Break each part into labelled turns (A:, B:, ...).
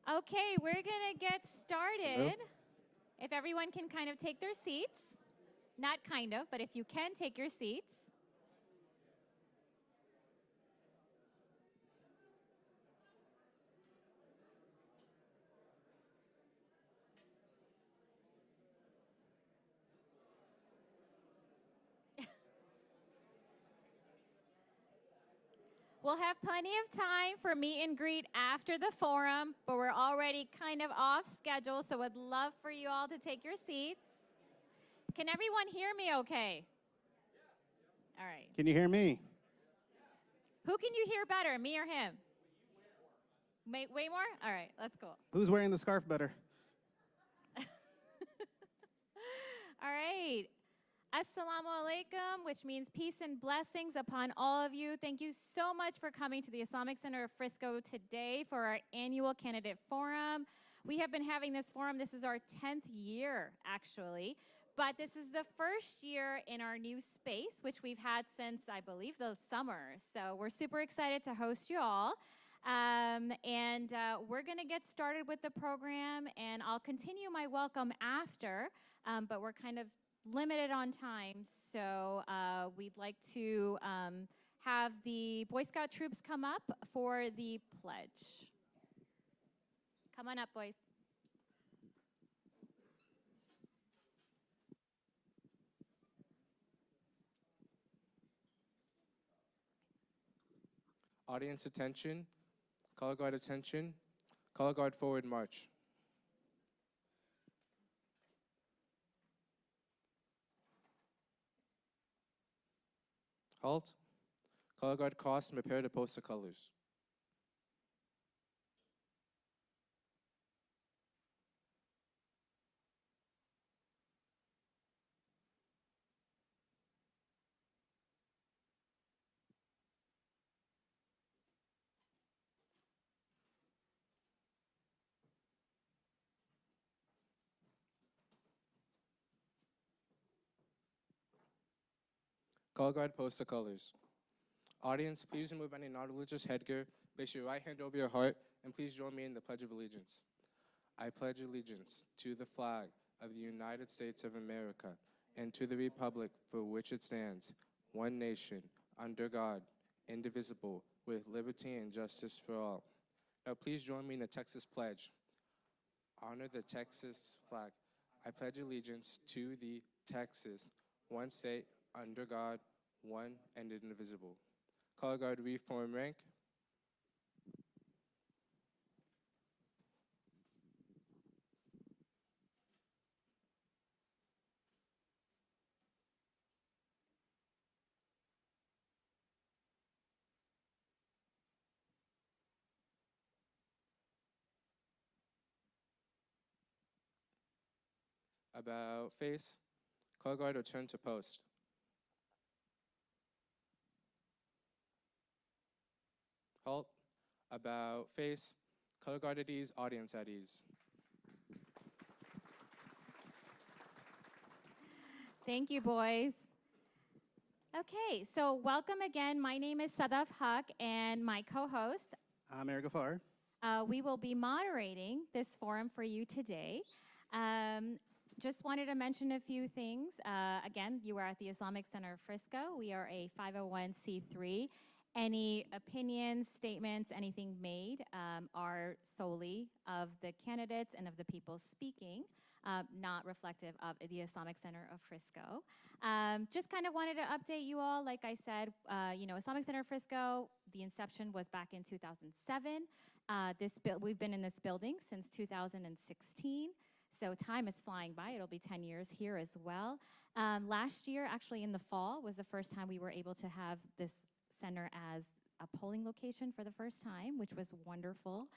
A: Okay, we're going to get started. If everyone can kind of take their seats. Not kind of, but if you can take your seats. We'll have plenty of time for meet and greet after the forum, but we're already kind of off schedule, so I'd love for you all to take your seats. Can everyone hear me okay? All right.
B: Can you hear me?
A: Who can you hear better, me or him? Way more? All right, that's cool.
B: Who's wearing the scarf better?
A: All right. Assalamu alaikum, which means peace and blessings upon all of you. Thank you so much for coming to the Islamic Center of Frisco today for our annual Candidate Forum. We have been having this forum. This is our 10th year, actually. But this is the first year in our new space, which we've had since, I believe, the summer. So we're super excited to host you all. We're going to get started with the program, and I'll continue my welcome after, but we're kind of limited on time, so we'd like to have the Boy Scout troops come up for the pledge. Come on up, boys.
C: Audience attention, color guard attention, color guard forward march. Halt. Color guard cross and prepare to post the colors. Color guard post the colors. Audience, please remove any non-religious headgear, place your right hand over your heart, and please join me in the Pledge of Allegiance. I pledge allegiance to the flag of the United States of America and to the republic for which it stands, one nation, under God, indivisible, with liberty and justice for all. Now please join me in the Texas Pledge. Honor the Texas flag. I pledge allegiance to the Texas, one state, under God, one and indivisible. Color guard reform rank. About face. Color guard return to post. Halt. About face. Color guard at ease, audience at ease.
A: Thank you, boys. Okay, so welcome again. My name is Sadaf Haq, and my co-host,
B: I'm Eric Gafar.
A: We will be moderating this forum for you today. Just wanted to mention a few things. Again, you are at the Islamic Center of Frisco. We are a 501c3. Any opinions, statements, anything made are solely of the candidates and of the people speaking, not reflective of the Islamic Center of Frisco. Just kind of wanted to update you all. Like I said, Islamic Center of Frisco, the inception was back in 2007. We've been in this building since 2016. So time is flying by. It'll be 10 years here as well. Last year, actually in the fall, was the first time we were able to have this center as a polling location for the first time, which was wonderful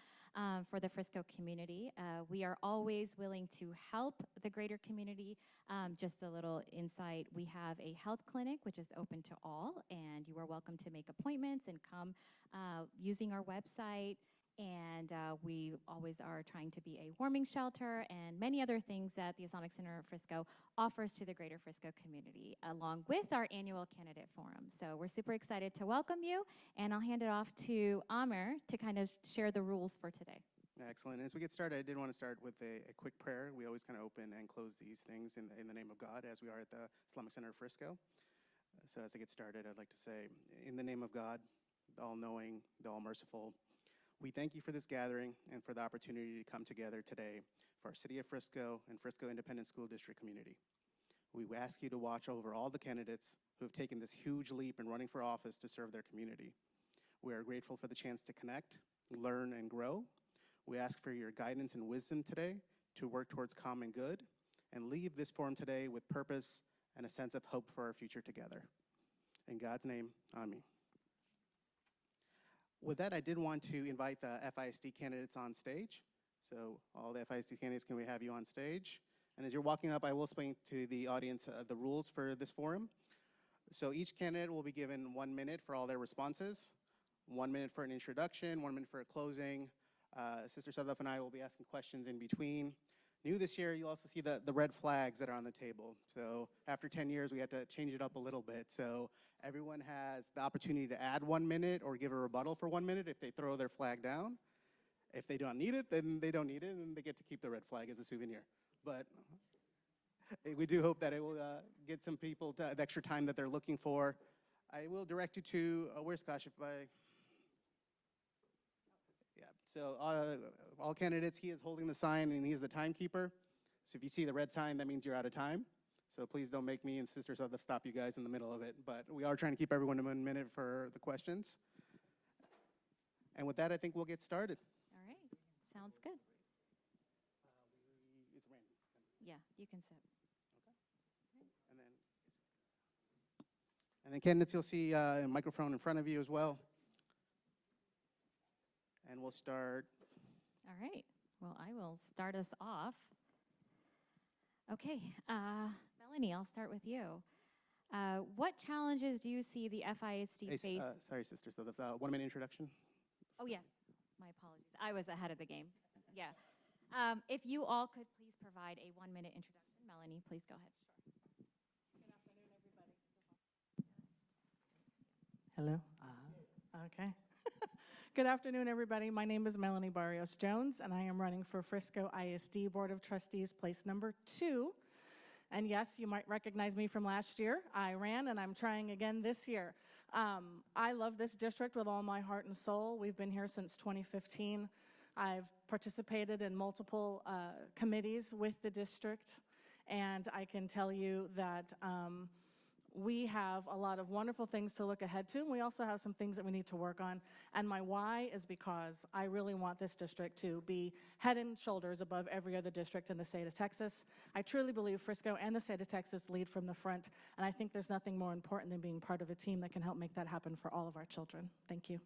A: for the Frisco community. We are always willing to help the greater community. Just a little insight, we have a health clinic which is open to all, and you are welcome to make appointments and come using our website. And we always are trying to be a warming shelter and many other things that the Islamic Center of Frisco offers to the greater Frisco community, along with our annual Candidate Forum. So we're super excited to welcome you, and I'll hand it off to Amr to kind of share the rules for today.
B: Excellent. As we get started, I did want to start with a quick prayer. We always kind of open and close these things in the name of God, as we are at the Islamic Center of Frisco. So as I get started, I'd like to say, in the name of God, the all-knowing, the all-merciful, we thank you for this gathering and for the opportunity to come together today for our City of Frisco and Frisco Independent School District community. We ask you to watch over all the candidates who have taken this huge leap in running for office to serve their community. We are grateful for the chance to connect, learn, and grow. We ask for your guidance and wisdom today to work towards common good and leave this forum today with purpose and a sense of hope for our future together. In God's name, amen. With that, I did want to invite the FISD candidates on stage. So all the FISD candidates, can we have you on stage? And as you're walking up, I will explain to the audience the rules for this forum. So each candidate will be given 1 minute for all their responses, 1 minute for an introduction, 1 minute for a closing. Sister Sadaf and I will be asking questions in between. New this year, you'll also see the red flags that are on the table. So after 10 years, we had to change it up a little bit. So everyone has the opportunity to add 1 minute or give a rebuttal for 1 minute if they throw their flag down. If they don't need it, then they don't need it, and they get to keep the red flag as a souvenir. But we do hope that it will get some people the extra time that they're looking for. I will direct you to, where's Kashif? So all candidates, he is holding the sign and he is the timekeeper. So if you see the red sign, that means you're out of time. So please don't make me and Sister Sadaf stop you guys in the middle of it. But we are trying to keep everyone to 1 minute for the questions. And with that, I think we'll get started.
A: All right, sounds good.
B: It's random.
A: Yeah, you can sit.
B: And then candidates, you'll see a microphone in front of you as well. And we'll start.
A: All right, well, I will start us off. Okay, Melanie, I'll start with you. What challenges do you see the FISD face?
B: Sorry, Sister, so the 1 minute introduction.
A: Oh, yes, my apologies. I was ahead of the game. Yeah. If you all could please provide a 1 minute introduction. Melanie, please go ahead.
D: Good afternoon, everybody. Hello? Okay. Good afternoon, everybody. My name is Melanie Barrios Jones, and I am running for Frisco ISD Board of Trustees, place number 2. And yes, you might recognize me from last year. I ran, and I'm trying again this year. I love this district with all my heart and soul. We've been here since 2015. I've participated in multiple committees with the district, and I can tell you that we have a lot of wonderful things to look ahead to, and we also have some things that we need to work on. And my why is because I really want this district to be head and shoulders above every other district in the state of Texas. I truly believe Frisco and the state of Texas lead from the front, and I think there's nothing more important than being part of a team that can help make that happen for all of our children. Thank you.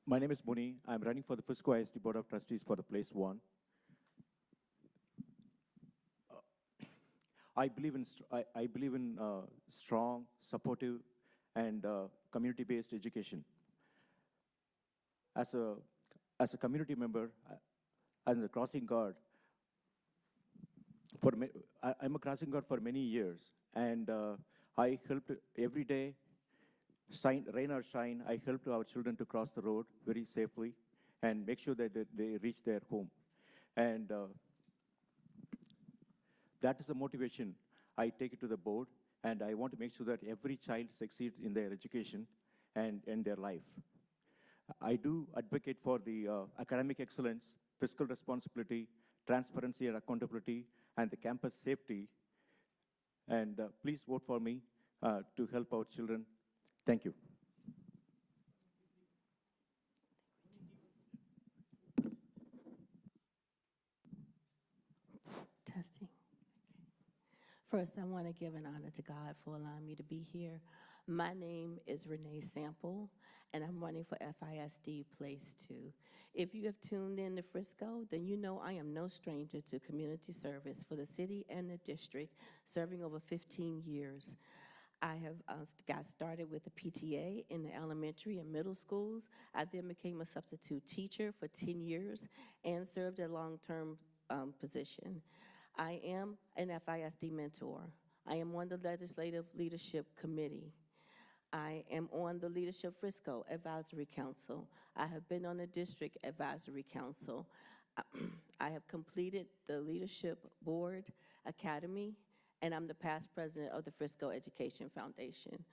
E: My name is Muni. I'm running for the Frisco ISD Board of Trustees for the place 1. I believe in strong, supportive, and community-based education. As a community member, as a crossing guard, I'm a crossing guard for many years, and I helped every day, rain or shine, I helped our children to cross the road very safely and make sure that they reach their home. And that is the motivation. I take it to the board, and I want to make sure that every child succeeds in their education and in their life. I do advocate for the academic excellence, fiscal responsibility, transparency and accountability, and the campus safety. And please vote for me to help our children. Thank you.
F: Testing. First, I want to give an honor to God for allowing me to be here. My name is Renee Sample, and I'm running for FISD Place 2. If you have tuned in to Frisco, then you know I am no stranger to community service for the city and the district, serving over 15 years. I have got started with the PTA in the elementary and middle schools. I then became a substitute teacher for 10 years and served a long-term position. I am an FISD mentor. I am on the Legislative Leadership Committee. I am on the Leadership Frisco Advisory Council. I have been on the District Advisory Council. I have completed the Leadership Board Academy, and I'm the past president of the Frisco Education Foundation.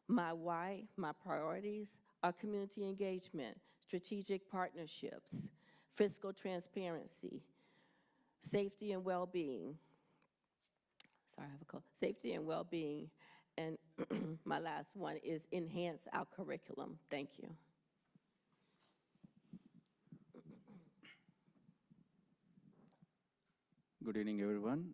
F: My why, my priorities are community engagement, strategic partnerships, fiscal transparency, safety and well-being. Sorry, I have a cold. Safety and well-being. And my last one is enhance our curriculum. Thank you.
G: Good evening, everyone.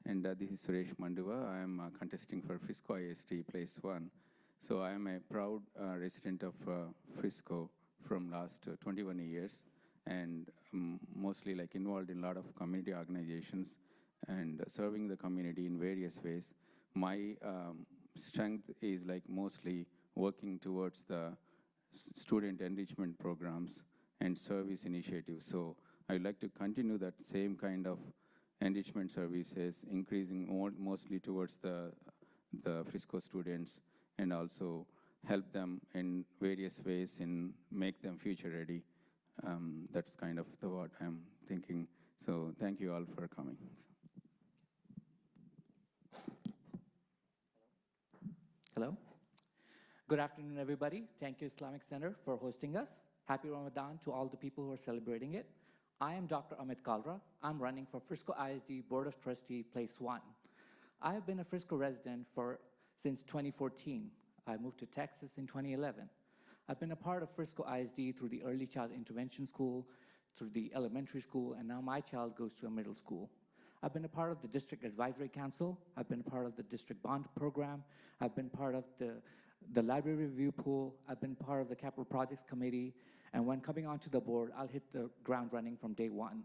G: This is Suresh Manduva. I am contesting for Frisco ISD Place 1. So I am a proud resident of Frisco from last 21 years, and mostly like involved in a lot of community organizations and serving the community in various ways. My strength is like mostly working towards the student enrichment programs and service initiatives. So I'd like to continue that same kind of enrichment services, increasing mostly towards the Frisco students, and also help them in various ways and make them future ready. That's kind of what I'm thinking. So thank you all for coming.
H: Hello. Good afternoon, everybody. Thank you, Islamic Center, for hosting us. Happy Ramadan to all the people who are celebrating it. I am Dr. Amit Kalra. I'm running for Frisco ISD Board of Trustee, Place 1. I have been a Frisco resident since 2014. I moved to Texas in 2011. I've been a part of Frisco ISD through the Early Child Intervention School, through the elementary school, and now my child goes to a middle school. I've been a part of the District Advisory Council. I've been a part of the District Bond Program. I've been part of the Library Review Pool. I've been part of the Capital Projects Committee. And when coming onto the board, I'll hit the ground running from day one.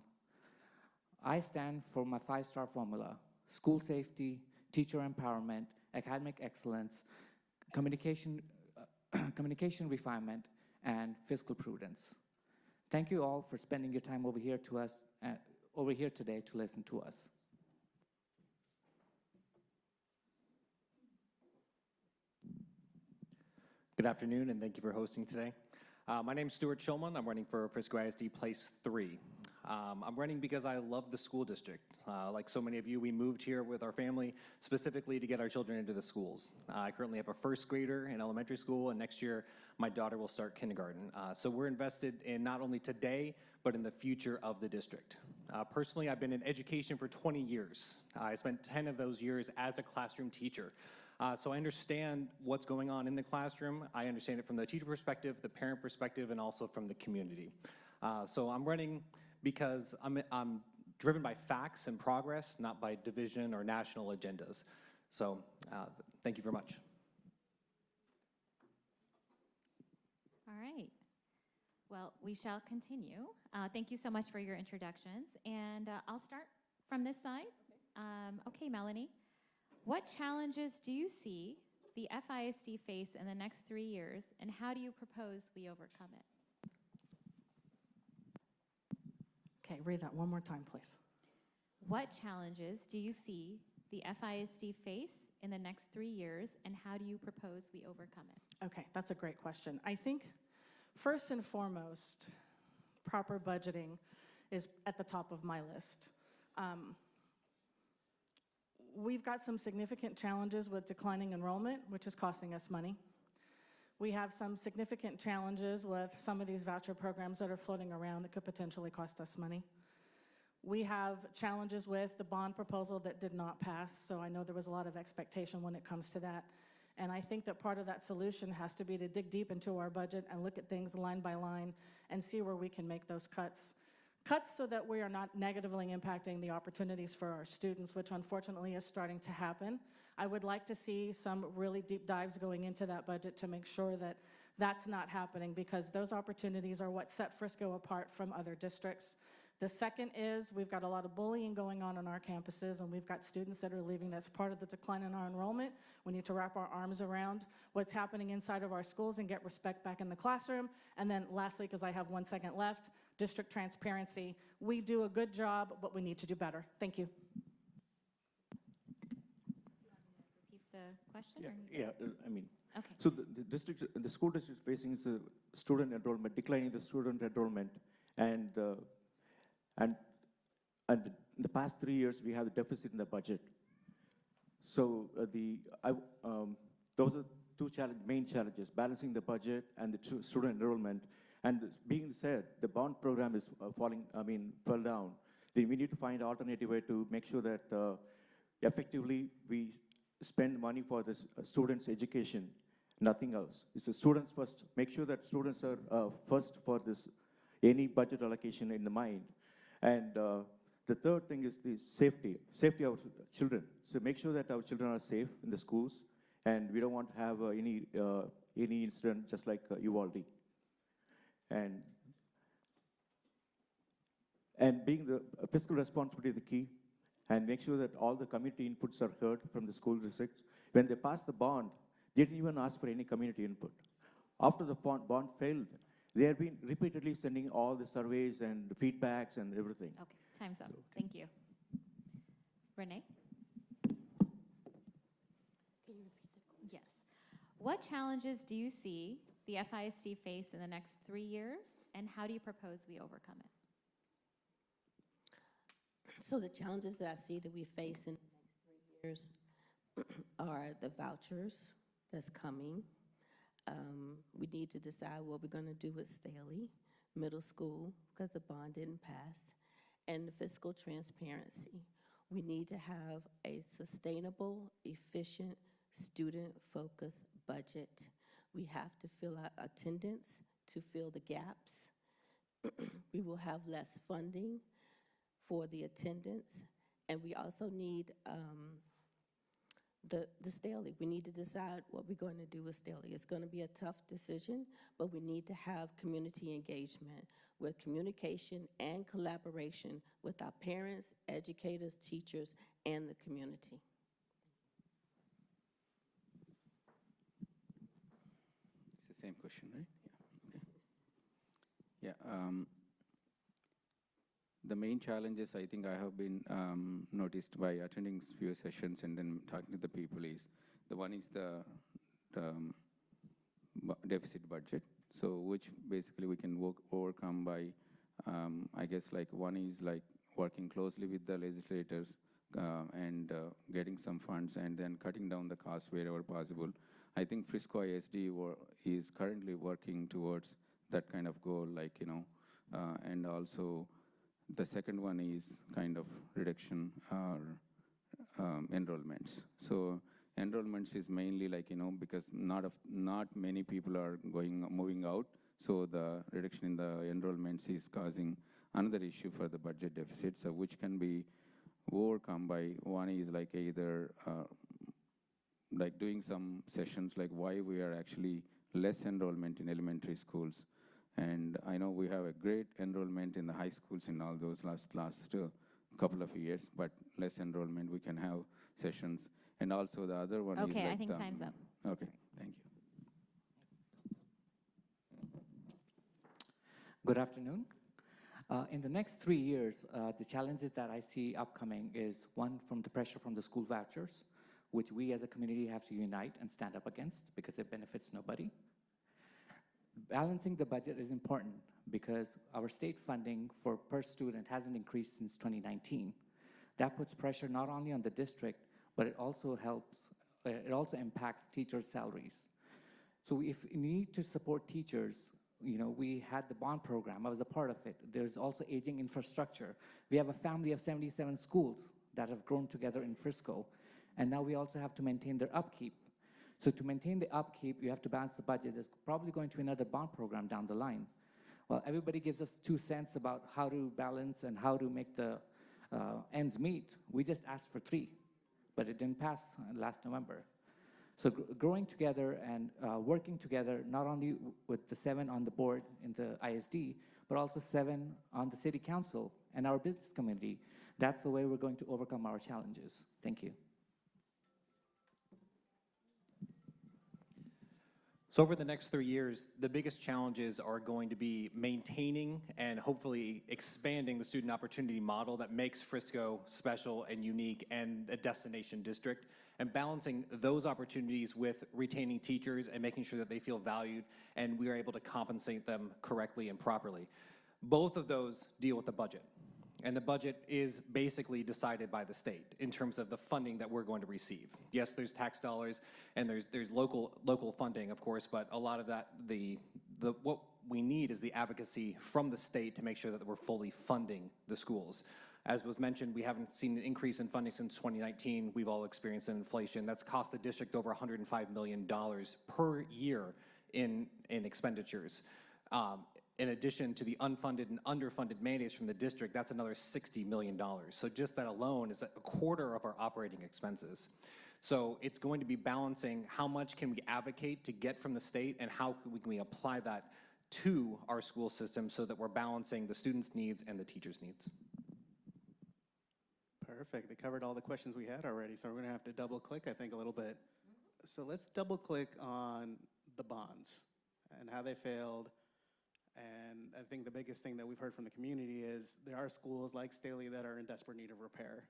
H: I stand for my 5-star formula: school safety, teacher empowerment, academic excellence, communication refinement, and fiscal prudence. Thank you all for spending your time over here today to listen to us.
I: Good afternoon, and thank you for hosting today. My name is Stuart Shulman. I'm running for Frisco ISD Place 3. I'm running because I love the school district. Like so many of you, we moved here with our family specifically to get our children into the schools. I currently have a first grader in elementary school, and next year my daughter will start kindergarten. So we're invested in not only today, but in the future of the district. Personally, I've been in education for 20 years. I spent 10 of those years as a classroom teacher. So I understand what's going on in the classroom. I understand it from the teacher perspective, the parent perspective, and also from the community. So I'm running because I'm driven by facts and progress, not by division or national agendas. So thank you very much.
A: All right. Well, we shall continue. Thank you so much for your introductions. And I'll start from this side. Okay, Melanie. What challenges do you see the FISD face in the next 3 years, and how do you propose we overcome it?
D: Okay, read that one more time, please.
A: What challenges do you see the FISD face in the next 3 years, and how do you propose we overcome it?
D: Okay, that's a great question. I think first and foremost, proper budgeting is at the top of my list. We've got some significant challenges with declining enrollment, which is costing us money. We have some significant challenges with some of these voucher programs that are floating around that could potentially cost us money. We have challenges with the bond proposal that did not pass, so I know there was a lot of expectation when it comes to that. And I think that part of that solution has to be to dig deep into our budget and look at things line by line and see where we can make those cuts. Cuts so that we are not negatively impacting the opportunities for our students, which unfortunately is starting to happen. I would like to see some really deep dives going into that budget to make sure that that's not happening, because those opportunities are what set Frisco apart from other districts. The second is we've got a lot of bullying going on our campuses, and we've got students that are leaving. That's part of the decline in our enrollment. We need to wrap our arms around what's happening inside of our schools and get respect back in the classroom. And then lastly, because I have 1 second left, district transparency. We do a good job, but we need to do better. Thank you.
A: Repeat the question?
E: Yeah,
A: or-
E: I mean,
A: Okay.
E: so the school district is facing is student enrollment, declining the student enrollment, and and in the past 3 years we have a deficit in the budget. So those are two main challenges: balancing the budget and the student enrollment. And being said, the bond program is fell down. Then we need to find an alternative way to make sure that effectively we spend money for the students' education, nothing else. It's the students first. Make sure that students are first for this, any budget allocation in the mind. And the third thing is the safety of our children. So make sure that our children are safe in the schools, and we don't want to have any incident just like Uvalde. And being the fiscal responsibility is the key, and make sure that all the community inputs are heard from the school districts. When they passed the bond, they didn't even ask for any community input. After the bond failed, they have been repeatedly sending all the surveys and feedbacks and everything.
A: Okay, time's up. Thank you. Renee? Yes. What challenges do you see the FISD face in the next 3 years, and how do you propose we overcome it?
F: So the challenges that I see that we face in the next 3 years are the vouchers that's coming. We need to decide what we're going to do with Staley Middle School because the bond didn't pass, and the fiscal transparency. We need to have a sustainable, efficient, student-focused budget. We have to fill out attendance to fill the gaps. We will have less funding for the attendance, and we also need the Staley. We need to decide what we're going to do with Staley. It's going to be a tough decision, but we need to have community engagement with communication and collaboration with our parents, educators, teachers, and the community.
G: It's the same question, right? Yeah. Okay. Yeah. The main challenges I think I have been noticed by attending few sessions and then talking to the people is, the one is the deficit budget. So which basically we can overcome by, I guess like one is like working closely with the legislators and getting some funds and then cutting down the cost wherever possible. I think Frisco ISD is currently working towards that kind of goal, like, and also the second one is kind of reduction or enrollments. So enrollments is mainly like, because not many people are moving out. So the reduction in the enrollments is causing another issue for the budget deficit, so which can be overcome by, one is like either like doing some sessions like why we are actually less enrollment in elementary schools. And I know we have a great enrollment in the high schools in all those last couple of years, but less enrollment, we can have sessions. And also the other one is
A: Okay,
G: like
A: I think time's up.
G: Okay, thank you.
H: Good afternoon. In the next 3 years, the challenges that I see upcoming is one, from the pressure from the school vouchers, which we as a community have to unite and stand up against because it benefits nobody. Balancing the budget is important because our state funding for per student hasn't increased since 2019. That puts pressure not only on the district, but it also impacts teachers' salaries. So if we need to support teachers, we had the bond program. I was a part of it. There's also aging infrastructure. We have a family of 77 schools that have grown together in Frisco, and now we also have to maintain their upkeep. So to maintain the upkeep, you have to balance the budget. There's probably going to be another bond program down the line. Well, everybody gives us 2 cents about how to balance and how to make the ends meet. We just asked for 3, but it didn't pass last November. So growing together and working together, not only with the 7 on the board in the ISD, but also 7 on the city council and our business community, that's the way we're going to overcome our challenges. Thank you.
I: So over the next 3 years, the biggest challenges are going to be maintaining and hopefully expanding the student opportunity model that makes Frisco special and unique and a destination district, and balancing those opportunities with retaining teachers and making sure that they feel valued and we are able to compensate them correctly and properly. Both of those deal with the budget. And the budget is basically decided by the state in terms of the funding that we're going to receive. Yes, there's tax dollars and there's local funding, of course, but a lot of that, what we need is the advocacy from the state to make sure that we're fully funding the schools. As was mentioned, we haven't seen an increase in funding since 2019. We've all experienced an inflation. That's cost the district over $105 million per year in expenditures. In addition to the unfunded and underfunded mandates from the district, that's another $60 million. So just that alone is a quarter of our operating expenses. So it's going to be balancing how much can we advocate to get from the state and how can we apply that to our school system so that we're balancing the students' needs and the teachers' needs.
B: Perfect. They covered all the questions we had already, so we're going to have to double click, I think, a little bit. So let's double click on the bonds and how they failed. And I think the biggest thing that we've heard from the community is there are schools like Staley that are in desperate need of repair.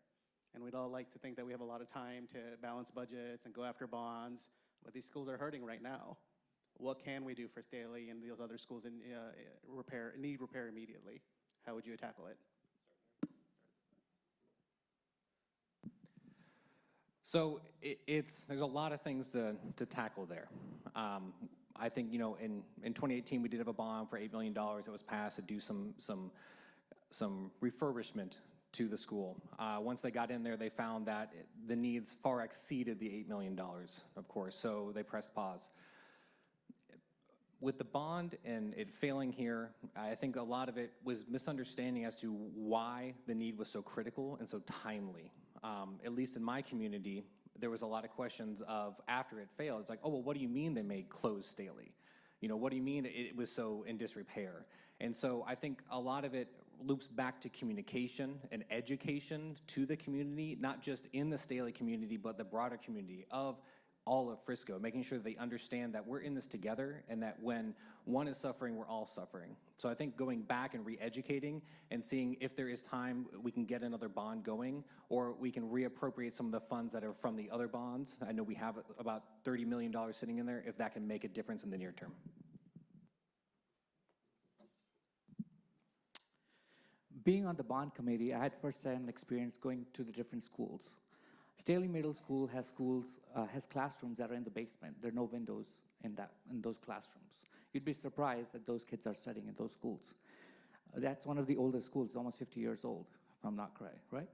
B: And we'd all like to think that we have a lot of time to balance budgets and go after bonds, but these schools are hurting right now. What can we do for Staley and those other schools in need repair immediately? How would you tackle it?
I: So there's a lot of things to tackle there. I think, you know, in 2018, we did have a bond for $8 million that was passed to do some refurbishment to the school. Once they got in there, they found that the needs far exceeded the $8 million, of course, so they pressed pause. With the bond and it failing here, I think a lot of it was misunderstanding as to why the need was so critical and so timely. At least in my community, there was a lot of questions of after it failed, it's like, oh, well, what do you mean they made closed Staley? You know, what do you mean it was so in disrepair? And so I think a lot of it loops back to communication and education to the community, not just in the Staley community, but the broader community of all of Frisco, making sure that they understand that we're in this together and that when one is suffering, we're all suffering. So I think going back and re-educating and seeing if there is time, we can get another bond going, or we can reappropriate some of the funds that are from the other bonds. I know we have about $30 million sitting in there, if that can make a difference in the near term.
H: Being on the bond committee, I had first-hand experience going to the different schools. Staley Middle School has classrooms that are in the basement. There are no windows in those classrooms. You'd be surprised that those kids are studying in those schools. That's one of the oldest schools, almost 50 years old, if I'm not correct, right?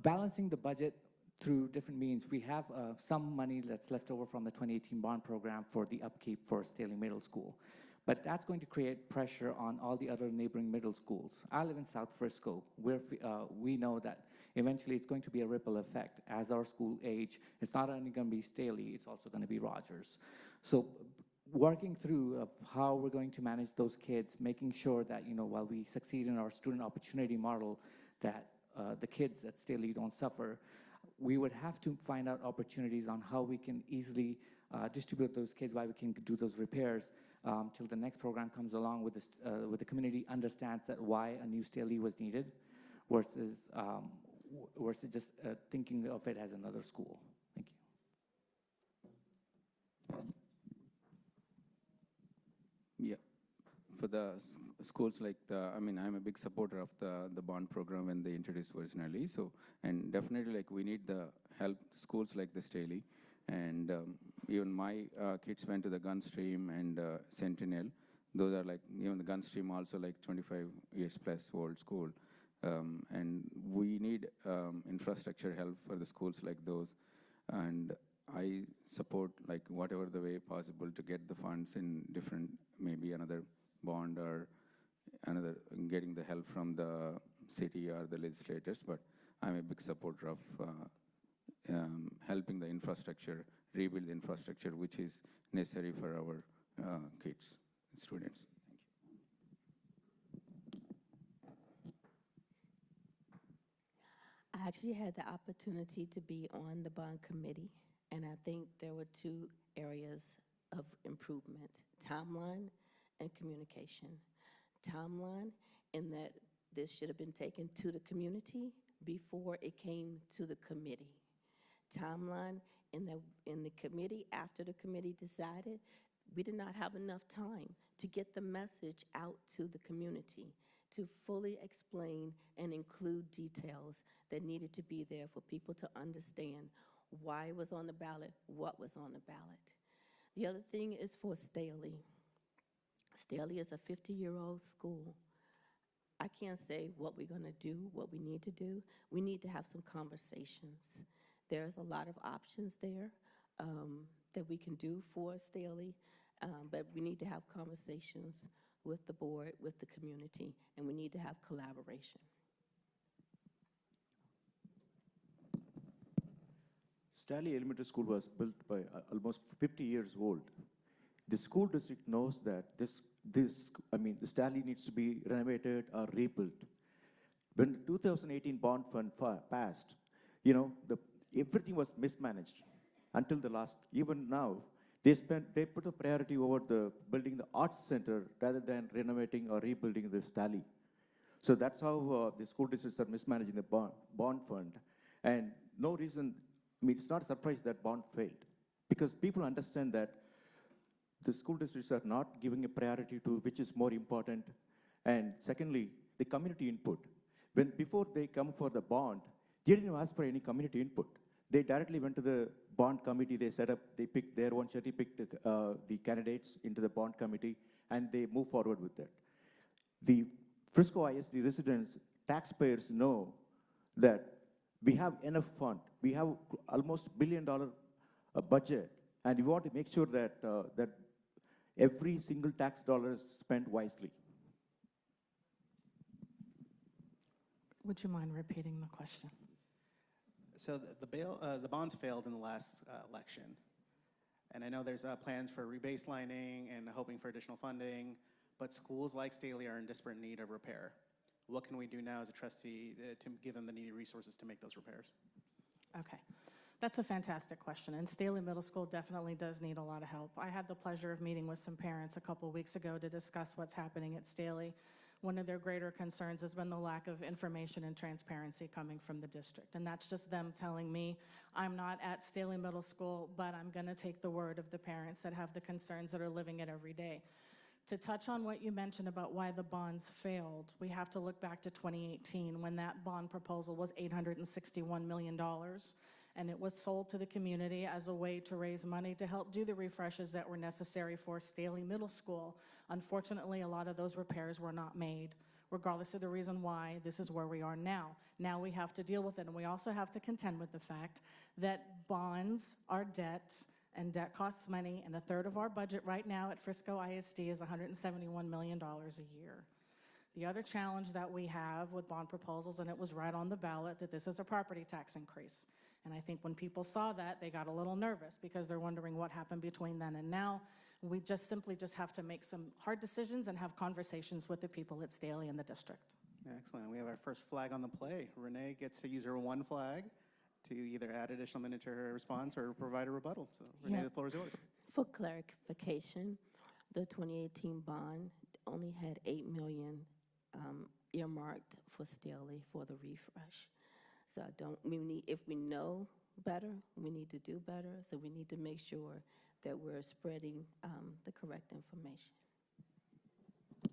H: Balancing the budget through different means, we have some money that's left over from the 2018 bond program for the upkeep for Staley Middle School. But that's going to create pressure on all the other neighboring middle schools. I live in South Frisco, where we know that eventually it's going to be a ripple effect. As our school age, it's not only going to be Staley, it's also going to be Rogers. So working through how we're going to manage those kids, making sure that, you know, while we succeed in our student opportunity model, that the kids at Staley don't suffer, we would have to find out opportunities on how we can easily distribute those kids, why we can do those repairs till the next program comes along with the community understands that why a new Staley was needed versus just thinking of it as another school. Thank you.
G: Yeah, for the schools like I'm a big supporter of the bond program when they introduced originally. So, and definitely like we need the help schools like the Staley. And even my kids went to the Gunstream and Sentinel. Those are like, even the Gunstream also like 25 years plus old school. And we need infrastructure help for the schools like those. And I support like whatever the way possible to get the funds in different, maybe another bond or another, getting the help from the city or the legislators. But I'm a big supporter of helping the infrastructure, rebuild the infrastructure, which is necessary for our kids, students.
F: I actually had the opportunity to be on the bond committee, And I think there were two areas of improvement: timeline and communication. Timeline, in that this should have been taken to the community before it came to the committee. Timeline, in the committee, after the committee decided, we did not have enough time to get the message out to the community, to fully explain and include details that needed to be there for people to understand why it was on the ballot, what was on the ballot. The other thing is for Staley. Staley is a 50-year-old school. I can't say what we're going to do, what we need to do. We need to have some conversations. There's a lot of options there that we can do for Staley, but we need to have conversations with the board, with the community, and we need to have collaboration.
E: Stanley Elementary School was built by almost 50 years old. The school district knows that the Stanley needs to be renovated or rebuilt. When the 2018 bond fund passed, everything was mismanaged until the last. Even now, they put a priority over building the arts center rather than renovating or rebuilding the Stanley. So that's how the school districts are mismanaging the bond fund, and no reason. It's not a surprise that bond failed, because people understand that the school districts are not giving a priority to which is more important. And secondly, the community input. Before they come for the bond, they didn't ask for any community input. They directly went to the bond committee, they picked their own cherry-picked the candidates into the bond committee, and they move forward with that. The Frisco ISD residents, taxpayers know that we have enough fund. We have almost $1 billion budget, and we want to make sure that that every single tax dollar is spent wisely.
D: Would you mind repeating the question?
B: So the bonds failed in the last election. And I know there's plans for rebaselining and hoping for additional funding, but schools like Staley are in desperate need of repair. What can we do now as a trustee to give them the needed resources to make those repairs?
D: Okay, that's a fantastic question, and Staley Middle School definitely does need a lot of help. I had the pleasure of meeting with some parents a couple weeks ago to discuss what's happening at Staley. One of their greater concerns has been the lack of information and transparency coming from the district, and that's just them telling me, I'm not at Staley Middle School, but I'm gonna take the word of the parents that have the concerns that are living it every day. To touch on what you mentioned about why the bonds failed, we have to look back to 2018 when that bond proposal was $861 million, and it was sold to the community as a way to raise money to help do the refreshes that were necessary for Staley Middle School. Unfortunately, a lot of those repairs were not made. Regardless of the reason why, this is where we are now. Now we have to deal with it, and we also have to contend with the fact that bonds are debt, and debt costs money, and a third of our budget right now at Frisco ISD is $171 million a year. The other challenge that we have with bond proposals, and it was right on the ballot, that this is a property tax increase. And I think when people saw that, they got a little nervous because they're wondering what happened between then and now. We simply have to make some hard decisions and have conversations with the people at Staley and the district.
B: Excellent. We have our first flag on the play. Renee gets to use her one flag to either add additional minute to her response or provide a rebuttal. So, Renee, the floor is yours.
F: For clarification, the 2018 bond only had $8 million earmarked for Staley for the refresh. So if we know better, we need to do better. So we need to make sure that we're spreading the correct information.
D: Do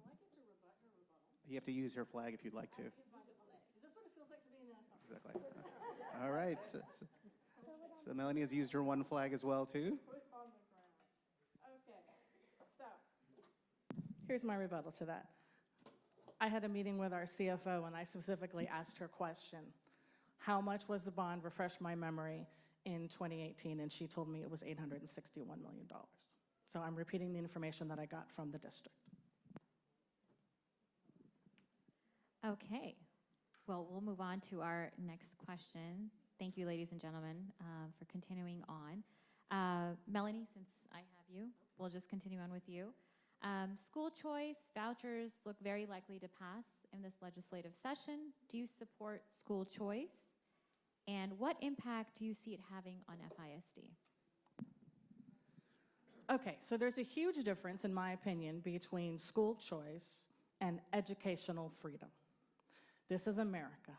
D: I get to rebut her rebuttal?
B: You have to use her flag if you'd like to.
D: Is this what it feels like to be in that?
B: Exactly. All right. So Melanie has used her one flag as well, too.
D: Okay, so here's my rebuttal to that. I had a meeting with our CFO, and I specifically asked her question. How much was the bond, refresh my memory, in 2018? And she told me it was $861 million. So I'm repeating the information that I got from the district.
A: Okay. Well, we'll move on to our next question. Thank you, ladies and gentlemen, for continuing on. Melanie, since I have you, we'll just continue on with you. School choice vouchers look very likely to pass in this legislative session. Do you support school choice? And what impact do you see it having on FISD?
D: Okay, so there's a huge difference, in my opinion, between school choice and educational freedom. This is America.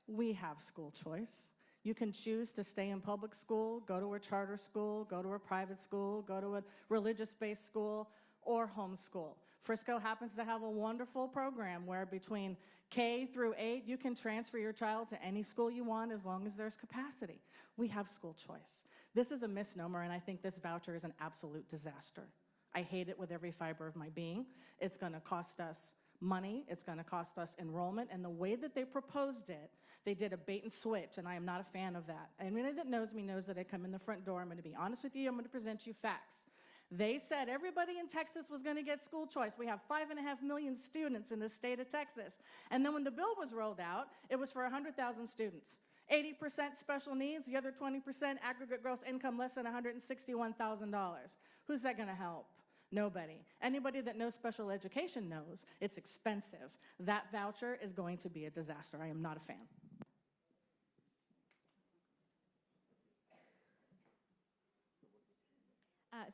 D: We have school choice. You can choose to stay in public school, go to a charter school, go to a private school, go to a religious-based school, or homeschool. Frisco happens to have a wonderful program where between K through 8, you can transfer your child to any school you want as long as there's capacity. We have school choice. This is a misnomer, and I think this voucher is an absolute disaster. I hate it with every fiber of my being. It's going to cost us money, it's going to cost us enrollment, and the way that they proposed it, they did a bait and switch, and I am not a fan of that. Anybody that knows me knows that I come in the front door. I'm going to be honest with you. I'm going to present you facts. They said everybody in Texas was going to get school choice. We have 5.5 million students in the state of Texas. And then when the bill was rolled out, it was for 100,000 students. 80% special needs, the other 20% aggregate gross income less than $161,000. Who's that going to help? Nobody. Anybody that knows special education knows it's expensive. That voucher is going to be a disaster. I am not a fan.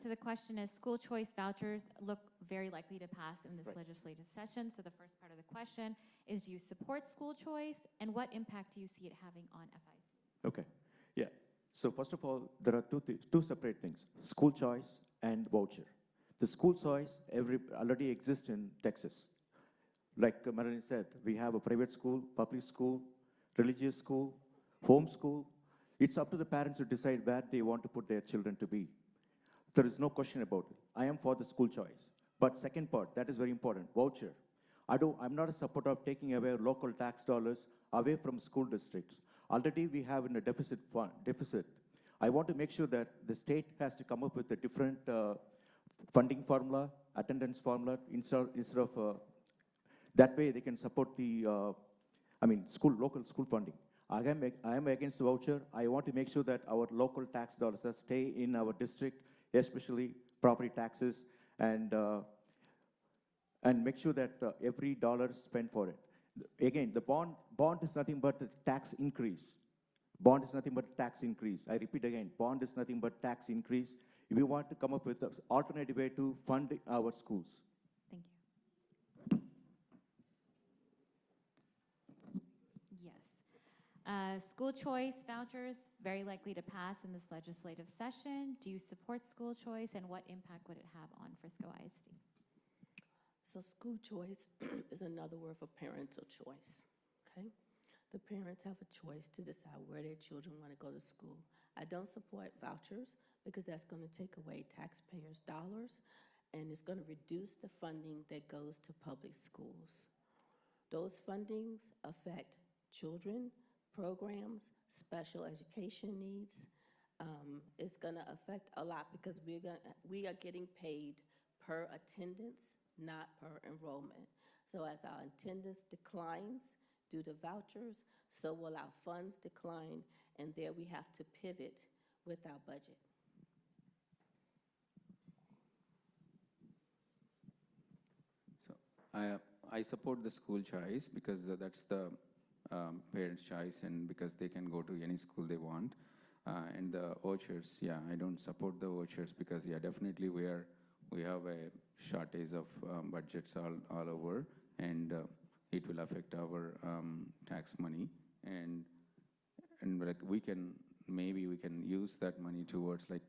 A: So the question is, school choice vouchers look very likely to pass in this legislative session. So the first part of the question is, do you support school choice, and what impact do you see it having on FISD?
E: Okay, yeah. So first of all, there are two separate things, school choice and voucher. The school choice already exists in Texas. Like Melanie said, we have a private school, public school, religious school, home school. It's up to the parents to decide where they want to put their children to be. There is no question about it. I am for the school choice. But second part, that is very important, voucher. I'm not a supporter of taking away local tax dollars away from school districts. Already we have in a deficit. I want to make sure that the state has to come up with a different funding formula, attendance formula, instead of, that way they can support the, local school funding. I am against the voucher. I want to make sure that our local tax dollars stay in our district, especially property taxes, and make sure that every dollar spent for it. Again, the bond is nothing but a tax increase. Bond is nothing but a tax increase. I repeat again, bond is nothing but tax increase. If we want to come up with an alternative way to fund our schools.
A: Thank you. Yes. School choice vouchers, very likely to pass in this legislative session. Do you support school choice, and what impact would it have on Frisco ISD?
F: So school choice is another word for parental choice, okay? The parents have a choice to decide where their children want to go to school. I don't support vouchers because that's going to take away taxpayers' dollars, and it's going to reduce the funding that goes to public schools. Those fundings affect children, programs, special education needs. It's going to affect a lot because we are getting paid per attendance, not per enrollment. So as our attendance declines due to vouchers, so will our funds decline, and there we have to pivot with our budget.
G: So I support the school choice because that's the parents' choice, and because they can go to any school they want. And the vouchers, yeah, I don't support the vouchers because, yeah, definitely we have a shortage of budgets all over, and it will affect our tax money, and like maybe we can use that money towards like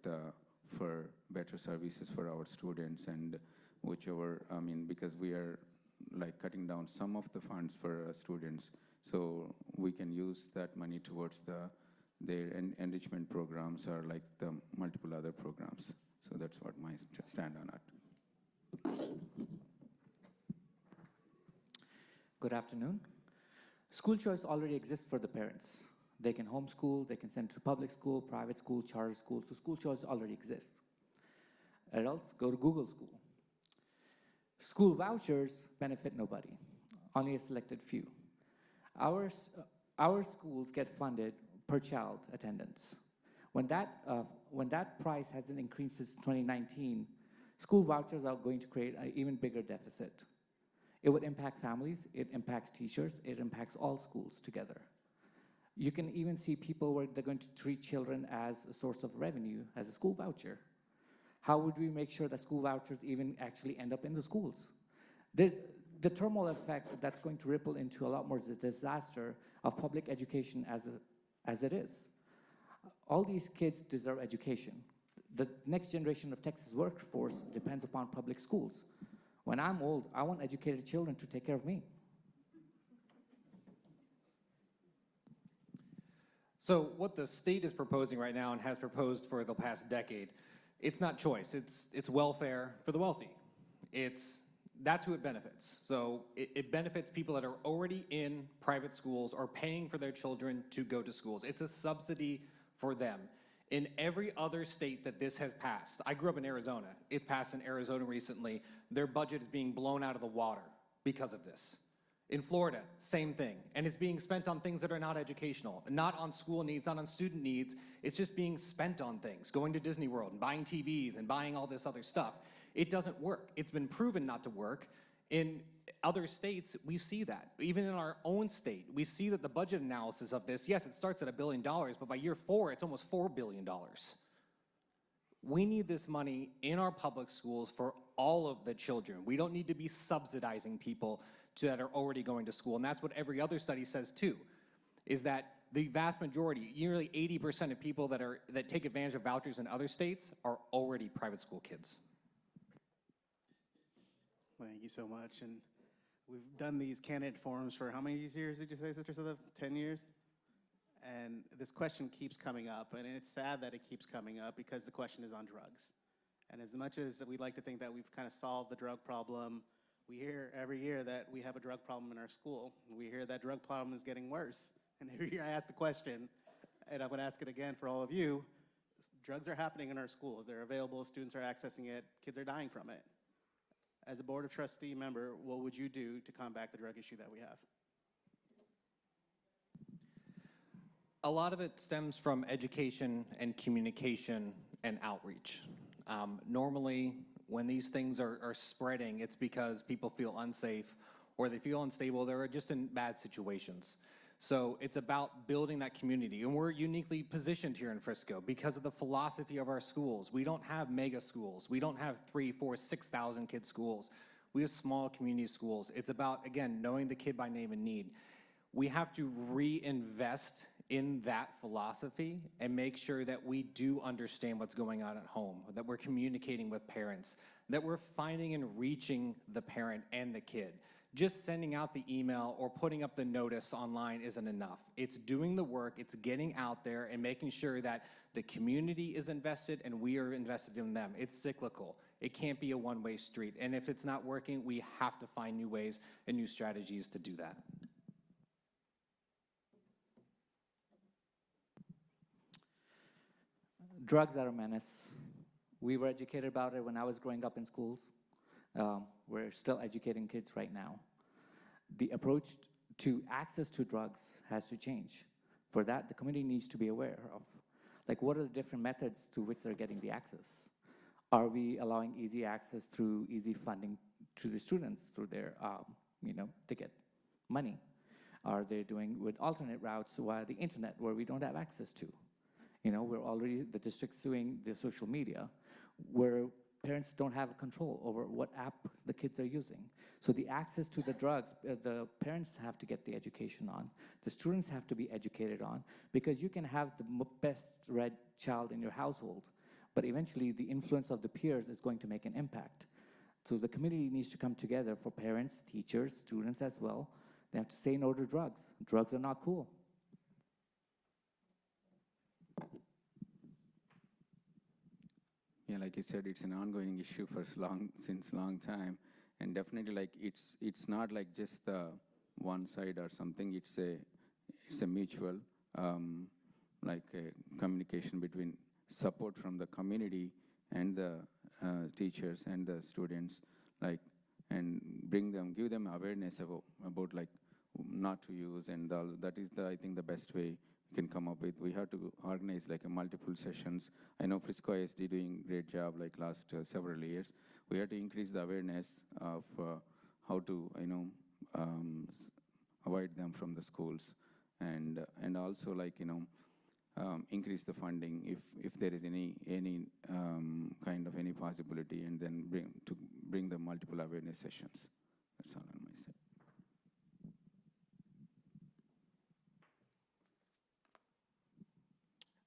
G: for better services for our students, and whichever, because we are like cutting down some of the funds for students, so we can use that money towards their enrichment programs or like the multiple other programs. So that's what my stand on it.
H: Good afternoon. School choice already exists for the parents. They can homeschool, they can send to public school, private school, charter school, so school choice already exists. Adults, go to Google School. School vouchers benefit nobody, only a selected few. Our schools get funded per child attendance. When that price hasn't increased since 2019, school vouchers are going to create an even bigger deficit. It would impact families, it impacts teachers, it impacts all schools together. You can even see people where they're going to treat children as a source of revenue, as a school voucher. How would we make sure that school vouchers even actually end up in the schools? There's the turmoil effect that's going to ripple into a lot more disaster of public education as it is. All these kids deserve education. The next generation of Texas workforce depends upon public schools. When I'm old, I want educated children to take care of me.
I: So what the state is proposing right now and has proposed for the past decade, it's not choice, it's welfare for the wealthy. That's who it benefits. So it benefits people that are already in private schools or paying for their children to go to schools. It's a subsidy for them. In every other state that this has passed, I grew up in Arizona, it passed in Arizona recently, their budget is being blown out of the water because of this. In Florida, same thing. And it's being spent on things that are not educational, not on school needs, not on student needs. It's just being spent on things, going to Disney World and buying TVs and buying all this other stuff. It doesn't work. It's been proven not to work. In other states, we see that. Even in our own state, we see that the budget analysis of this, yes, it starts at $1 billion, but by year 4, it's almost $4 billion. We need this money in our public schools for all of the children. We don't need to be subsidizing people that are already going to school. And that's what every other study says too, is that the vast majority, nearly 80% of people that take advantage of vouchers in other states are already private school kids.
B: Thank you so much. And we've done these candidate forums for how many years did you say, Sister Sylvia? 10 years? And this question keeps coming up, and it's sad that it keeps coming up because the question is on drugs. And as much as we'd like to think that we've kind of solved the drug problem, we hear every year that we have a drug problem in our school. We hear that drug problem is getting worse. And every year I ask the question, and I'm going to ask it again for all of you, drugs are happening in our schools. They're available, students are accessing it, kids are dying from it. As a Board of Trustee member, what would you do to combat the drug issue that we have?
I: A lot of it stems from education and communication and outreach. Normally, when these things are spreading, it's because people feel unsafe or they feel unstable, they're just in bad situations. So it's about building that community, and we're uniquely positioned here in Frisco because of the philosophy of our schools. We don't have mega schools. We don't have 3,000, 4,000, 6,000 kid schools. We have small community schools. It's about, again, knowing the kid by name and need. We have to reinvest in that philosophy and make sure that we do understand what's going on at home, that we're communicating with parents, that we're finding and reaching the parent and the kid. Just sending out the email or putting up the notice online isn't enough. It's doing the work, it's getting out there and making sure that the community is invested and we are invested in them. It's cyclical. It can't be a one-way street. And if it's not working, we have to find new ways and new strategies to do that.
H: Drugs are a menace. We were educated about it when I was growing up in schools. We're still educating kids right now. The approach to access to drugs has to change. For that, the community needs to be aware of, like, what are the different methods through which they're getting the access? Are we allowing easy access through easy funding to the students through their, to get money? Are they doing with alternate routes via the internet where we don't have access to? We're already, the district suing the social media where parents don't have control over what app the kids are using. So the access to the drugs, the parents have to get the education on. The students have to be educated on, because you can have the best read child in your household, but eventually the influence of the peers is going to make an impact. So the community needs to come together for parents, teachers, students as well. They have to say no to drugs. Drugs are not cool.
G: Yeah, like you said, it's an ongoing issue for since long time, and definitely like it's not like just the one side or something. It's a mutual communication between support from the community and the teachers and the students, and give them awareness about like not to use, and that is I think the best way can come up with. We have to organize like multiple sessions. I know Frisco ISD doing great job like last several years. We have to increase the awareness of how to avoid them from the schools, and also increase the funding if there is any kind of any possibility, and then bring the multiple awareness sessions. That's all on my side.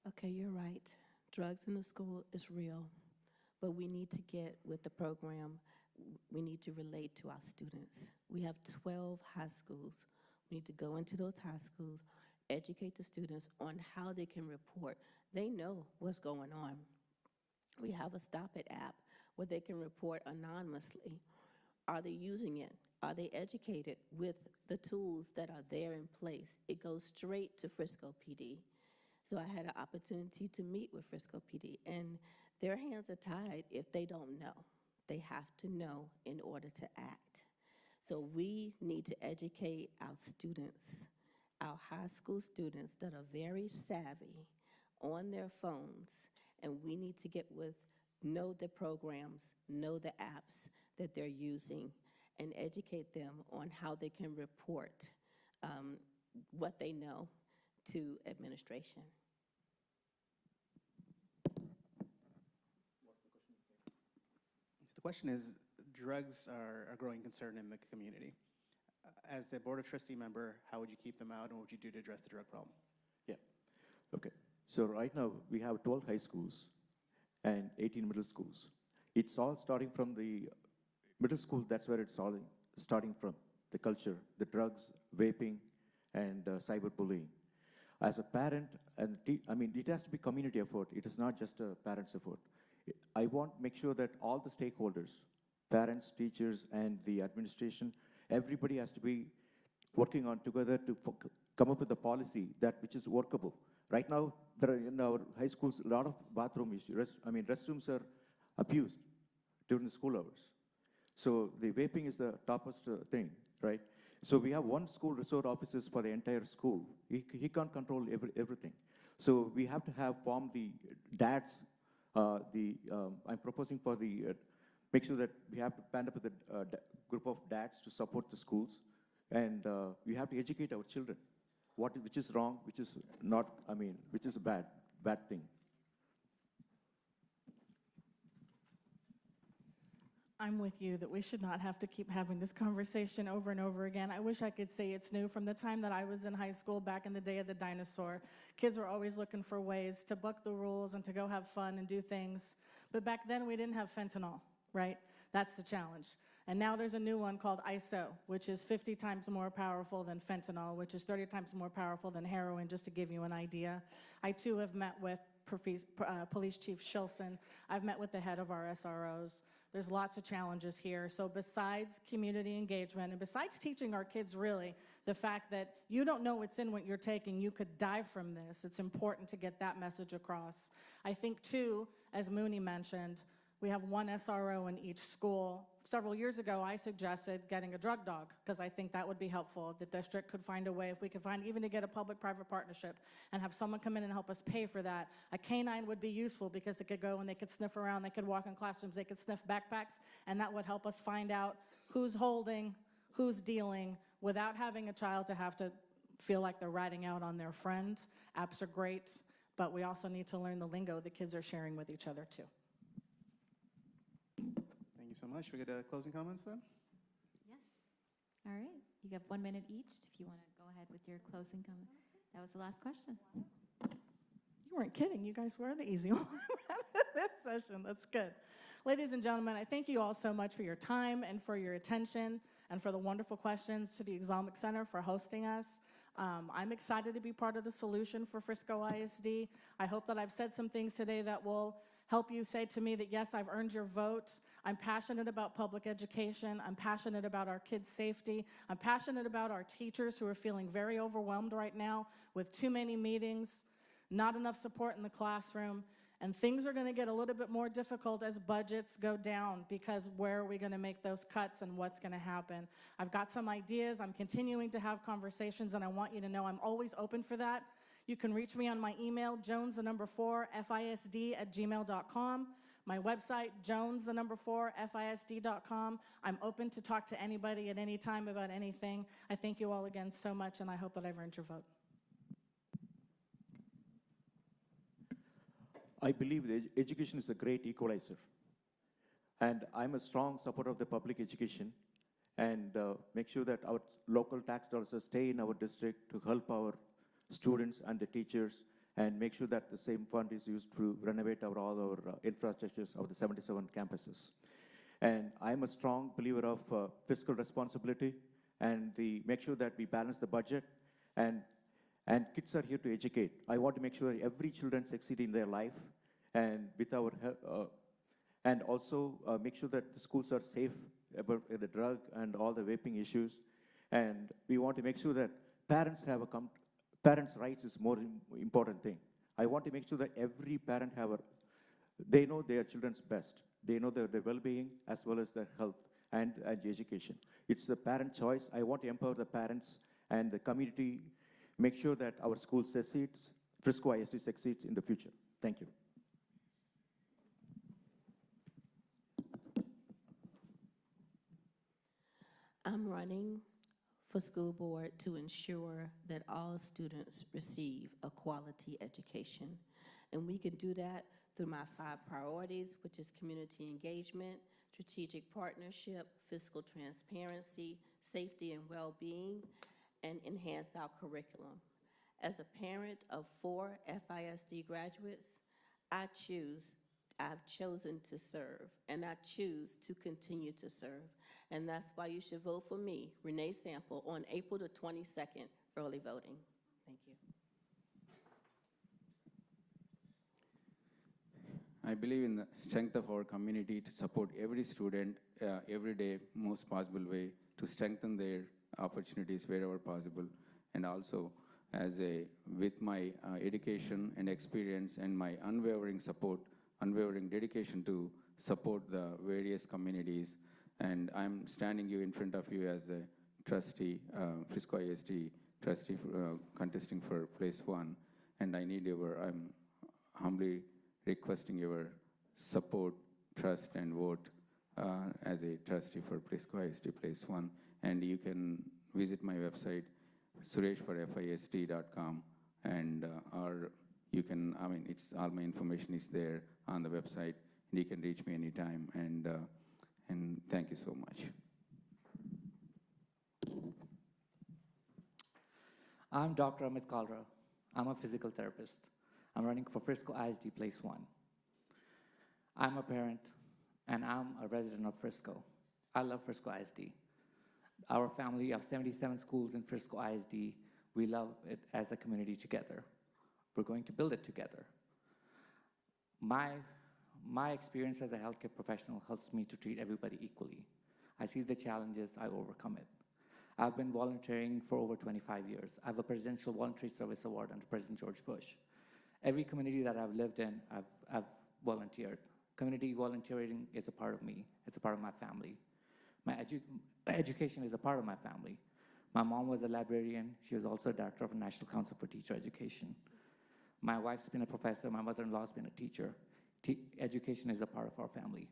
F: Okay, you're right. Drugs in the school is real, but we need to get with the program. We need to relate to our students. We have 12 high schools. We need to go into those high schools, educate the students on how they can report. They know what's going on. We have a Stop It app where they can report anonymously. Are they using it? Are they educated with the tools that are there in place? It goes straight to Frisco PD. So I had an opportunity to meet with Frisco PD, and their hands are tied if they don't know. They have to know in order to act. So we need to educate our students, our high school students that are very savvy on their phones, and we need to get with, know the programs, know the apps that they're using, and educate them on how they can report what they know to administration.
B: The question is, drugs are a growing concern in the community. As a Board of Trustee member, how would you keep them out, and what would you do to address the drug problem?
E: Yeah. Okay. So right now we have 12 high schools and 18 middle schools. It's all starting from the middle school. That's where it's all starting from. The culture, the drugs, vaping, and cyberbullying. As a parent, and it has to be community effort. It is not just a parent's effort. I want to make sure that all the stakeholders, parents, teachers, and the administration, everybody has to be working on together to come up with a policy which is workable. Right now, there are in our high schools a lot of bathroom issues. Restrooms are abused during the school hours. So the vaping is the topmost thing, right? So we have one school resource officers for the entire school. He can't control everything. So we have to form the dads. I'm proposing for make sure that we have to band up with a group of dads to support the schools, and we have to educate our children which is wrong, which is not, which is a bad thing.
D: I'm with you that we should not have to keep having this conversation over and over again. I wish I could say it's new. From the time that I was in high school, back in the day of the dinosaur, kids were always looking for ways to buck the rules and to go have fun and do things. But back then we didn't have fentanyl, right? That's the challenge. And now there's a new one called ISO, which is 50 times more powerful than fentanyl, which is 30 times more powerful than heroin, just to give you an idea. I too have met with Police Chief Shilson. I've met with the head of our SROs. There's lots of challenges here. So besides community engagement, and besides teaching our kids really the fact that you don't know what's in what you're taking, you could die from this, it's important to get that message across. I think too, as Mooney mentioned, we have one SRO in each school. Several years ago, I suggested getting a drug dog because I think that would be helpful. The district could find a way, if we could find even to get a public-private partnership and have someone come in and help us pay for that. A canine would be useful because they could go and they could sniff around, they could walk in classrooms, they could sniff backpacks, and that would help us find out who's holding, who's dealing, without having a child to have to feel like they're riding out on their friend. Apps are great, but we also need to learn the lingo the kids are sharing with each other too.
B: Thank you so much. We get closing comments then?
A: Yes. All right. You have 1 minute each if you want to go ahead with your closing comment. That was the last question.
D: You weren't kidding. You guys were the easy one this session. That's good. Ladies and gentlemen, I thank you all so much for your time and for your attention and for the wonderful questions, to the Islamic Center for hosting us. I'm excited to be part of the solution for Frisco ISD. I hope that I've said some things today that will help you say to me that, yes, I've earned your vote. I'm passionate about public education. I'm passionate about our kids' safety. I'm passionate about our teachers who are feeling very overwhelmed right now with too many meetings, not enough support in the classroom, and things are going to get a little bit more difficult as budgets go down, because where are we going to make those cuts and what's going to happen? I've got some ideas. I'm continuing to have conversations, and I want you to know I'm always open for that. You can reach me on my email, jones4fisd@gmail.com. My website, jones4fisd.com. I'm open to talk to anybody at any time about anything. I thank you all again so much, and I hope that I've earned your vote.
E: I believe that education is a great equalizer. And I'm a strong supporter of the public education and make sure that our local tax dollars stay in our district to help our students and the teachers and make sure that the same fund is used to renovate all our infrastructures of the 77 campuses. And I'm a strong believer of fiscal responsibility and make sure that we balance the budget and kids are here to educate. I want to make sure that every children succeed in their life and with our and also make sure that the schools are safe about the drug and all the vaping issues. And we want to make sure that parents have parents' rights is more important thing. I want to make sure that every parent they know their children's best. They know their well-being as well as their health and education. It's the parent choice. I want to empower the parents and the community, make sure that our school succeeds, Frisco ISD succeeds in the future. Thank you.
F: I'm running for school board to ensure that all students receive a quality education. And we can do that through my 5 priorities, which is community engagement, strategic partnership, fiscal transparency, safety and well-being, and enhance our curriculum. As a parent of 4 FISD graduates, I've chosen to serve, and I choose to continue to serve. And that's why you should vote for me, Renee Sample, on April the 22nd, early voting. Thank you.
G: I believe in the strength of our community to support every student every day, most possible way, to strengthen their opportunities wherever possible. And also, with my education and experience and my unwavering dedication to support the various communities. And I'm standing in front of you as a trustee, Frisco ISD trustee contesting for place 1. And I'm humbly requesting your support, trust, and vote as a trustee for Frisco ISD place 1. And you can visit my website, sureshforfisd.com, and or you can, it's all my information is there on the website, and you can reach me anytime. And thank you so much.
H: I'm Dr. Amit Kalra. I'm a physical therapist. I'm running for Frisco ISD Place 1. I'm a parent, and I'm a resident of Frisco. I love Frisco ISD. Our family of 77 schools in Frisco ISD, we love it as a community together. We're going to build it together. My experience as a healthcare professional helps me to treat everybody equally. I see the challenges, I overcome it. I've been volunteering for over 25 years. I have a Presidential Voluntary Service Award under President George Bush. Every community that I've lived in, I've volunteered. Community volunteering is a part of me. It's a part of my family. My education is a part of my family. My mom was a librarian. She was also a director of the National Council for Teacher Education. My wife's been a professor. My mother-in-law's been a teacher. Education is a part of our family.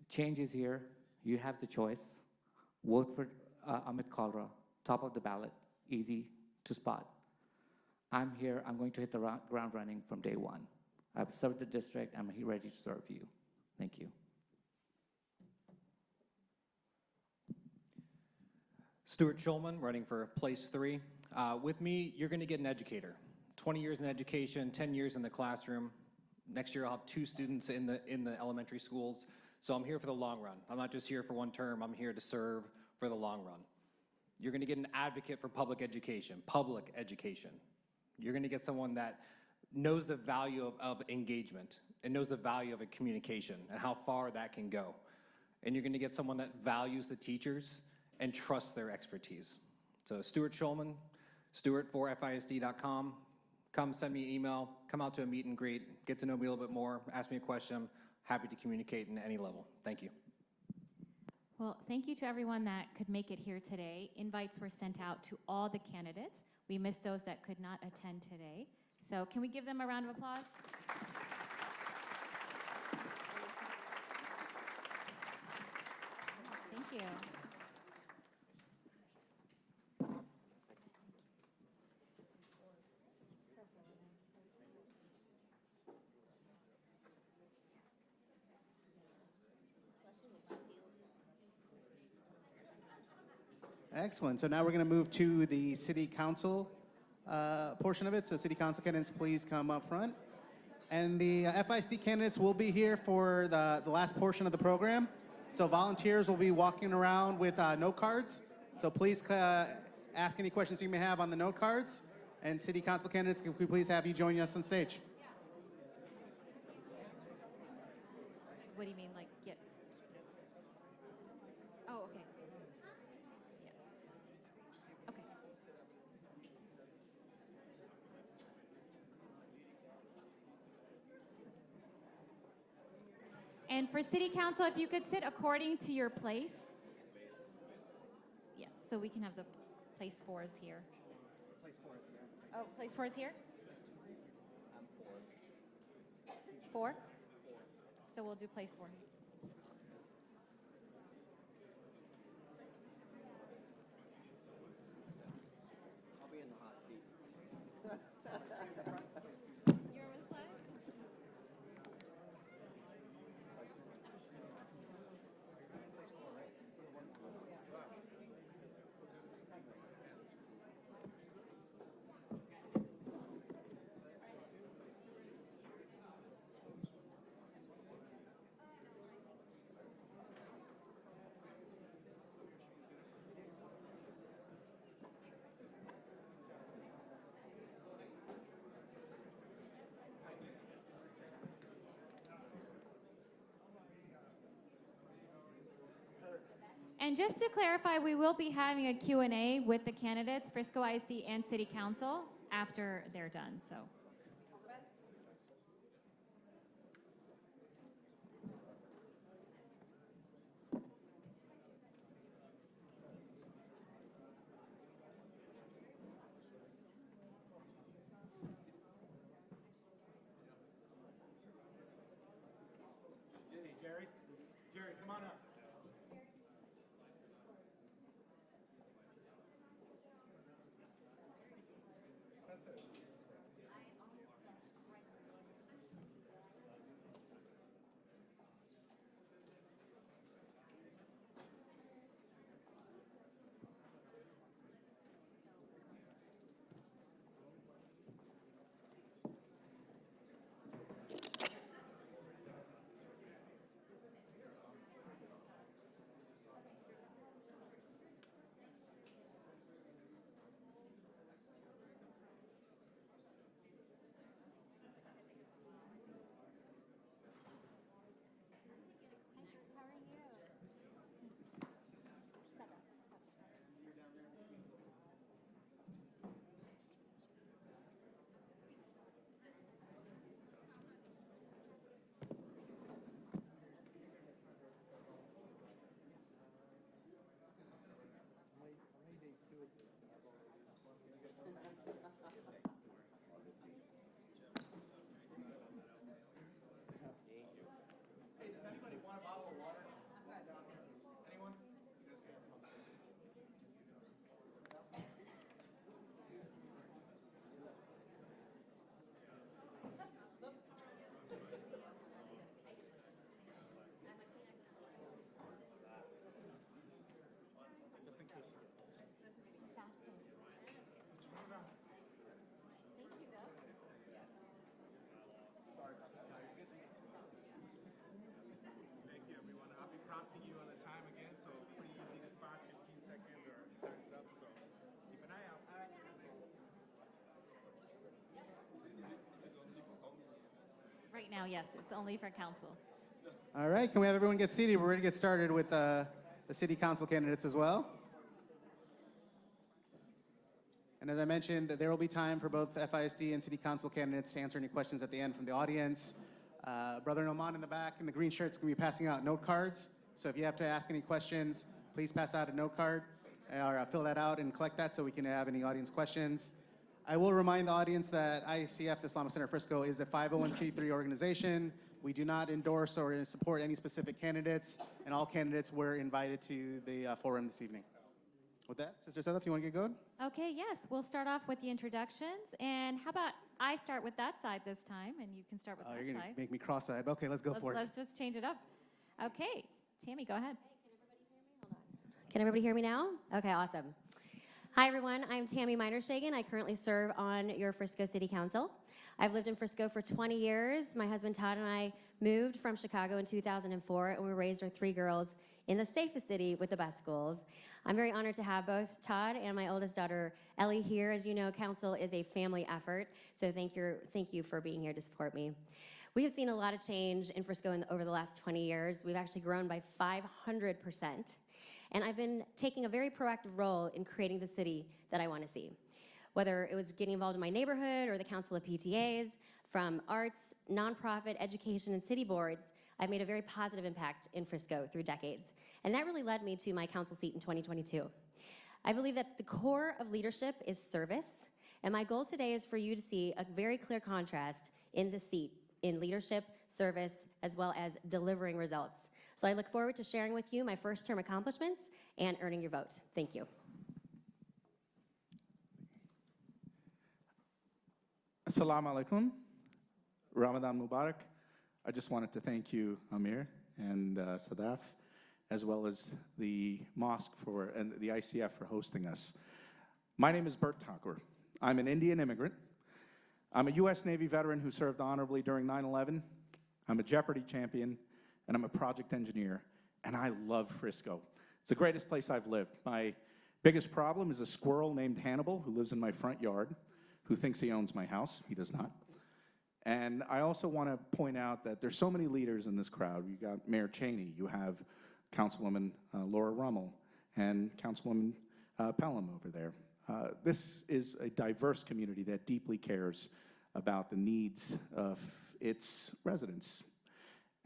H: Change is here. You have the choice. Vote for Amit Kalra, top of the ballot, easy to spot. I'm here. I'm going to hit the ground running from day 1. I've served the district. I'm here ready to serve you. Thank you.
I: Stuart Schulman, running for place 3. With me, you're going to get an educator. 20 years in education, 10 years in the classroom. Next year, I'll have 2 students in the elementary schools. So I'm here for the long run. I'm not just here for 1 term. I'm here to serve for the long run. You're going to get an advocate for public education. You're going to get someone that knows the value of engagement and knows the value of a communication and how far that can go. And you're going to get someone that values the teachers and trusts their expertise. So Stuart Schulman, Stuart4FISD.com. Come send me an email, come out to a meet and greet, get to know me a little bit more, ask me a question. Happy to communicate in any level. Thank you.
A: Well, thank you to everyone that could make it here today. Invites were sent out to all the candidates. We missed those that could not attend today. So can we give them a round of applause? Thank you.
B: Excellent. So now we're going to move to the city council portion of it. So city council candidates, please come up front. And the FISD candidates will be here for the last portion of the program. So volunteers will be walking around with note cards. So please ask any questions you may have on the note cards. And city council candidates, can we please have you join us on stage?
A: What do you mean, like, get? Oh, okay. Yeah. Okay. And for city council, if you could sit according to your place. Yeah, so we can have the place fours here. Oh, place four is here? Four? So we'll do place four.
J: I'll be in the hot seat.
A: You're with flag? And just to clarify, we will be having a Q&A with the candidates, Frisco IC and City Council, after they're done, so.
B: Jerry, come on up. That's it. Hey, does anybody want a bottle of water? Anyone? Just in case. Sorry about that. Thank you, everyone. I'll be prompting you on the time again, so pretty easy to spot, 15 seconds or thumbs up, so keep an eye out.
A: Right now, yes, it's only for council.
B: All right, can we have everyone get seated? We're ready to get started with the city council candidates as well. And as I mentioned, there will be time for both FISD and city council candidates to answer any questions at the end from the audience. Brother Noman in the back in the green shirt's going to be passing out note cards. So if you have to ask any questions, please pass out a note card or fill that out and collect that so we can have any audience questions. I will remind the audience that ICF, the Islamic Center Frisco, is a 501c3 organization. We do not endorse or support any specific candidates, and all candidates were invited to the forum this evening. With that, Sister Seth, if you want to get going?
A: Okay, yes, we'll start off with the introductions. And how about I start with that side this time, and you can start with that
B: You're going
A: side.
B: to make me cross-eyed. Okay, let's go for it.
A: Let's just change it up. Okay, Tammy, go ahead.
K: Can everybody hear me now? Okay, awesome. Hi, everyone. I'm Tammy Minershagen. I currently serve on your Frisco City Council. I've lived in Frisco for 20 years. My husband Todd and I moved from Chicago in 2004, and we raised our 3 girls in the safest city with the best schools. I'm very honored to have both Todd and my oldest daughter Ellie here. As you know, council is a family effort, so thank you for being here to support me. We have seen a lot of change in Frisco over the last 20 years. We've actually grown by 500%, and I've been taking a very proactive role in creating the city that I want to see. Whether it was getting involved in my neighborhood or the Council of PTAs, from arts, nonprofit, education, and city boards, I've made a very positive impact in Frisco through decades. And that really led me to my council seat in 2022. I believe that the core of leadership is service, and my goal today is for you to see a very clear contrast in the seat, in leadership, service, as well as delivering results. So I look forward to sharing with you my first term accomplishments and earning your vote. Thank you.
L: Assalamu alaikum. Ramadan Mubarak. I just wanted to thank you, Amir and Sadaf, as well as the mosque and the ICF for hosting us. My name is Bert Thakur. I'm an Indian immigrant. I'm a U.S. Navy veteran who served honorably during 9/11. I'm a Jeopardy champion, and I'm a project engineer, and I love Frisco. It's the greatest place I've lived. My biggest problem is a squirrel named Hannibal who lives in my front yard, who thinks he owns my house. He does not. And I also want to point out that there's so many leaders in this crowd. You got Mayor Cheney, you have Councilwoman Laura Rummel, and Councilwoman Pelham over there. This is a diverse community that deeply cares about the needs of its residents.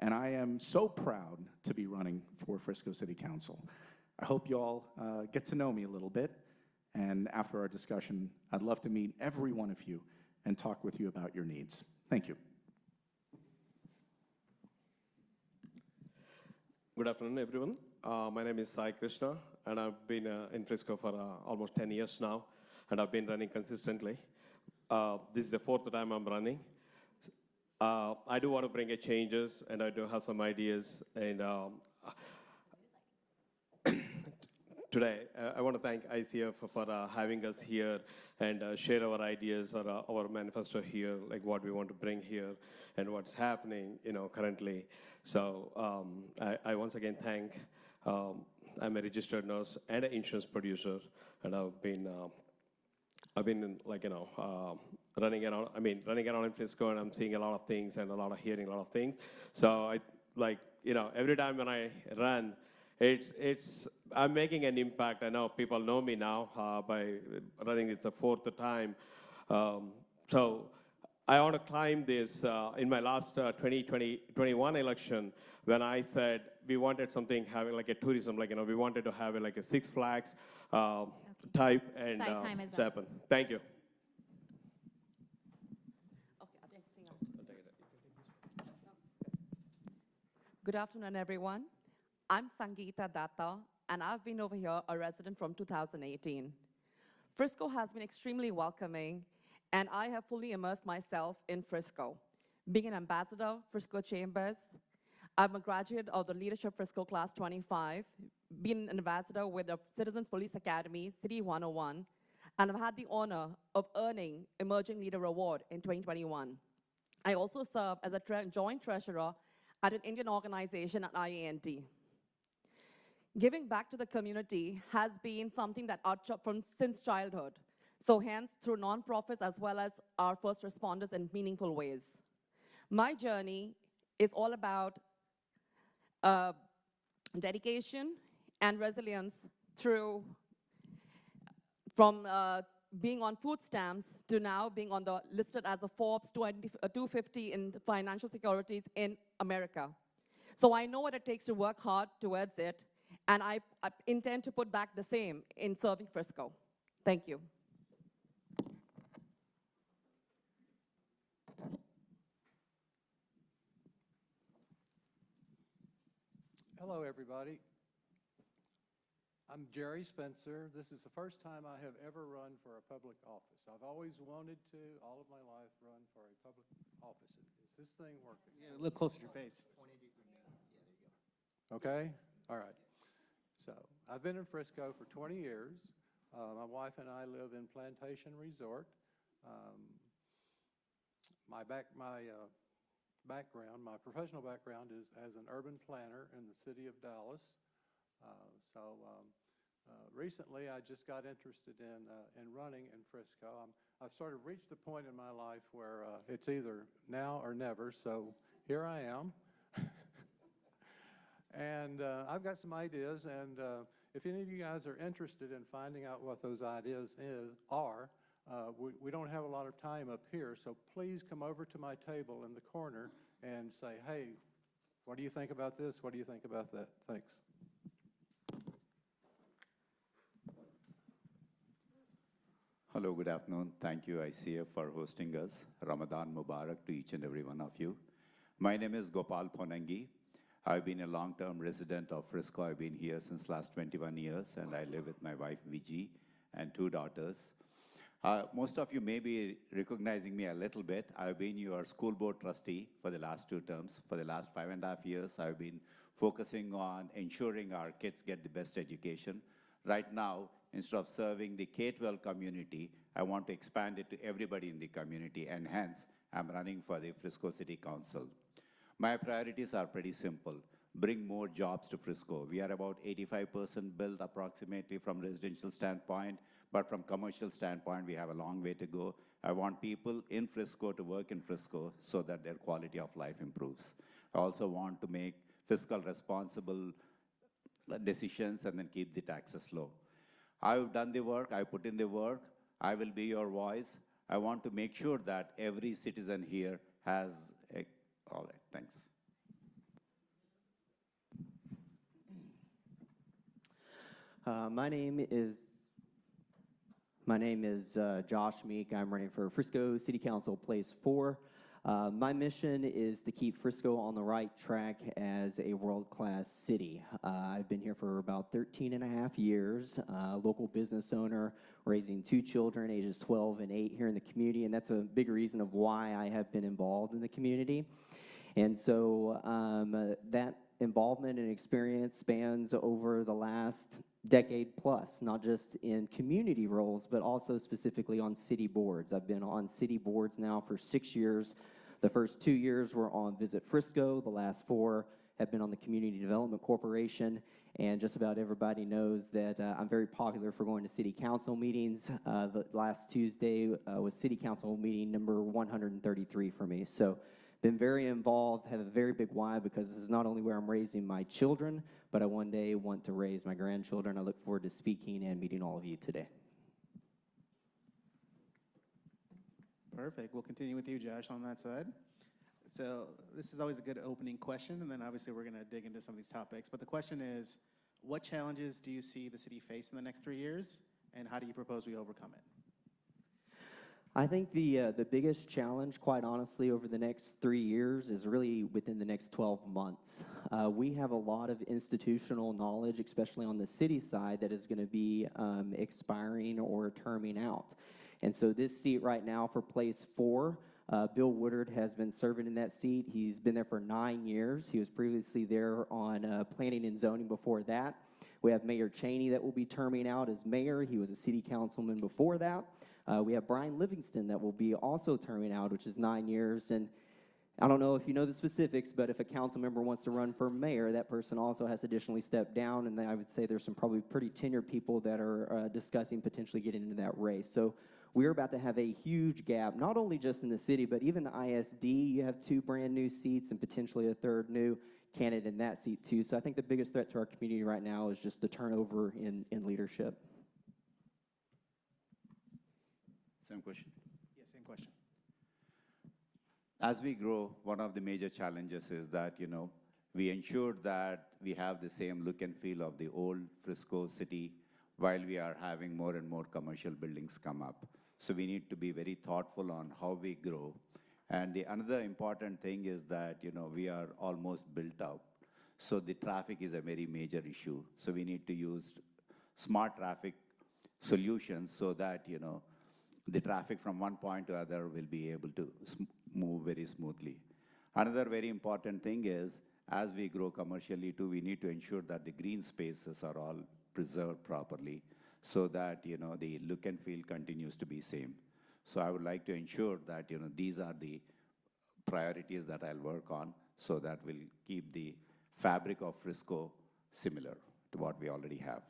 L: And I am so proud to be running for Frisco City Council. I hope you all get to know me a little bit. And after our discussion, I'd love to meet every one of you and talk with you about your needs. Thank you.
M: Good afternoon, everyone. My name is Sai Krishna, and I've been in Frisco for almost 10 years now, and I've been running consistently. This is the 4th time I'm running. I do want to bring changes, and I do have some ideas. And today, I want to thank ICF for having us here and share our ideas or our manifesto here, like what we want to bring here and what's happening, currently. So I once again thank. I'm a registered nurse and an insurance producer, and I've been running around in Frisco, and I'm seeing a lot of things and hearing a lot of things. So every time when I run, I'm making an impact. I know people know me now by running. It's the 4th time. So I want to climb this. In my last 2021 election, when I said we wanted something having like a tourism, we wanted to have like a Six Flags type and happen. Thank you.
N: Good afternoon, everyone. I'm Sangeeta Datta, and I've been over here a resident from 2018. Frisco has been extremely welcoming, and I have fully immersed myself in Frisco. Being an ambassador, Frisco Chambers, I'm a graduate of the Leadership Frisco Class 25, been an ambassador with the Citizens Police Academy, City 101, and I've had the honor of earning Emerging Leader Award in 2021. I also serve as a joint treasurer at an Indian organization at IANT. Giving back to the community has been something that since childhood. So hence, through nonprofits as well as our first responders in meaningful ways. My journey is all about dedication and resilience from being on food stamps to now being listed as a Forbes 250 in financial securities in America. So I know what it takes to work hard towards it, and I intend to put back the same in serving Frisco. Thank you.
O: Hello, everybody. I'm Jerry Spencer. This is the first time I have ever run for a public office. I've always wanted to, all of my life, run for a public office. Is this thing working?
B: Yeah, look closer to your face.
O: Okay? All right. So I've been in Frisco for 20 years. My wife and I live in Plantation Resort. My professional background is as an urban planner in the city of Dallas. Recently, I just got interested in running in Frisco. I've sort of reached the point in my life where it's either now or never, so here I am. And I've got some ideas, and if any of you guys are interested in finding out what those ideas are, we don't have a lot of time up here, so please come over to my table in the corner and say, hey, what do you think about this? What do you think about that? Thanks.
P: Hello, good afternoon. Thank you, ICF, for hosting us. Ramadan Mubarak to each and every one of you. My name is Gopal Ponangi. I've been a long-term resident of Frisco. I've been here since last 21 years, and I live with my wife, Viji, and 2 daughters. Most of you may be recognizing me a little bit. I've been your school board trustee for the last 2 terms. For the last 5.5 years, I've been focusing on ensuring our kids get the best education. Right now, instead of serving the K-12 community, I want to expand it to everybody in the community, and hence, I'm running for the Frisco City Council. My priorities are pretty simple. Bring more jobs to Frisco. We are about 85% built approximately from residential standpoint, but from commercial standpoint, we have a long way to go. I want people in Frisco to work in Frisco so that their quality of life improves. I also want to make fiscal responsible decisions and then keep the taxes low. I've done the work, I put in the work, I will be your voice. I want to make sure that every citizen here has all right, thanks.
J: My name is Josh Meek. I'm running for Frisco City Council Place 4. My mission is to keep Frisco on the right track as a world-class city. I've been here for about 13.5 years, local business owner, raising 2 children, ages 12 and 8 here in the community, and that's a big reason of why I have been involved in the community. And so that involvement and experience spans over the last decade plus, not just in community roles, but also specifically on city boards. I've been on city boards now for 6 years. The first 2 years were on Visit Frisco. The last 4 have been on the Community Development Corporation. And just about everybody knows that I'm very popular for going to city council meetings. The last Tuesday was city council meeting number 133 for me. So been very involved, have a very big why, because this is not only where I'm raising my children, but I one day want to raise my grandchildren. I look forward to speaking and meeting all of you today.
B: Perfect. We'll continue with you, Josh, on that side. So this is always a good opening question, and then obviously we're going to dig into some of these topics. But the question is, what challenges do you see the city face in the next 3 years, and how do you propose we overcome it?
J: I think the biggest challenge, quite honestly, over the next 3 years is really within the next 12 months. We have a lot of institutional knowledge, especially on the city side, that is going to be expiring or terming out. And so this seat right now for Place 4, Bill Woodard has been serving in that seat. He's been there for 9 years. He was previously there on planning and zoning before that. We have Mayor Cheney that will be terming out as mayor. He was a city councilman before that. We have Brian Livingston that will be also terming out, which is 9 years. And I don't know if you know the specifics, but if a council member wants to run for mayor, that person also has additionally stepped down. And I would say there's some probably pretty tenured people that are discussing potentially getting into that race. So we're about to have a huge gap, not only just in the city, but even the ISD. You have 2 brand new seats and potentially a 3rd new candidate in that seat too. So I think the biggest threat to our community right now is just the turnover in leadership.
P: Same question.
B: Yeah, same question.
P: As we grow, one of the major challenges is that, we ensure that we have the same look and feel of the old Frisco city while we are having more and more commercial buildings come up. So we need to be very thoughtful on how we grow. And another important thing is that, we are almost built out. So the traffic is a very major issue. So we need to use smart traffic solutions so that, the traffic from one point to other will be able to move very smoothly. Another very important thing is, as we grow commercially too, we need to ensure that the green spaces are all preserved properly so that, the look and feel continues to be same. So I would like to ensure that, these are the priorities that I'll work on so that we'll keep the fabric of Frisco similar to what we already have.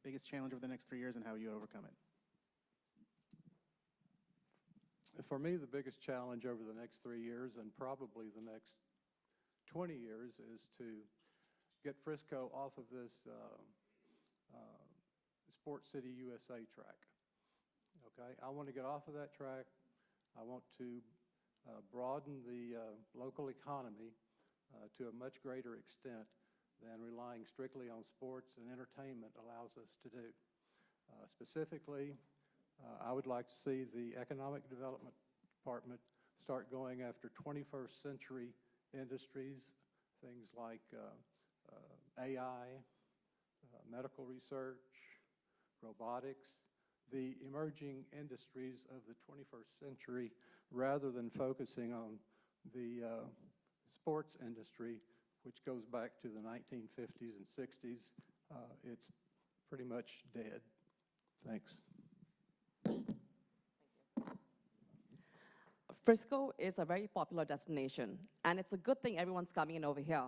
B: Biggest challenge over the next 3 years and how you overcome it.
O: For me, the biggest challenge over the next 3 years and probably the next 20 years is to get Frisco off of this Sports City USA track. Okay, I want to get off of that track. I want to broaden the local economy to a much greater extent than relying strictly on sports and entertainment allows us to do. Specifically, I would like to see the Economic Development Department start going after 21st century industries, things like AI, medical research, robotics, the emerging industries of the 21st century, rather than focusing on the sports industry, which goes back to the 1950s and 60s. It's pretty much dead. Thanks.
N: Frisco is a very popular destination, and it's a good thing everyone's coming in over here.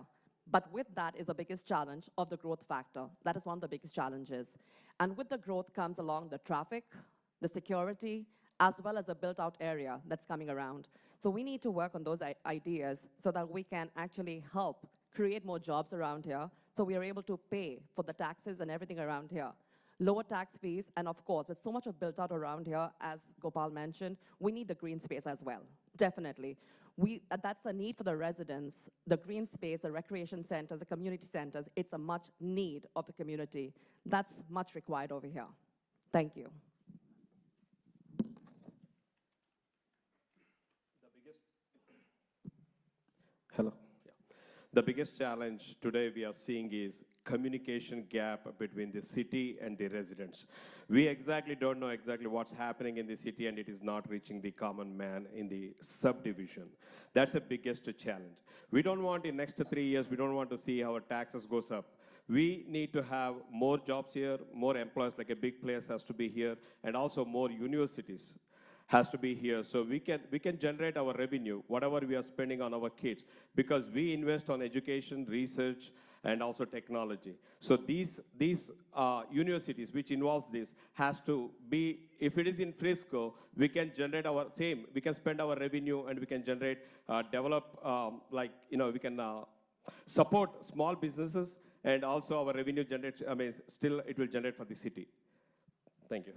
N: But with that is the biggest challenge of the growth factor. That is one of the biggest challenges. And with the growth comes along the traffic, the security, as well as a built-out area that's coming around. So we need to work on those ideas so that we can actually help create more jobs around here, so we are able to pay for the taxes and everything around here. Lower tax fees, and of course, with so much of built out around here, as Gopal mentioned, we need the green space as well, definitely. That's a need for the residents, the green space, the recreation centers, the community centers. It's a much need of the community. That's much required over here. Thank you.
M: Hello. The biggest challenge today we are seeing is communication gap between the city and the residents. We exactly don't know exactly what's happening in the city, and it is not reaching the common man in the subdivision. That's the biggest challenge. We don't want in next 3 years, we don't want to see our taxes goes up. We need to have more jobs here, more employees, like a big place has to be here, and also more universities has to be here, so we can generate our revenue, whatever we are spending on our kids, because we invest on education, research, and also technology. So these universities, which involves this, has to be, if it is in Frisco, we can generate we can spend our revenue and we can generate, develop, we can support small businesses, and also our revenue generates, still it will generate for the city. Thank you.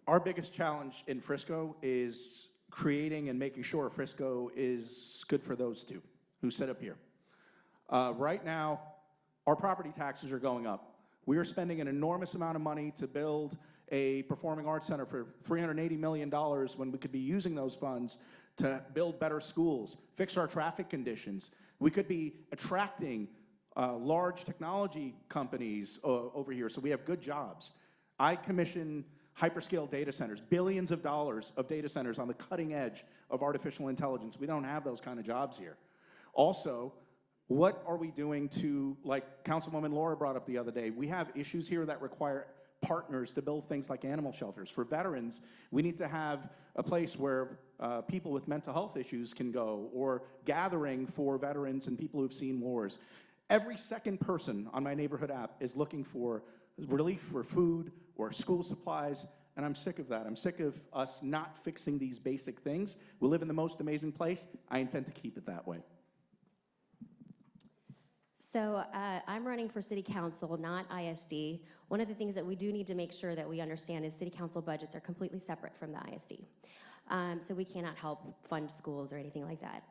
L: Our biggest challenge in Frisco is creating and making sure Frisco is good for those two who sit up here. Right now, our property taxes are going up. We are spending an enormous amount of money to build a performing arts center for $380 million when we could be using those funds to build better schools, fix our traffic conditions. We could be attracting large technology companies over here, so we have good jobs. I commission hyperscale data centers, billions of dollars of data centers on the cutting edge of artificial intelligence. We don't have those kind of jobs here. Also, what are we doing to, like Councilwoman Laura brought up the other day, we have issues here that require partners to build things like animal shelters. For veterans, we need to have a place where people with mental health issues can go, or gathering for veterans and people who've seen wars. Every second person on my neighborhood app is looking for relief for food or school supplies, and I'm sick of that. I'm sick of us not fixing these basic things. We live in the most amazing place. I intend to keep it that way.
K: So I'm running for city council, not ISD. One of the things that we do need to make sure that we understand is city council budgets are completely separate from the ISD. So we cannot help fund schools or anything like that.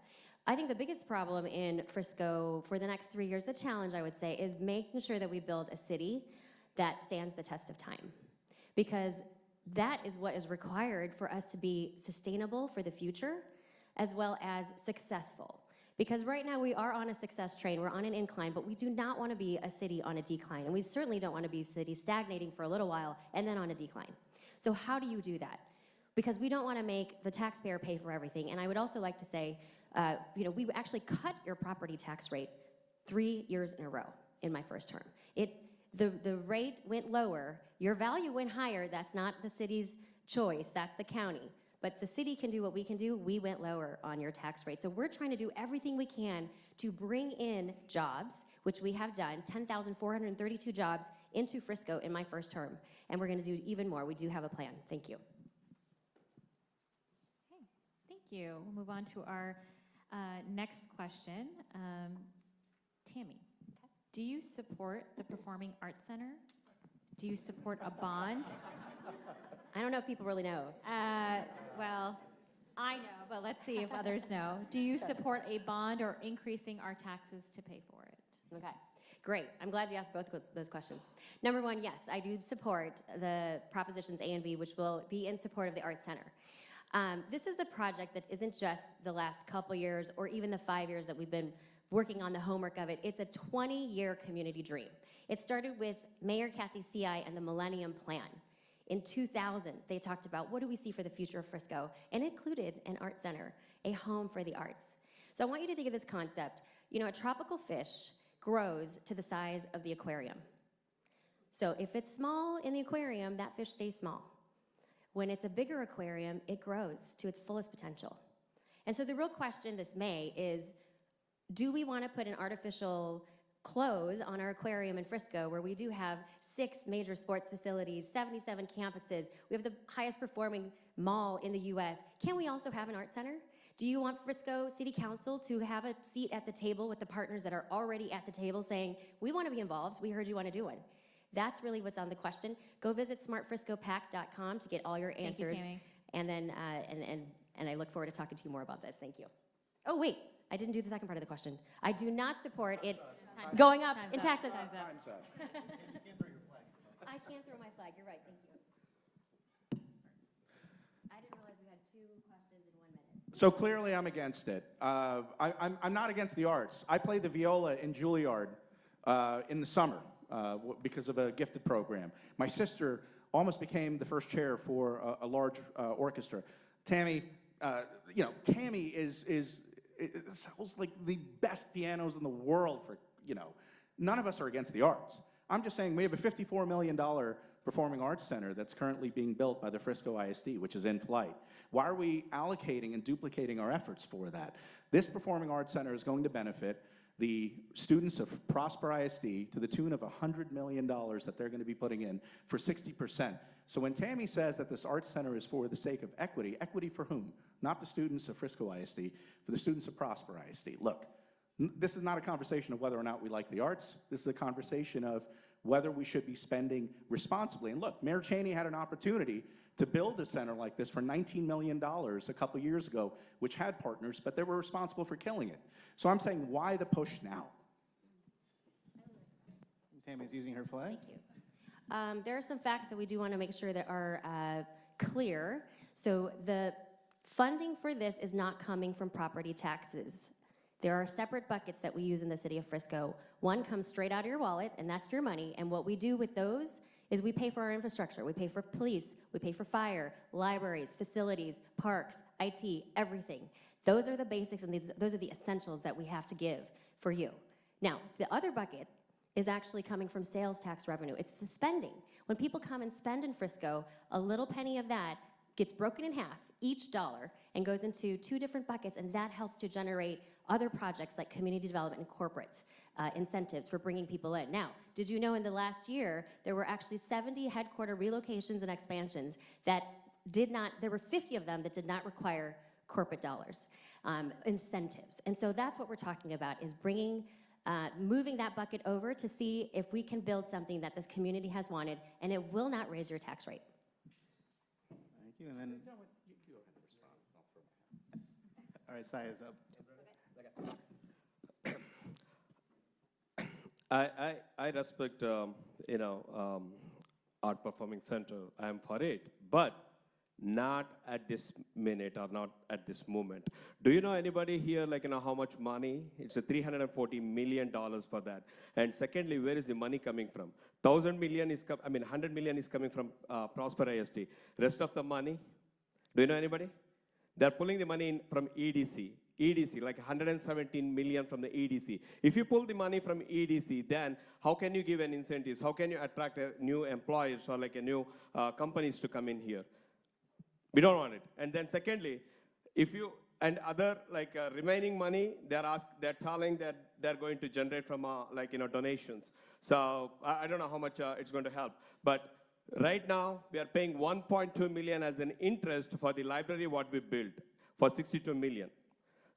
K: I think the biggest problem in Frisco for the next 3 years, the challenge I would say, is making sure that we build a city that stands the test of time. Because that is what is required for us to be sustainable for the future, as well as successful. Because right now we are on a success train, we're on an incline, but we do not want to be a city on a decline. And we certainly don't want to be a city stagnating for a little while and then on a decline. So how do you do that? Because we don't want to make the taxpayer pay for everything. And I would also like to say, we actually cut your property tax rate 3 years in a row in my first term. The rate went lower, your value went higher. That's not the city's choice, that's the county. But the city can do what we can do. We went lower on your tax rate. So we're trying to do everything we can to bring in jobs, which we have done, 10,432 jobs into Frisco in my first term. And we're going to do even more. We do have a plan. Thank you.
A: Okay, thank you. We'll move on to our next question. Tammy, do you support the Performing Arts Center? Do you support a bond?
K: I don't know if people really know.
A: Well, I know, but let's see if others know. Do you support a bond or increasing our taxes to pay for it?
K: Okay, great. I'm glad you asked both those questions. Number one, yes, I do support the propositions A and B, which will be in support of the Arts Center. This is a project that isn't just the last couple years or even the 5 years that we've been working on the homework of it. It's a 20-year community dream. It started with Mayor Kathy C.I. and the Millennium Plan. In 2000, they talked about what do we see for the future of Frisco, and it included an art center, a home for the arts. So I want you to think of this concept. You know, a tropical fish grows to the size of the aquarium. So if it's small in the aquarium, that fish stays small. When it's a bigger aquarium, it grows to its fullest potential. And so the real question this May is, do we want to put an artificial close on our aquarium in Frisco, where we do have 6 major sports facilities, 77 campuses, we have the highest performing mall in the US. Can we also have an art center? Do you want Frisco City Council to have a seat at the table with the partners that are already at the table saying, we want to be involved, we heard you want to do one? That's really what's on the question. Go visit smartfriscopac.com to get all your answers.
A: Thank you, Tammy.
K: And then, and I look forward to talking to you more about this. Thank you. Oh, wait, I didn't do the second part of the question. I do not support it going up in taxes.
A: Time's up.
K: I can't throw my flag. You're right. Thank you. I didn't realize we had 2 questions in 1 minute.
L: So clearly I'm against it. I'm not against the arts. I played the viola in Juilliard in the summer because of a gifted program. My sister almost became the first chair for a large orchestra. Tammy, Tammy sells like the best pianos in the world for, none of us are against the arts. I'm just saying we have a $54 million performing arts center that's currently being built by the Frisco ISD, which is in flight. Why are we allocating and duplicating our efforts for that? This performing arts center is going to benefit the students of Prosper ISD to the tune of $100 million that they're going to be putting in for 60%. So when Tammy says that this arts center is for the sake of equity, equity for whom? Not the students of Frisco ISD, for the students of Prosper ISD. Look, this is not a conversation of whether or not we like the arts. This is a conversation of whether we should be spending responsibly. And look, Mayor Cheney had an opportunity to build a center like this for $19 million a couple years ago, which had partners, but they were responsible for killing it. So I'm saying, why the push now?
B: Tammy's using her flag.
K: Thank you. There are some facts that we do want to make sure that are clear. So the funding for this is not coming from property taxes. There are separate buckets that we use in the city of Frisco. One comes straight out of your wallet, and that's your money. And what we do with those is we pay for our infrastructure. We pay for police, we pay for fire, libraries, facilities, parks, IT, everything. Those are the basics, and those are the essentials that we have to give for you. Now, the other bucket is actually coming from sales tax revenue. It's the spending. When people come and spend in Frisco, a little penny of that gets broken in half, each dollar, and goes into 2 different buckets, and that helps to generate other projects like community development and corporate incentives for bringing people in. Now, did you know in the last year, there were actually 70 headquarter relocations and expansions that did not, there were 50 of them that did not require corporate dollars, incentives. And so that's what we're talking about, is bringing, moving that bucket over to see if we can build something that this community has wanted, and it will not raise your tax rate.
B: Thank you, and then... All right, Sai is up.
M: I respect, art performing center. I am for it. But not at this minute or not at this moment. Do you know anybody here, like, how much money? It's a $340 million for that. And secondly, where is the money coming from? 1,000 million is, 100 million is coming from Prosper ISD. Rest of the money, do you know anybody? They're pulling the money in from EDC. EDC, like 117 million from the EDC. If you pull the money from EDC, then how can you give an incentives? How can you attract new employers or like a new companies to come in here? We don't want it. And then secondly, if you, and other remaining money, they're telling that they're going to generate from donations. So I don't know how much it's going to help. But right now, we are paying 1.2 million as an interest for the library what we built for 62 million.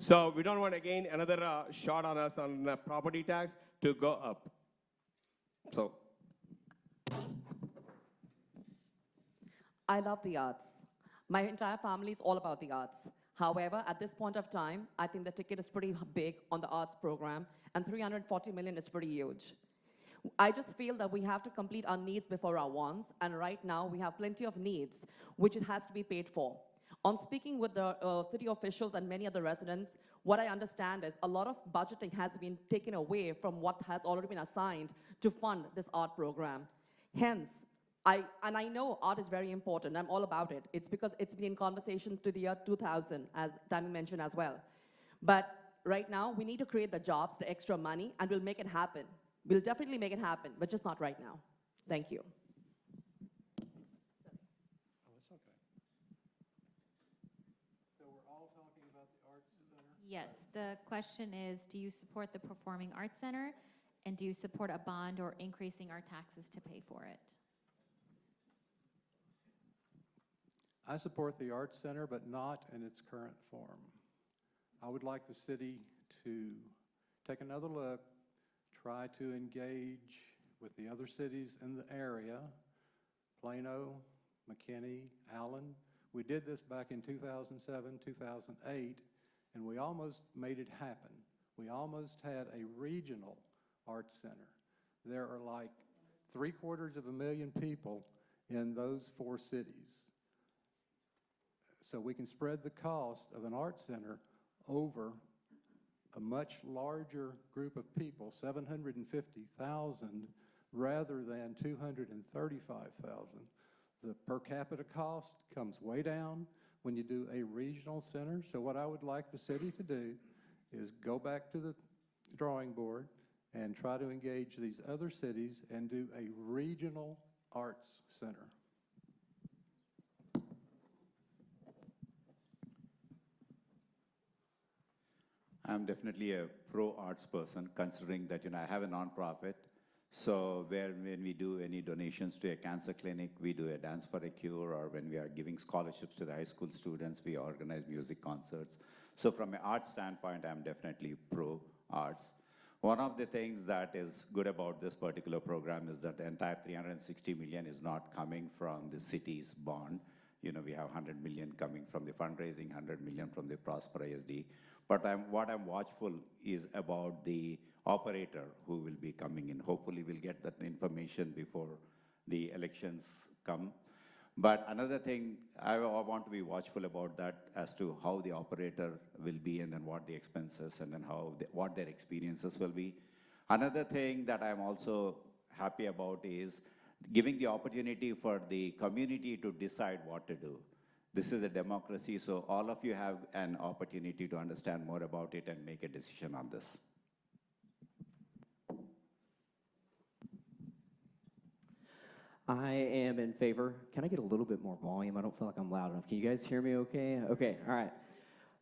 M: So we don't want, again, another shot on us on property tax to go up. So.
N: I love the arts. My entire family is all about the arts. However, at this point of time, I think the ticket is pretty big on the arts program, and 340 million is pretty huge. I just feel that we have to complete our needs before our wants, and right now we have plenty of needs, which it has to be paid for. On speaking with the city officials and many other residents, what I understand is a lot of budgeting has been taken away from what has already been assigned to fund this art program. Hence, I know art is very important. I'm all about it. It's because it's been in conversation to the year 2000, as Tammy mentioned as well. But right now, we need to create the jobs, the extra money, and we'll make it happen. We'll definitely make it happen, but just not right now. Thank you.
A: Yes, the question is, do you support the Performing Arts Center, and do you support a bond or increasing our taxes to pay for it?
O: I support the Arts Center, but not in its current form. I would like the city to take another look, try to engage with the other cities in the area, Plano, McKinney, Allen. We did this back in 2007, 2008, and we almost made it happen. We almost had a regional arts center. There are like 750,000 people in those 4 cities. So we can spread the cost of an art center over a much larger group of people, 750,000 rather than 235,000. The per capita cost comes way down when you do a regional center. So what I would like the city to do is go back to the drawing board and try to engage these other cities and do a regional arts center.
P: I'm definitely a pro-arts person, considering that I have a nonprofit. So when we do any donations to a cancer clinic, we do a dance for a cure, or when we are giving scholarships to the high school students, we organize music concerts. So from an art standpoint, I'm definitely pro-arts. One of the things that is good about this particular program is that the entire 360 million is not coming from the city's bond. We have 100 million coming from the fundraising, 100 million from the Prosper ISD. But what I'm watchful is about the operator who will be coming in. Hopefully we'll get that information before the elections come. But another thing, I want to be watchful about that as to how the operator will be, and then what the expenses, and then what their experiences will be. Another thing that I'm also happy about is giving the opportunity for the community to decide what to do. This is a democracy, so all of you have an opportunity to understand more about it and make a decision on this.
J: I am in favor. Can I get a little bit more volume? I don't feel like I'm loud enough. Can you guys hear me okay? Okay, all right.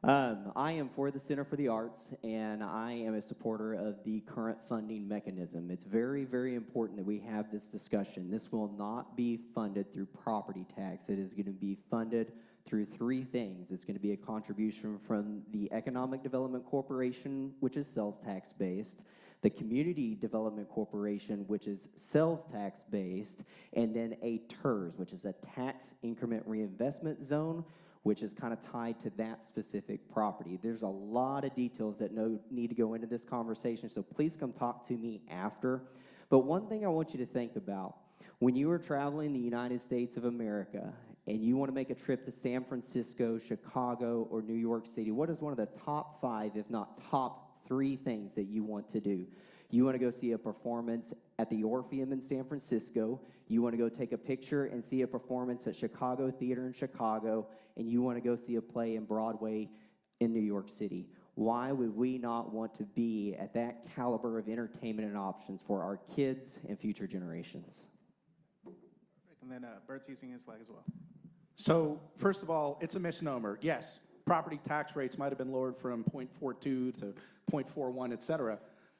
J: I am for the Center for the Arts, and I am a supporter of the current funding mechanism. It's very, very important that we have this discussion. This will not be funded through property tax. It is going to be funded through 3 things. It's going to be a contribution from the Economic Development Corporation, which is sales tax based, the Community Development Corporation, which is sales tax based, and then a TERS, which is a tax increment reinvestment zone, which is kind of tied to that specific property. There's a lot of details that need to go into this conversation, so please come talk to me after. But one thing I want you to think about, when you are traveling the United States of America and you want to make a trip to San Francisco, Chicago, or New York City, what is one of the top 5, if not top 3 things that you want to do? You want to go see a performance at the Orpheum in San Francisco. You want to go take a picture and see a performance at Chicago Theater in Chicago. And you want to go see a play in Broadway in New York City. Why would we not want to be at that caliber of entertainment and options for our kids and future generations?
B: And then Bert's using his flag as well.
L: So first of all, it's a misnomer. Yes, property tax rates might have been lowered from 0.42 to 0.41, et cetera.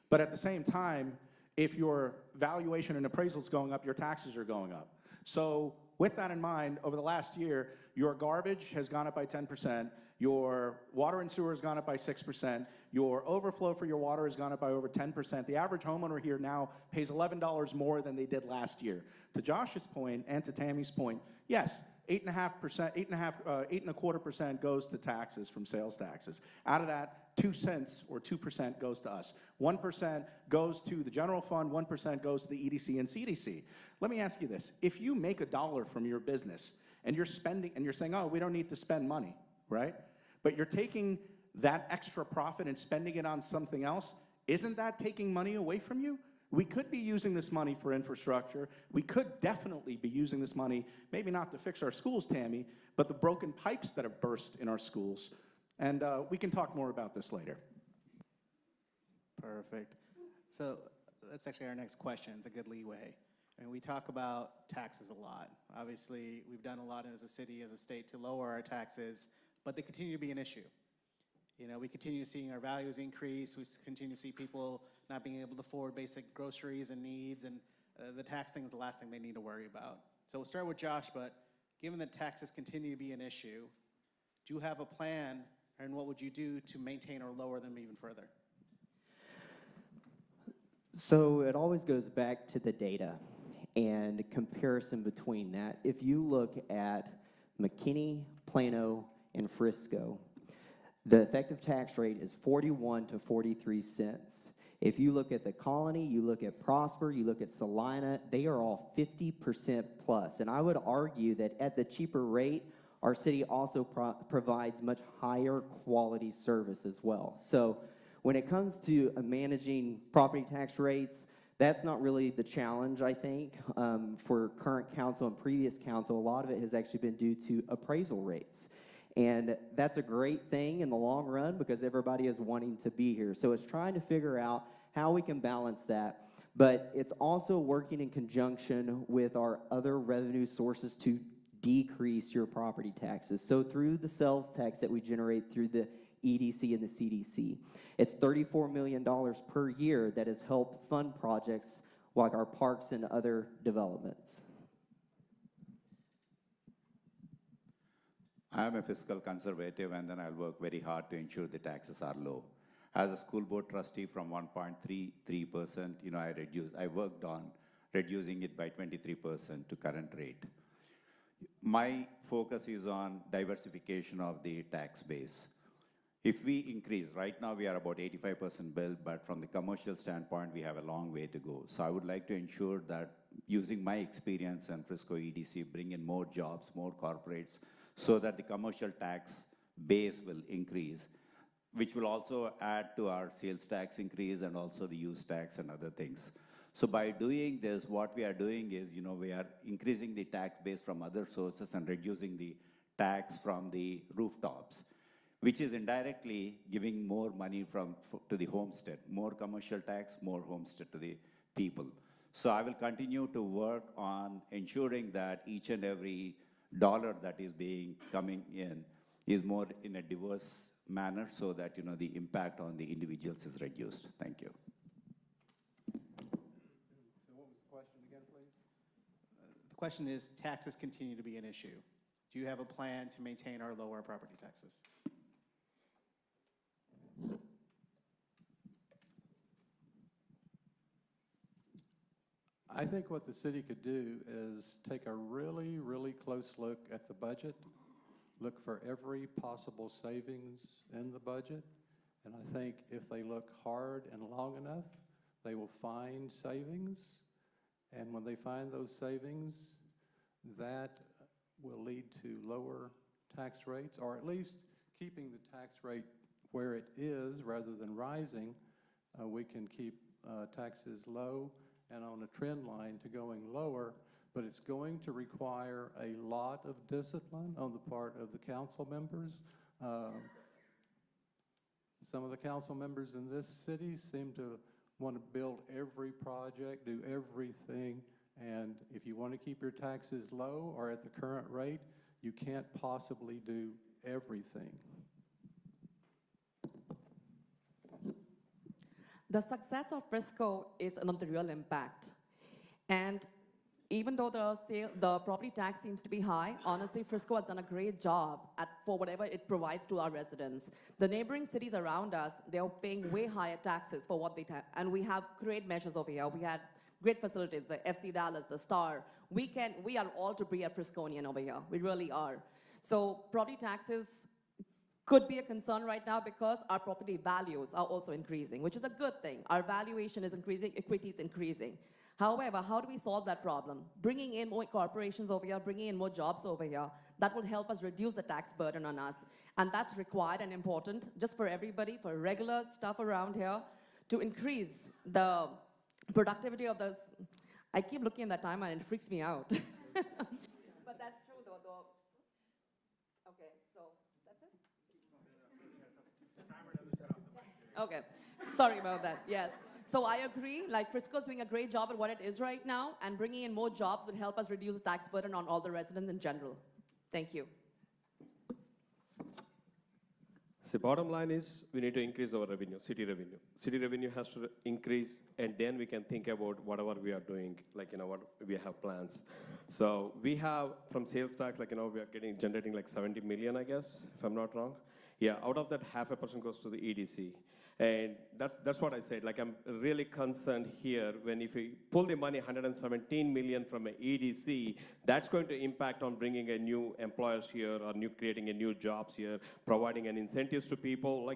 L: But at the same time, if your valuation and appraisal is going up, your taxes are going up. So with that in mind, over the last year, your garbage has gone up by 10%, your water and sewer has gone up by 6%, your overflow for your water has gone up by over 10%. The average homeowner here now pays $11 more than they did last year. To Josh's point and to Tammy's point, yes, 8.25% goes to taxes from sales taxes. Out of that, 2 cents or 2% goes to us. 1% goes to the general fund, 1% goes to the EDC and CDC. Let me ask you this. If you make $1 from your business and you're spending, and you're saying, oh, we don't need to spend money, right? But you're taking that extra profit and spending it on something else, isn't that taking money away from you? We could be using this money for infrastructure. We could definitely be using this money, maybe not to fix our schools, Tammy, but the broken pipes that have burst in our schools. And we can talk more about this later.
B: Perfect. So that's actually our next question. It's a good leeway. I mean, we talk about taxes a lot. Obviously, we've done a lot as a city, as a state, to lower our taxes, but they continue to be an issue. You know, we continue seeing our values increase. We continue to see people not being able to afford basic groceries and needs, and the tax thing is the last thing they need to worry about. So we'll start with Josh, but given that taxes continue to be an issue, do you have a plan, and what would you do to maintain or lower them even further?
J: So it always goes back to the data and comparison between that. If you look at McKinney, Plano, and Frisco, the effective tax rate is 41 to 43 cents. If you look at the Colony, you look at Prosper, you look at Salina, they are all 50% plus. And I would argue that at the cheaper rate, our city also provides much higher quality service as well. So when it comes to managing property tax rates, that's not really the challenge, I think, for current council and previous council. A lot of it has actually been due to appraisal rates. And that's a great thing in the long run because everybody is wanting to be here. So it's trying to figure out how we can balance that. But it's also working in conjunction with our other revenue sources to decrease your property taxes. So through the sales tax that we generate through the EDC and the CDC, it's $34 million per year that has helped fund projects like our parks and other developments.
P: I am a fiscal conservative, and then I'll work very hard to ensure the taxes are low. As a school board trustee from 1.33%, I worked on reducing it by 23% to current rate. My focus is on diversification of the tax base. If we increase, right now we are about 85% billed, but from the commercial standpoint, we have a long way to go. So I would like to ensure that using my experience in Frisco EDC, bring in more jobs, more corporates, so that the commercial tax base will increase, which will also add to our sales tax increase and also the use tax and other things. So by doing this, what we are doing is, we are increasing the tax base from other sources and reducing the tax from the rooftops, which is indirectly giving more money to the homestead, more commercial tax, more homestead to the people. So I will continue to work on ensuring that each and every dollar that is coming in is more in a diverse manner so that, the impact on the individuals is reduced. Thank you.
O: So what was the question again, please?
B: The question is, taxes continue to be an issue. Do you have a plan to maintain or lower property taxes?
O: I think what the city could do is take a really, really close look at the budget, look for every possible savings in the budget, and I think if they look hard and long enough, they will find savings, and when they find those savings, that will lead to lower tax rates, or at least keeping the tax rate where it is rather than rising. We can keep taxes low and on a trend line to going lower, but it's going to require a lot of discipline on the part of the council members. Some of the council members in this city seem to want to build every project, do everything, and if you want to keep your taxes low or at the current rate, you can't possibly do everything.
N: The success of Frisco is on the real impact. And even though the property tax seems to be high, honestly, Frisco has done a great job for whatever it provides to our residents. The neighboring cities around us, they're paying way higher taxes for what they have. And we have great measures over here. We had great facilities, the FC Dallas, the Star. We are all to be a Frisconian over here. We really are. So property taxes could be a concern right now because our property values are also increasing, which is a good thing. Our valuation is increasing, equity is increasing. However, how do we solve that problem? Bringing in more corporations over here, bringing in more jobs over here, that will help us reduce the tax burden on us. And that's required and important just for everybody, for regular stuff around here, to increase the productivity of those. I keep looking at that timer and it freaks me out. But that's true though. Okay, so that's it? Okay, sorry about that, yes. So I agree, like Frisco's doing a great job at what it is right now, and bringing in more jobs would help us reduce the tax burden on all the residents in general. Thank you.
M: So bottom line is we need to increase our revenue, city revenue. City revenue has to increase, and then we can think about whatever we are doing, like, what we have plans. So we have from sales tax, we are generating like 70 million, I guess, if I'm not wrong. Yeah, out of that, 0.5% goes to the EDC. And that's what I said. Like, I'm really concerned here when if we pull the money, 117 million from an EDC, that's going to impact on bringing a new employers here or creating a new jobs here, providing an incentives to people,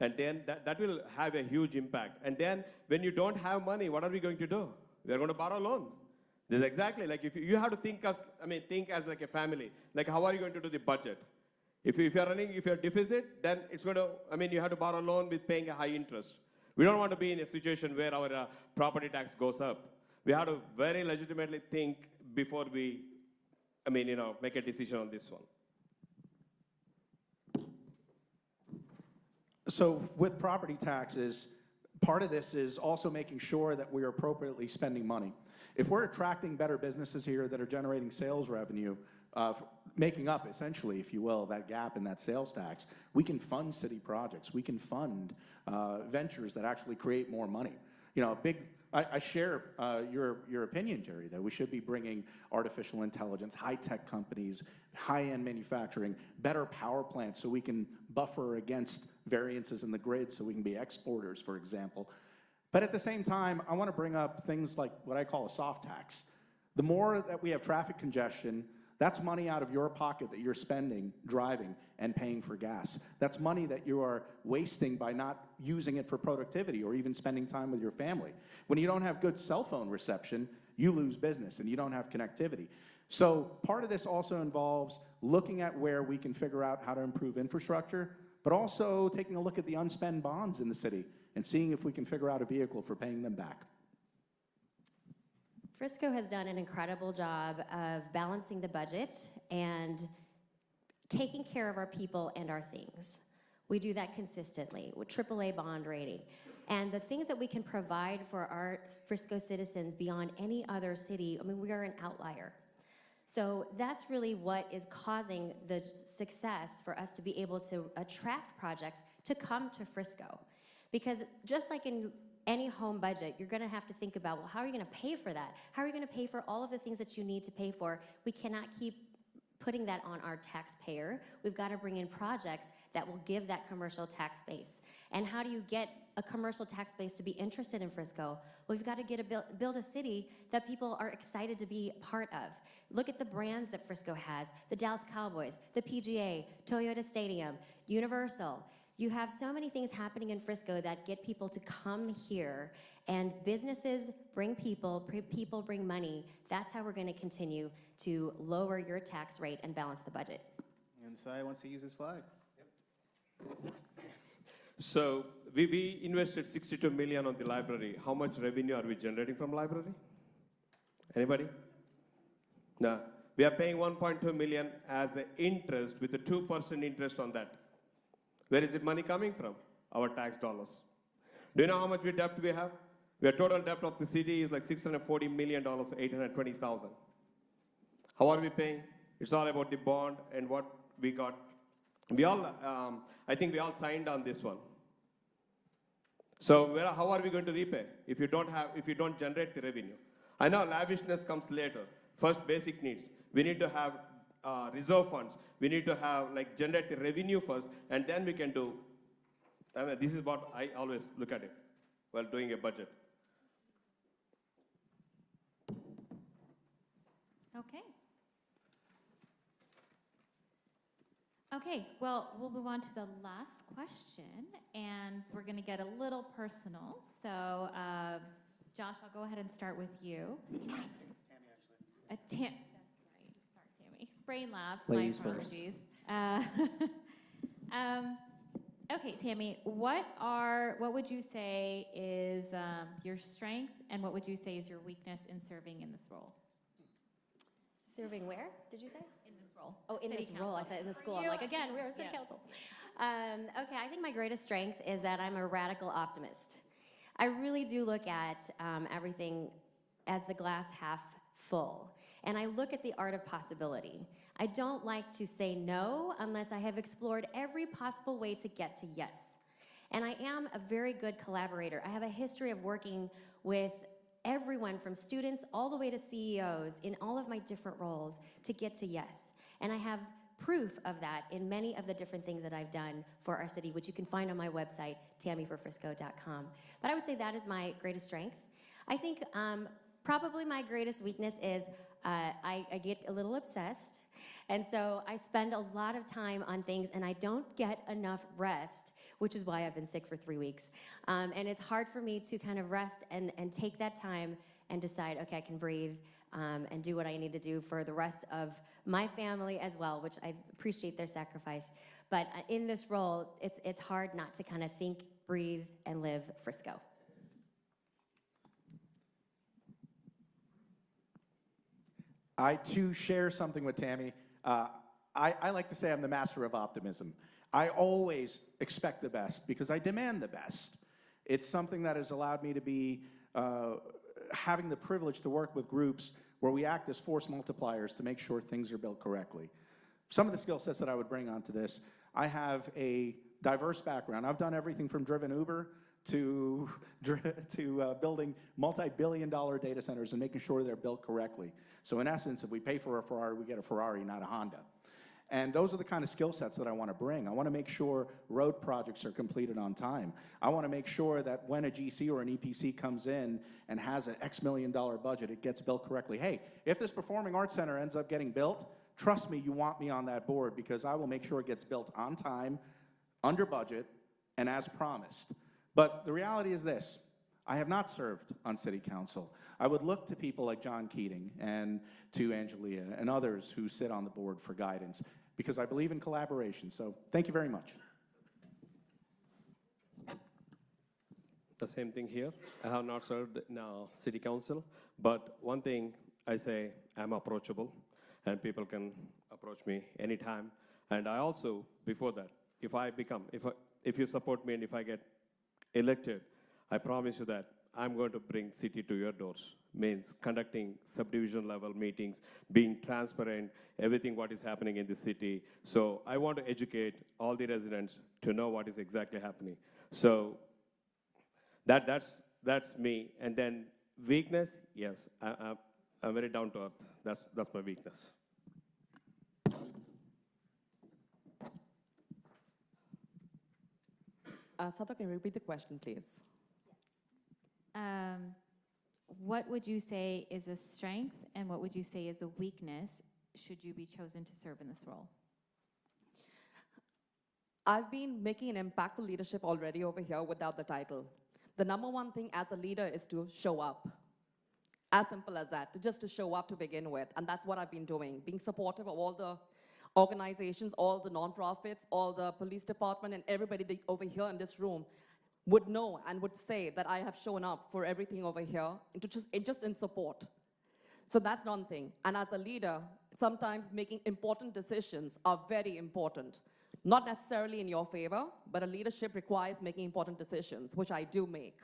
M: and then that will have a huge impact. And then when you don't have money, what are we going to do? We are going to borrow loan. This is exactly like if you have to think as like a family. Like, how are you going to do the budget? If you're deficit, then it's going to, you have to borrow a loan with paying a high interest. We don't want to be in a situation where our property tax goes up. We have to very legitimately think before we, make a decision on this one.
L: So with property taxes, part of this is also making sure that we are appropriately spending money. If we're attracting better businesses here that are generating sales revenue, making up, essentially, if you will, that gap in that sales tax, we can fund city projects. We can fund ventures that actually create more money. I share your opinion, Jerry, that we should be bringing artificial intelligence, high-tech companies, high-end manufacturing, better power plants so we can buffer against variances in the grid so we can be exporters, for example. But at the same time, I want to bring up things like what I call a soft tax. The more that we have traffic congestion, that's money out of your pocket that you're spending, driving, and paying for gas. That's money that you are wasting by not using it for productivity or even spending time with your family. When you don't have good cell phone reception, you lose business and you don't have connectivity. So part of this also involves looking at where we can figure out how to improve infrastructure, but also taking a look at the unspent bonds in the city and seeing if we can figure out a vehicle for paying them back.
K: Frisco has done an incredible job of balancing the budget and taking care of our people and our things. We do that consistently with AAA bond rating. And the things that we can provide for our Frisco citizens beyond any other city, we are an outlier. So that's really what is causing the success for us to be able to attract projects to come to Frisco. Because just like in any home budget, you're going to have to think about, well, how are you going to pay for that? How are you going to pay for all of the things that you need to pay for? We cannot keep putting that on our taxpayer. We've got to bring in projects that will give that commercial tax base. And how do you get a commercial tax base to be interested in Frisco? Well, we've got to build a city that people are excited to be part of. Look at the brands that Frisco has: the Dallas Cowboys, the PGA, Toyota Stadium, Universal. You have so many things happening in Frisco that get people to come here And businesses bring people, people bring money. That's how we're going to continue to lower your tax rate and balance the budget.
B: And Sai wants to use his flag.
M: So we invested 62 million on the library. How much revenue are we generating from library? Anybody? No. We are paying 1.2 million as an interest with a 2% interest on that. Where is the money coming from? Our tax dollars. Do you know how much debt we have? Our total debt of the city is like $640 million, 820,000. How are we paying? It's all about the bond and what we got. We all, I think we all signed on this one. So how are we going to repay if you don't generate the revenue? I know lavishness comes later. First, basic needs. We need to have reserve funds. We need to have generate the revenue first, and then we can do. I mean, this is what I always look at it while doing a budget.
A: Okay. Okay, well, we'll move on to the last question, and we're going to get a little personal. So, Josh, I'll go ahead and start with you. That's right. Sorry, Tammy. Brain lapse.
J: Ladies
A: my apologies. Okay, Tammy, what would you say is your strength, and what would you say is your weakness in serving in this role?
K: Serving where, did you say?
A: In this role.
K: Oh, in
A: City
K: this role. I
A: council.
K: said in the school.
A: For
K: I'm
A: you?
K: like, again, we're a city
A: Yeah.
K: council. Okay, I think my greatest strength is that I'm a radical optimist. I really do look at everything as the glass half full. And I look at the art of possibility. I don't like to say no unless I have explored every possible way to get to yes. And I am a very good collaborator. I have a history of working with everyone from students all the way to CEOs in all of my different roles to get to yes. And I have proof of that in many of the different things that I've done for our city, which you can find on my website, tammyforfrisco.com. But I would say that is my greatest strength. I think probably my greatest weakness is I get a little obsessed. And so I spend a lot of time on things and I don't get enough rest, which is why I've been sick for 3 weeks. And it's hard for me to kind of rest and take that time and decide, okay, I can breathe and do what I need to do for the rest of my family as well, which I appreciate their sacrifice. But in this role, it's hard not to kind of think, breathe, and live Frisco.
L: I too share something with Tammy. I like to say I'm the master of optimism. I always expect the best because I demand the best. It's something that has allowed me to be having the privilege to work with groups where we act as force multipliers to make sure things are built correctly. Some of the skill sets that I would bring onto this, I have a diverse background. I've done everything from driven Uber to building multi-billion-dollar data centers and making sure they're built correctly. So in essence, if we pay for a Ferrari, we get a Ferrari, not a Honda. And those are the kind of skill sets that I want to bring. I want to make sure road projects are completed on time. I want to make sure that when a GC or an EPC comes in and has an X million dollar budget, it gets built correctly. Hey, if this performing arts center ends up getting built, trust me, you want me on that board because I will make sure it gets built on time, under budget, and as promised. But the reality is this. I have not served on city council. I would look to people like John Keating and to Angelia and others who sit on the board for guidance because I believe in collaboration. So thank you very much.
M: The same thing here. I have not served in city council, but one thing I say, I'm approachable and people can approach me anytime. And I also, before that, if you support me and if I get elected, I promise you that I'm going to bring city to your doors. Means conducting subdivision level meetings, being transparent, everything what is happening in the city. So I want to educate all the residents to know what is exactly happening. So that's me. And then weakness, yes, I'm very down to earth. That's my weakness.
N: Sato, can you repeat the question, please?
A: What would you say is a strength and what would you say is a weakness should you be chosen to serve in this role?
N: I've been making an impactful leadership already over here without the title. The number one thing as a leader is to show up. As simple as that, just to show up to begin with. And that's what I've been doing, being supportive of all the organizations, all the nonprofits, all the police department, and everybody over here in this room would know and would say that I have shown up for everything over here, and just in support. So that's one thing. And as a leader, sometimes making important decisions are very important. Not necessarily in your favor, but a leadership requires making important decisions, which I do make.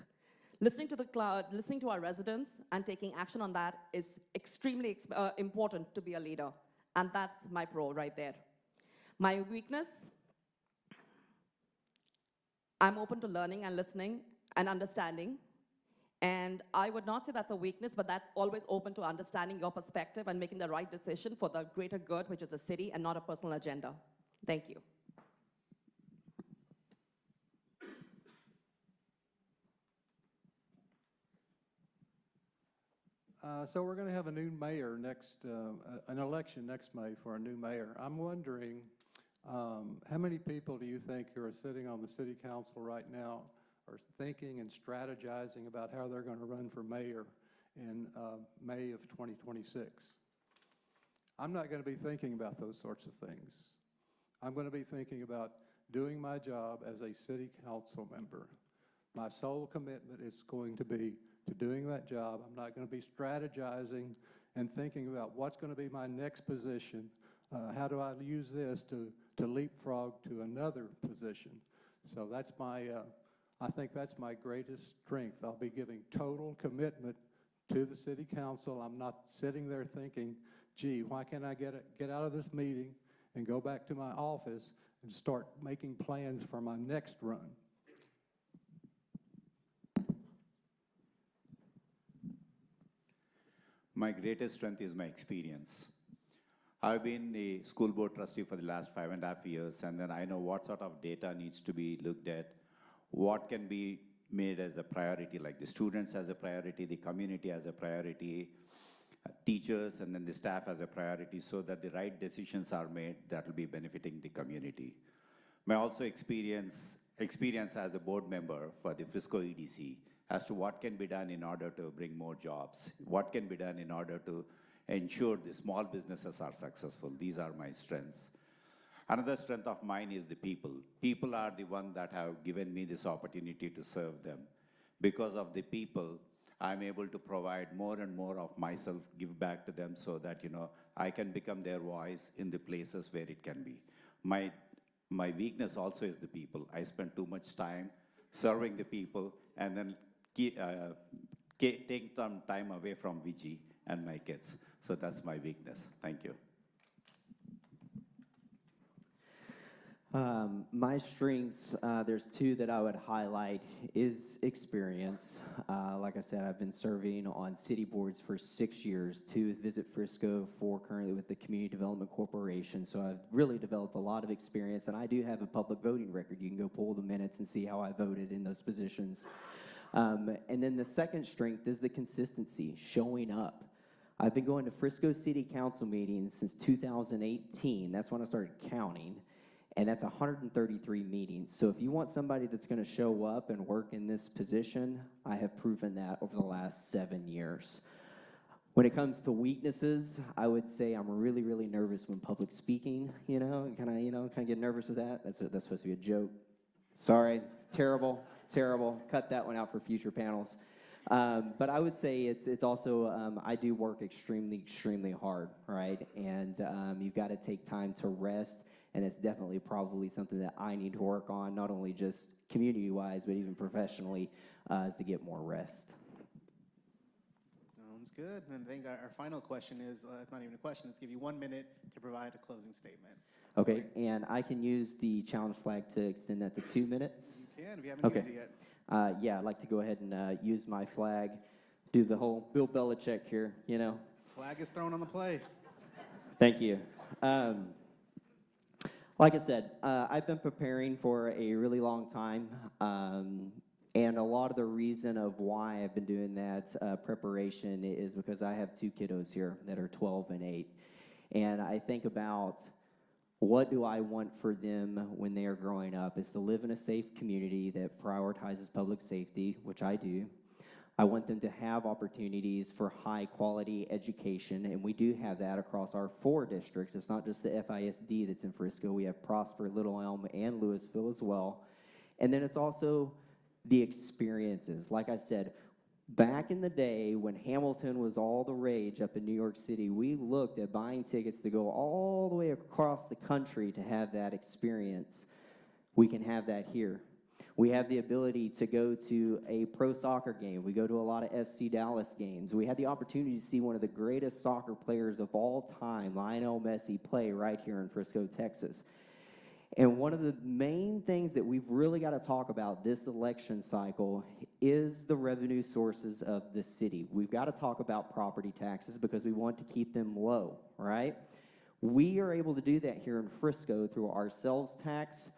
N: Listening to the crowd, listening to our residents, and taking action on that is extremely important to be a leader. And that's my pro right there. My weakness, I'm open to learning and listening and understanding. And I would not say that's a weakness, but that's always open to understanding your perspective and making the right decision for the greater good, which is the city, and not a personal agenda. Thank you.
O: So we're going to have a new mayor an election next May for a new mayor. I'm wondering, how many people do you think who are sitting on the city council right now are thinking and strategizing about how they're going to run for mayor in May of 2026? I'm not going to be thinking about those sorts of things. I'm going to be thinking about doing my job as a city council member. My sole commitment is going to be to doing that job. I'm not going to be strategizing and thinking about what's going to be my next position. How do I use this to leapfrog to another position? So that's I think that's my greatest strength. I'll be giving total commitment to the city council. I'm not sitting there thinking, gee, why can't I get out of this meeting and go back to my office and start making plans for my next run?
P: My greatest strength is my experience. I've been a school board trustee for the last 5.5 years, and then I know what sort of data needs to be looked at, what can be made as a priority, like the students as a priority, the community as a priority, teachers, and then the staff as a priority, so that the right decisions are made that will be benefiting the community. My also experience as a board member for the Frisco EDC as to what can be done in order to bring more jobs, what can be done in order to ensure the small businesses are successful. These are my strengths. Another strength of mine is the people. People are the one that have given me this opportunity to serve them. Because of the people, I'm able to provide more and more of myself, give back to them so that, I can become their voice in the places where it can be. My weakness also is the people. I spend too much time serving the people and then take some time away from Viji and my kids. So that's my weakness. Thank you.
J: My strengths, there's two that I would highlight, is experience. Like I said, I've been serving on city boards for 6 years, 2 with Visit Frisco, 4 currently with the Community Development Corporation. So I've really developed a lot of experience, and I do have a public voting record. You can go pull the minutes and see how I voted in those positions. And then the second strength is the consistency, showing up. I've been going to Frisco City Council meetings since 2018. That's when I started counting. And that's 133 meetings. So if you want somebody that's going to show up and work in this position, I have proven that over the last 7 years. When it comes to weaknesses, I would say I'm really, really nervous when public speaking. Kind of get nervous with that. That's supposed to be a joke. Sorry, it's terrible, terrible. Cut that one out for future panels. But I would say it's also, I do work extremely, extremely hard, right? And you've got to take time to rest. And it's definitely probably something that I need to work on, not only just community-wise, but even professionally, is to get more rest.
B: Sounds good. And I think our final question is, it's not even a question, it's give you 1 minute to provide a closing statement.
J: Okay, and I can use the challenge flag to extend that to 2 minutes?
B: You can, if you haven't used it yet.
J: Yeah, I'd like to go ahead and use my flag, do the whole Bill Belichick here,
B: Flag is thrown on the play.
J: Thank you. Like I said, I've been preparing for a really long time, and a lot of the reason of why I've been doing that preparation is because I have 2 kiddos here that are 12 and 8, and I think about what do I want for them when they are growing up is to live in a safe community that prioritizes public safety, which I do. I want them to have opportunities for high quality education, and we do have that across our 4 districts. It's not just the FISD that's in Frisco. We have Prosper, Little Elm, and Louisville as well. And then it's also the experiences. Like I said, back in the day when Hamilton was all the rage up in New York City, we looked at buying tickets to go all the way across the country to have that experience. We can have that here. We have the ability to go to a pro soccer game. We go to a lot of FC Dallas games. We had the opportunity to see one of the greatest soccer players of all time, Lionel Messi, play right here in Frisco, Texas. And one of the main things that we've really got to talk about this election cycle is the revenue sources of the city. We've got to talk about property taxes because we want to keep them low, right? We are able to do that here in Frisco through our sales tax,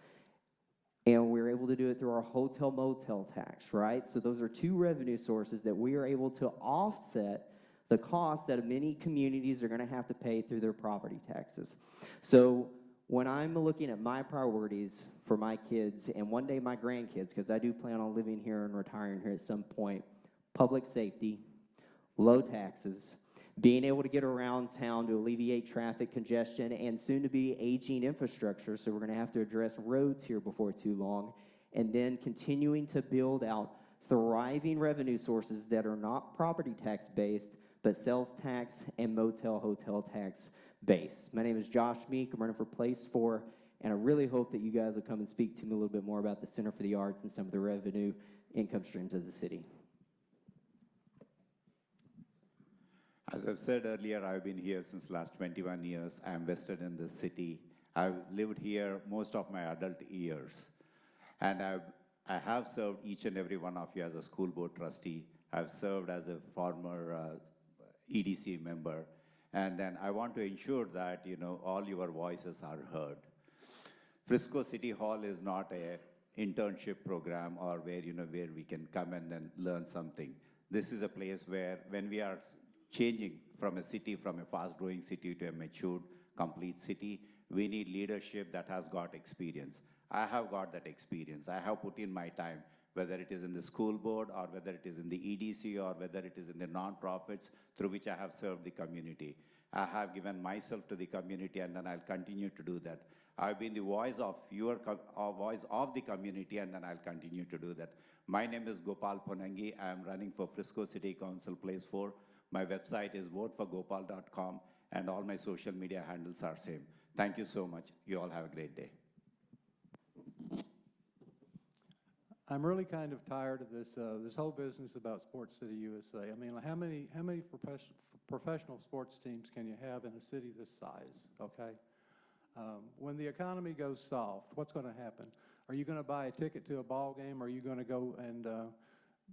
J: and we're able to do it through our hotel motel tax, right? So those are 2 revenue sources that we are able to offset the cost that many communities are going to have to pay through their property taxes. So when I'm looking at my priorities for my kids and one day my grandkids, because I do plan on living here and retiring here at some point, public safety, low taxes, being able to get around town to alleviate traffic congestion, and soon to be aging infrastructure, so we're going to have to address roads here before too long, and then continuing to build out thriving revenue sources that are not property tax based, but sales tax and motel hotel tax based. My name is Josh Meek. I'm running for place 4, and I really hope that you guys will come and speak to me a little bit more about the Center for the Arts and some of the revenue income streams of the city.
P: As I've said earlier, I've been here since last 21 years. I'm vested in this city. I've lived here most of my adult years. And I have served each and every one of you as a school board trustee. I've served as a former EDC member. And then I want to ensure that, all your voices are heard. Frisco City Hall is not a internship program or where we can come and then learn something. This is a place where when we are changing from a city, from a fast-growing city to a matured, complete city, we need leadership that has got experience. I have got that experience. I have put in my time, whether it is in the school board or whether it is in the EDC or whether it is in the nonprofits through which I have served the community. I have given myself to the community, and then I'll continue to do that. I've been the voice of voice of the community, and then I'll continue to do that. My name is Gopal Ponangi. I'm running for Frisco City Council Place 4. My website is voteforgopal.com, and all my social media handles are same. Thank you so much. You all have a great day.
O: I'm really kind of tired of this this whole business about Sports City USA. I mean, how many professional sports teams can you have in a city this size? Okay, when the economy goes soft, what's going to happen? Are you going to buy a ticket to a ball game, or are you going to go and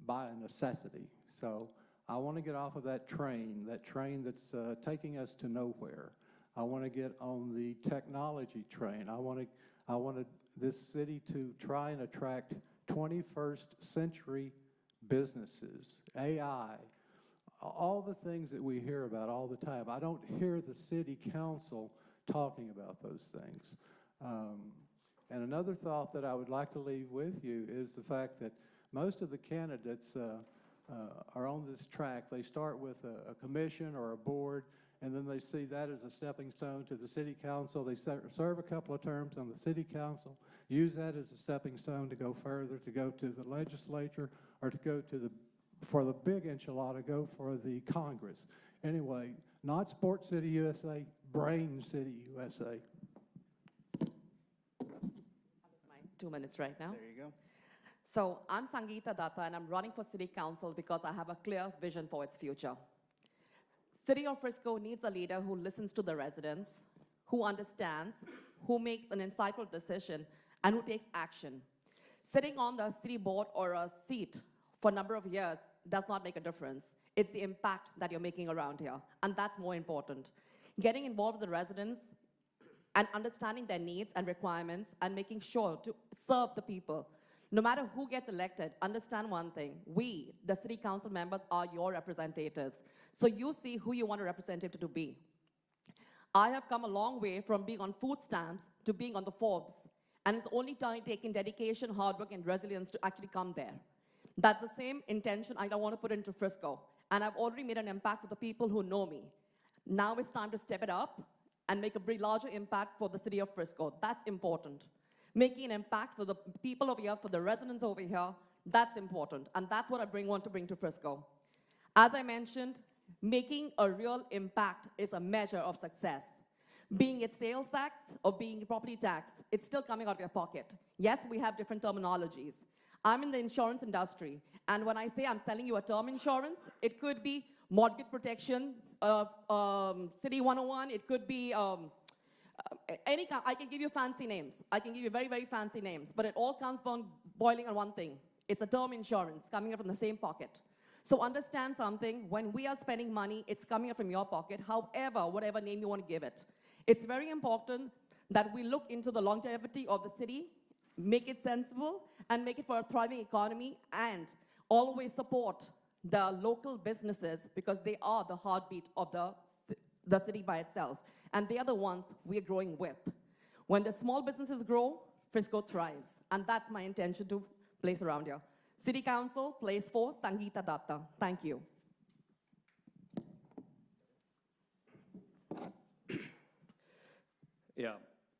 O: buy a necessity? So I want to get off of that train that's taking us to nowhere. I want to get on the technology train. I want this city to try and attract 21st century businesses, AI, all the things that we hear about all the time. I don't hear the city council talking about those things. And another thought that I would like to leave with you is the fact that most of the candidates are on this track. They start with a commission or a board, and then they see that as a stepping stone to the city council. They serve a couple of terms on the city council, use that as a stepping stone to go further, to go to the legislature, or to go to for the big enchilada, go for the Congress. Anyway, not Sports City USA, Brain City USA.
N: That's my 2 minutes right now.
B: There you go.
N: So I'm Sangeeta Datta, and I'm running for city council because I have a clear vision for its future. City of Frisco needs a leader who listens to the residents, who understands, who makes an insightful decision, and who takes action. Sitting on the city board or a seat for a number of years does not make a difference. It's the impact that you're making around here, and that's more important. Getting involved with the residents and understanding their needs and requirements and making sure to serve the people. No matter who gets elected, understand one thing. We, the city council members, are your representatives. So you see who you want a representative to be. I have come a long way from being on food stamps to being on the Forbes. And it's only taken dedication, hard work, and resilience to actually come there. That's the same intention I want to put into Frisco. And I've already made an impact for the people who know me. Now it's time to step it up and make a larger impact for the city of Frisco. That's important. Making an impact for the people over here, for the residents over here, that's important. And that's what I want to bring to Frisco. As I mentioned, making a real impact is a measure of success. Being it sales tax or being property tax, it's still coming out of your pocket. Yes, we have different terminologies. I'm in the insurance industry, and when I say I'm selling you a term insurance, it could be mortgage protection, City 101, it could be any kind. I can give you fancy names. I can give you very, very fancy names, but it all comes down boiling on one thing. It's a term insurance coming out from the same pocket. So understand something, when we are spending money, it's coming out from your pocket, however, whatever name you want to give it. It's very important that we look into the longevity of the city, make it sensible, and make it for a thriving economy, and always support the local businesses because they are the heartbeat of the city by itself. And they are the ones we are growing with. When the small businesses grow, Frisco thrives. And that's my intention to place around here. City Council, place 4, Sangeeta Datta. Thank you.
M: Yeah,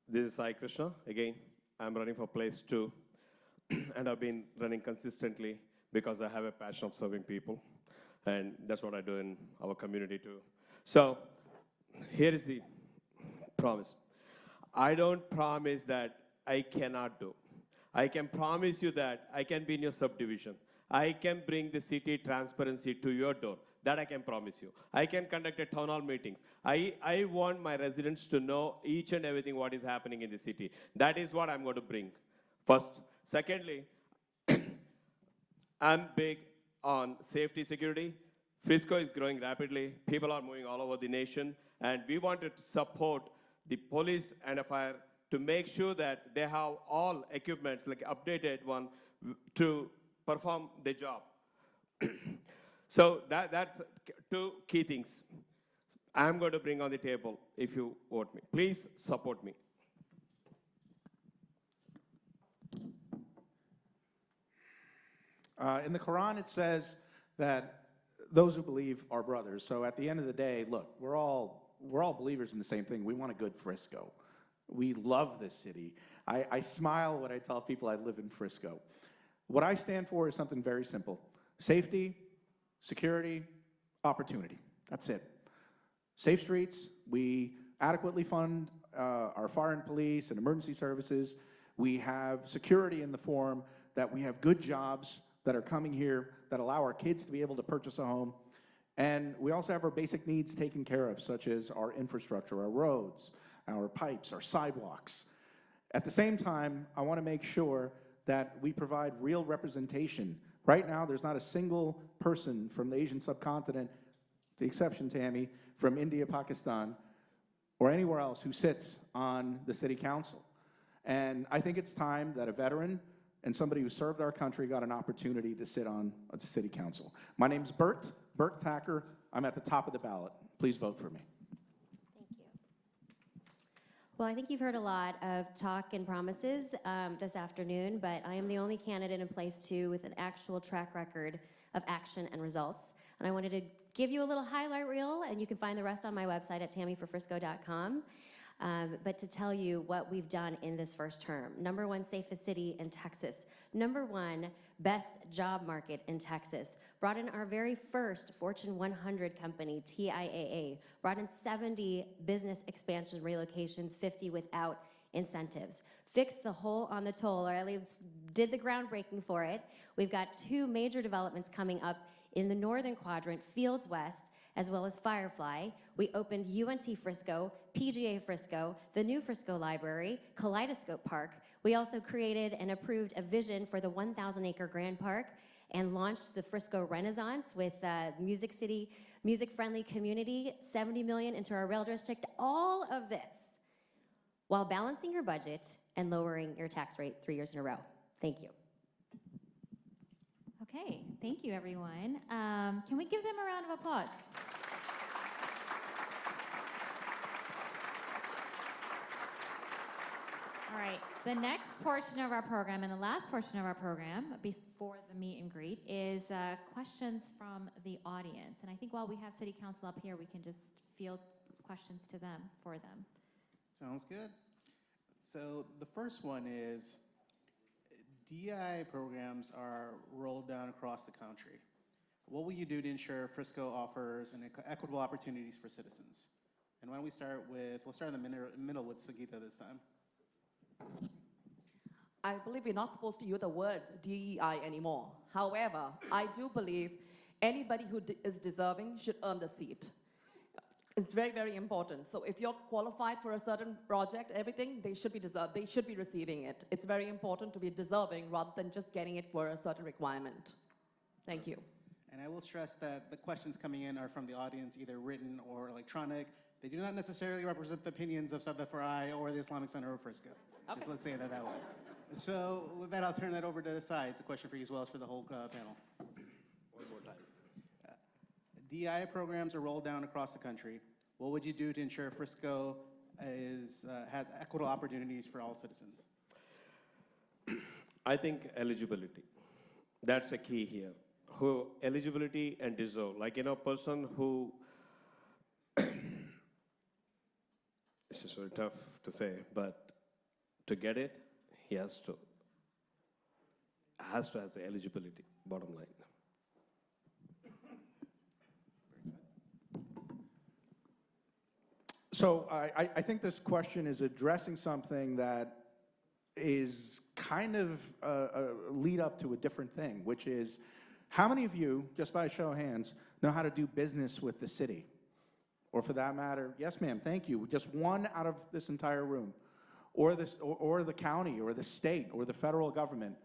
M: this is Sai Krishna. Again, I'm running for place 2. And I've been running consistently because I have a passion of serving people. And that's what I do in our community too. So here is the promise. I don't promise that I cannot do. I can promise you that I can be in your subdivision. I can bring the city transparency to your door. That I can promise you. I can conduct a town hall meetings. I want my residents to know each and everything what is happening in the city. That is what I'm going to bring. First. Secondly, I'm big on safety, security. Frisco is growing rapidly. People are moving all over the nation. And we wanted to support the police and fire to make sure that they have all equipment, like updated one, to perform their job. So that's 2 key things I'm going to bring on the table if you vote me. Please support me.
L: In the Quran, it says that those who believe are brothers. So at the end of the day, look, we're all believers in the same thing. We want a good Frisco. We love this city. I smile when I tell people I live in Frisco. What I stand for is something very simple. Safety, security, opportunity. That's it. Safe streets. We adequately fund our fire and police and emergency services. We have security in the form that we have good jobs that are coming here that allow our kids to be able to purchase a home. And we also have our basic needs taken care of, such as our infrastructure, our roads, our pipes, our sidewalks. At the same time, I want to make sure that we provide real representation. Right now, there's not a single person from the Asian subcontinent, the exception, Tammy, from India, Pakistan, or anywhere else who sits on the city council. And I think it's time that a veteran and somebody who served our country got an opportunity to sit on a city council. My name's Bert Thacker. I'm at the top of the ballot. Please vote for me.
K: Thank you. Well, I think you've heard a lot of talk and promises this afternoon, but I am the only candidate in place 2 with an actual track record of action and results. And I wanted to give you a little highlight reel, and you can find the rest on my website at tammyforfrisco.com. But to tell you what we've done in this first term. Number 1 safest city in Texas. Number 1 best job market in Texas. Brought in our very first Fortune 100 company, TIAA. Brought in 70 business expansion relocations, 50 without incentives. Fixed the hole on the toll, or at least did the groundbreaking for it. We've got 2 major developments coming up in the northern quadrant, Fields West, as well as Firefly. We opened UNT Frisco, PGA Frisco, the new Frisco Library, Kaleidoscope Park. We also created and approved a vision for the 1,000-acre Grand Park and launched the Frisco Renaissance with Music City, music-friendly community, $70 million into our rail district. All of this while balancing your budget and lowering your tax rate 3 years in a row. Thank you.
A: Okay, thank you, everyone. Can we give them a round of applause? right. The next portion of our program and the last portion of our program before the meet and greet is questions from the audience. And I think while we have City Council up here, we can just field questions to them for them.
B: Sounds good. So the first one is, DEI programs are rolled down across the country. What will you do to ensure Frisco offers an equitable opportunities for citizens? And why don't we start with, we'll start in the middle with Sangeeta this time.
N: I believe we're not supposed to use the word DEI anymore. However, I do believe anybody who is deserving should earn the seat. It's very, very important. So if you're qualified for a certain project, everything, they should be receiving it. It's very important to be deserving rather than just getting it for a certain requirement. Thank you.
B: And I will stress that the questions coming in are from the audience, either written or electronic. They do not necessarily represent the opinions of SADA4I or the Islamic Center of Frisco.
N: Okay.
B: Just let's say that way. So with that, I'll turn that over to the side. It's a question for you as well as for the whole panel.
M: One more time.
B: DEI programs are rolled down across the country. What would you do to ensure Frisco has equitable opportunities for all citizens?
M: I think eligibility. That's a key here. Who eligibility and deserve. Like, you know, person who, this is very tough to say, but to get it, he has to have the eligibility, bottom line.
L: So I think this question is addressing something that is kind of a lead up to a different thing, which is, how many of you, just by a show of hands, know how to do business with the city? Or for that matter, yes ma'am, thank you, just one out of this entire room. Or the county, or the state, or the federal government.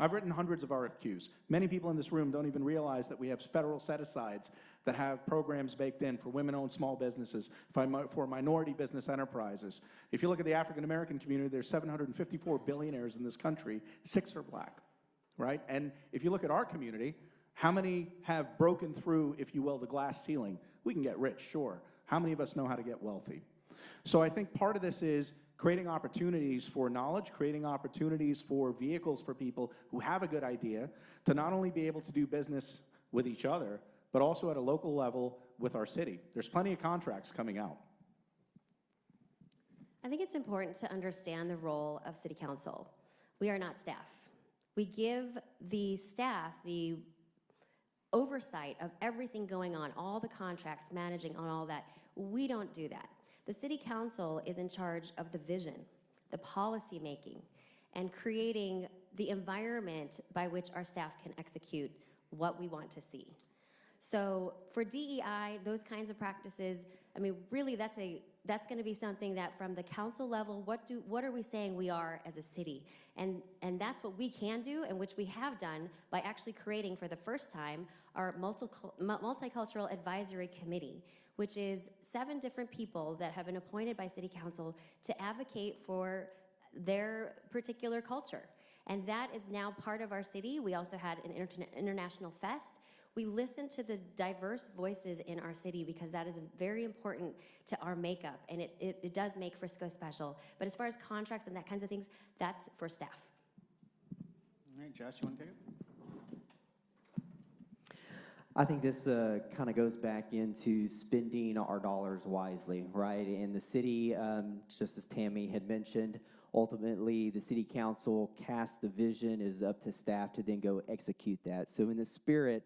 L: I've written hundreds of RFQs. Many people in this room don't even realize that we have federal set-asides that have programs baked in for women-owned small businesses, for minority business enterprises. If you look at the African-American community, there's 754 billionaires in this country, 6 are black, right? And if you look at our community, how many have broken through, if you will, the glass ceiling? We can get rich, sure. How many of us know how to get wealthy? So I think part of this is creating opportunities for knowledge, creating opportunities for vehicles for people who have a good idea to not only be able to do business with each other, but also at a local level with our city. There's plenty of contracts coming out.
K: I think it's important to understand the role of City Council. We are not staff. We give the staff the oversight of everything going on, all the contracts, managing on all that. We don't do that. The City Council is in charge of the vision, the policy making, and creating the environment by which our staff can execute what we want to see. So for DEI, those kinds of practices, I mean, really that's going to be something that from the council level, what are we saying we are as a city? And that's what we can do, and which we have done by actually creating for the first time our Multicultural Advisory Committee, which is 7 different people that have been appointed by City Council to advocate for their particular culture. And that is now part of our city. We also had an international fest. We listen to the diverse voices in our city because that is very important to our makeup, and it does make Frisco special. But as far as contracts and that kinds of things, that's for staff.
B: All right, Josh, you want to take it?
J: I think this kind of goes back into spending our dollars wisely, right? In the city, just as Tammy had mentioned, ultimately the city council casts the vision. It is up to staff to then go execute that. So in the spirit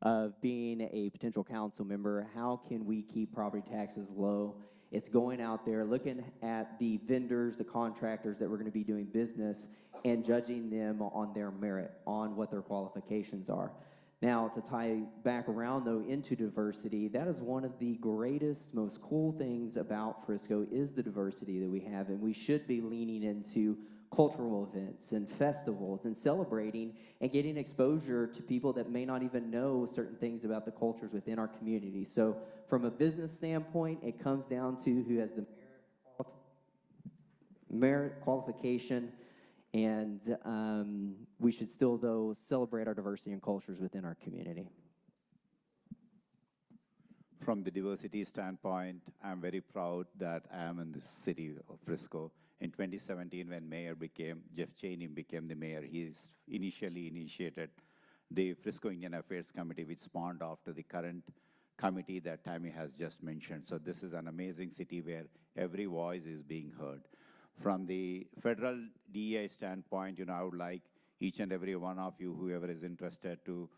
J: of being a potential council member, how can we keep property taxes low? It's going out there, looking at the vendors, the contractors that we're going to be doing business, and judging them on their merit, on what their qualifications are. Now, to tie back around, though, into diversity, that is one of the greatest, most cool things about Frisco is the diversity that we have, and we should be leaning into cultural events and festivals and celebrating and getting exposure to people that may not even know certain things about the cultures within our community. So from a business standpoint, it comes down to who has the merit qualification, and we should still, though, celebrate our diversity and cultures within our community.
P: from the diversity standpoint, I'm very proud that I am in the city of Frisco. In 2017, when Jeff Cheney became the mayor, he initially initiated the Frisco Indian Affairs Committee, which spawned off to the current committee that Tammy has just mentioned. So this is an amazing city where every voice is being heard. From the federal DEI standpoint, I would like each and every one of you, whoever is interested, to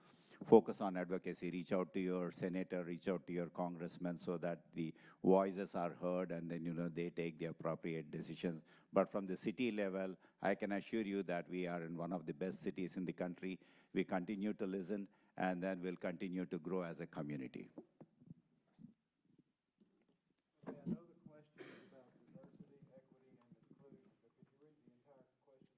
P: focus on advocacy. Reach out to your senator, reach out to your congressman so that the voices are heard and then, they take the appropriate decisions. But from the city level, I can assure you that we are in one of the best cities in the country. We continue to listen, and then we'll continue to grow as a community.
O: Okay, I know the question is about diversity, equity, and inclusion, but could you read the entire question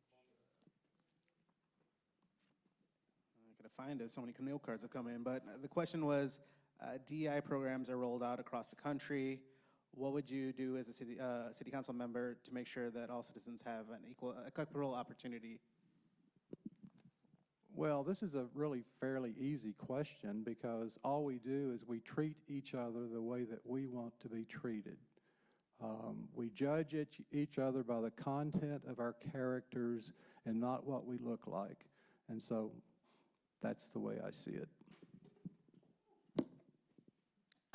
O: for me?
B: I gotta find it. So many Camille cards have come in. But the question was, DEI programs are rolled out across the country. What would you do as a city council member to make sure that all citizens have an equitable opportunity?
O: Well, this is a really fairly easy question because all we do is we treat each other the way that we want to be treated. We judge each other by the content of our characters and not what we look like. And so that's the way I see it.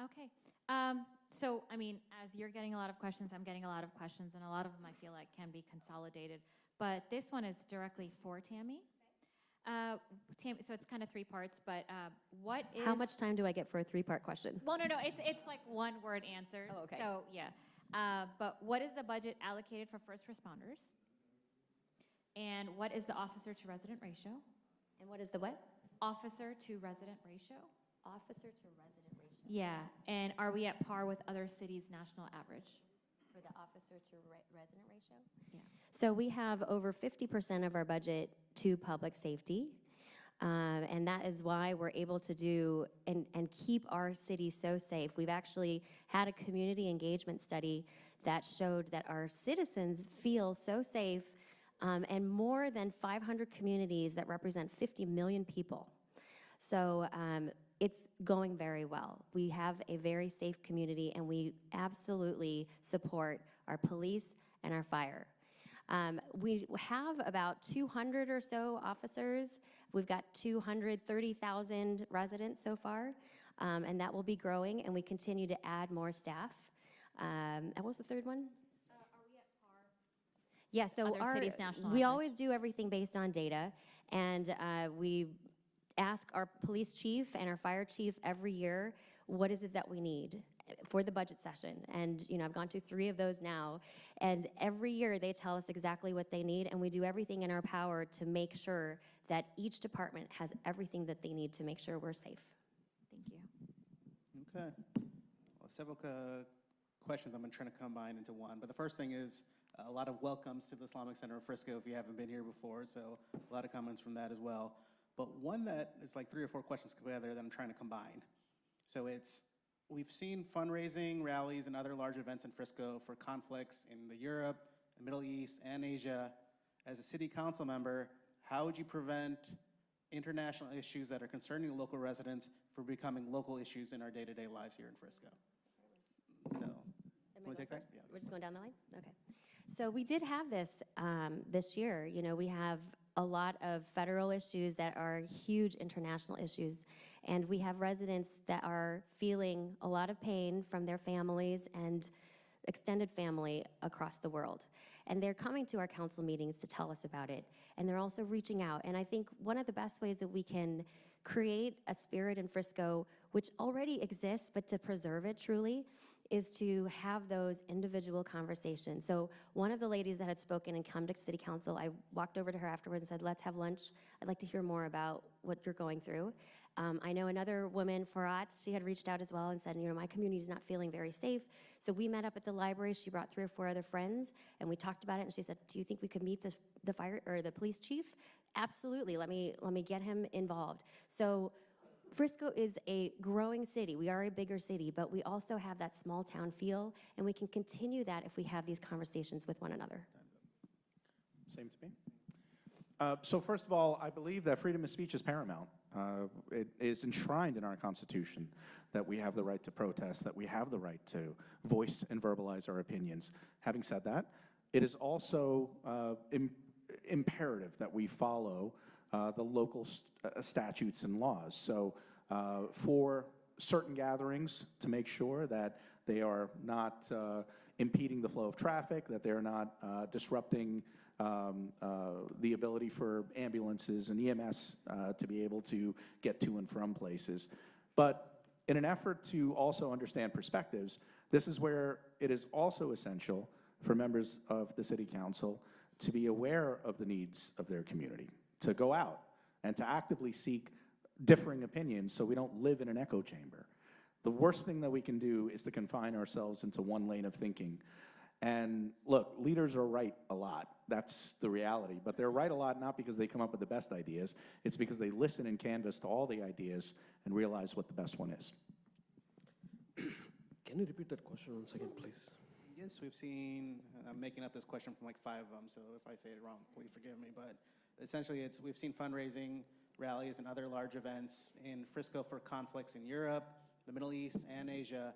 A: Okay. So, as you're getting a lot of questions, I'm getting a lot of questions, and a lot of them I feel like can be consolidated. But this one is directly for Tammy. Tammy, so it's kind of three parts, but what is...
K: How much time do I get for a three-part question?
A: Well, no, it's like one-word answers.
K: Oh, okay.
A: So, yeah. But what is the budget allocated for first responders? And what is the officer-to-resident ratio?
K: And what is the what?
A: Officer-to-resident ratio.
K: Officer-to-resident ratio.
A: Yeah, and are we at par with other cities' national average?
K: For the officer-to-resident ratio?
A: Yeah.
K: So we have over 50% of our budget to public safety. And that is why we're able to do and keep our city so safe. We've actually had a community engagement study that showed that our citizens feel so safe, and more than 500 communities that represent 50 million people. So it's going very well. We have a very safe community, and we absolutely support our police and our fire. We have about 200 or so officers. We've got 230,000 residents so far, and that will be growing, and we continue to add more staff. And what was the third one?
A: Are we at par?
K: Yeah, so
A: Other cities' national
K: we
A: average.
K: always do everything based on data, and we ask our police chief and our fire chief every year, what is it that we need for the budget session? And I've gone to 3 of those now, and every year they tell us exactly what they need, and we do everything in our power to make sure that each department has everything that they need to make sure we're safe.
A: Thank you.
B: Okay. Well, several questions I'm trying to combine into one. But the first thing is a lot of welcomes to the Islamic Center of Frisco if you haven't been here before. So a lot of comments from that as well. But one that is like 3 or 4 questions together that I'm trying to combine. So we've seen fundraising, rallies, and other large events in Frisco for conflicts in the Europe, the Middle East, and Asia. As a city council member, how would you prevent international issues that are concerning local residents from becoming local issues in our day-to-day lives here in Frisco? So, want to take that? Yeah.
K: We're just going down the line? Okay. So we did have this this year. We have a lot of federal issues that are huge international issues. And we have residents that are feeling a lot of pain from their families and extended family across the world. And they're coming to our council meetings to tell us about it. And they're also reaching out. And I think one of the best ways that we can create a spirit in Frisco, which already exists, but to preserve it truly, is to have those individual conversations. So one of the ladies that had spoken and come to city council, I walked over to her afterwards and said, let's have lunch. I'd like to hear more about what you're going through. I know another woman, Farhat, she had reached out as well and said, my community is not feeling very safe. So we met up at the library. She brought 3 or 4 other friends, and we talked about it. And she said, do you think we could meet the fire or the police chief? Absolutely. Let me get him involved. So Frisco is a growing city. We are a bigger city, but we also have that small town feel, and we can continue that if we have these conversations with one another.
L: Same to me. So first of all, I believe that freedom of speech is paramount. It is enshrined in our Constitution that we have the right to protest, that we have the right to voice and verbalize our opinions. Having said that, it is also imperative that we follow the local statutes and laws. So for certain gatherings, to make sure that they are not impeding the flow of traffic, that they're not disrupting the ability for ambulances and EMS to be able to get to and from places. But in an effort to also understand perspectives, this is where it is also essential for members of the City Council to be aware of the needs of their community, to go out and to actively seek differing opinions so we don't live in an echo chamber. The worst thing that we can do is to confine ourselves into one lane of thinking. And look, leaders are right a lot. That's the reality. But they're right a lot not because they come up with the best ideas. It's because they listen and canvass to all the ideas and realize what the best one is.
M: Can you repeat that question once again, please?
B: Yes, we've seen, I'm making up this question from like 5 of them, so if I say it wrong, please forgive me. But essentially, we've seen fundraising, rallies, and other large events in Frisco for conflicts in Europe, the Middle East, and Asia.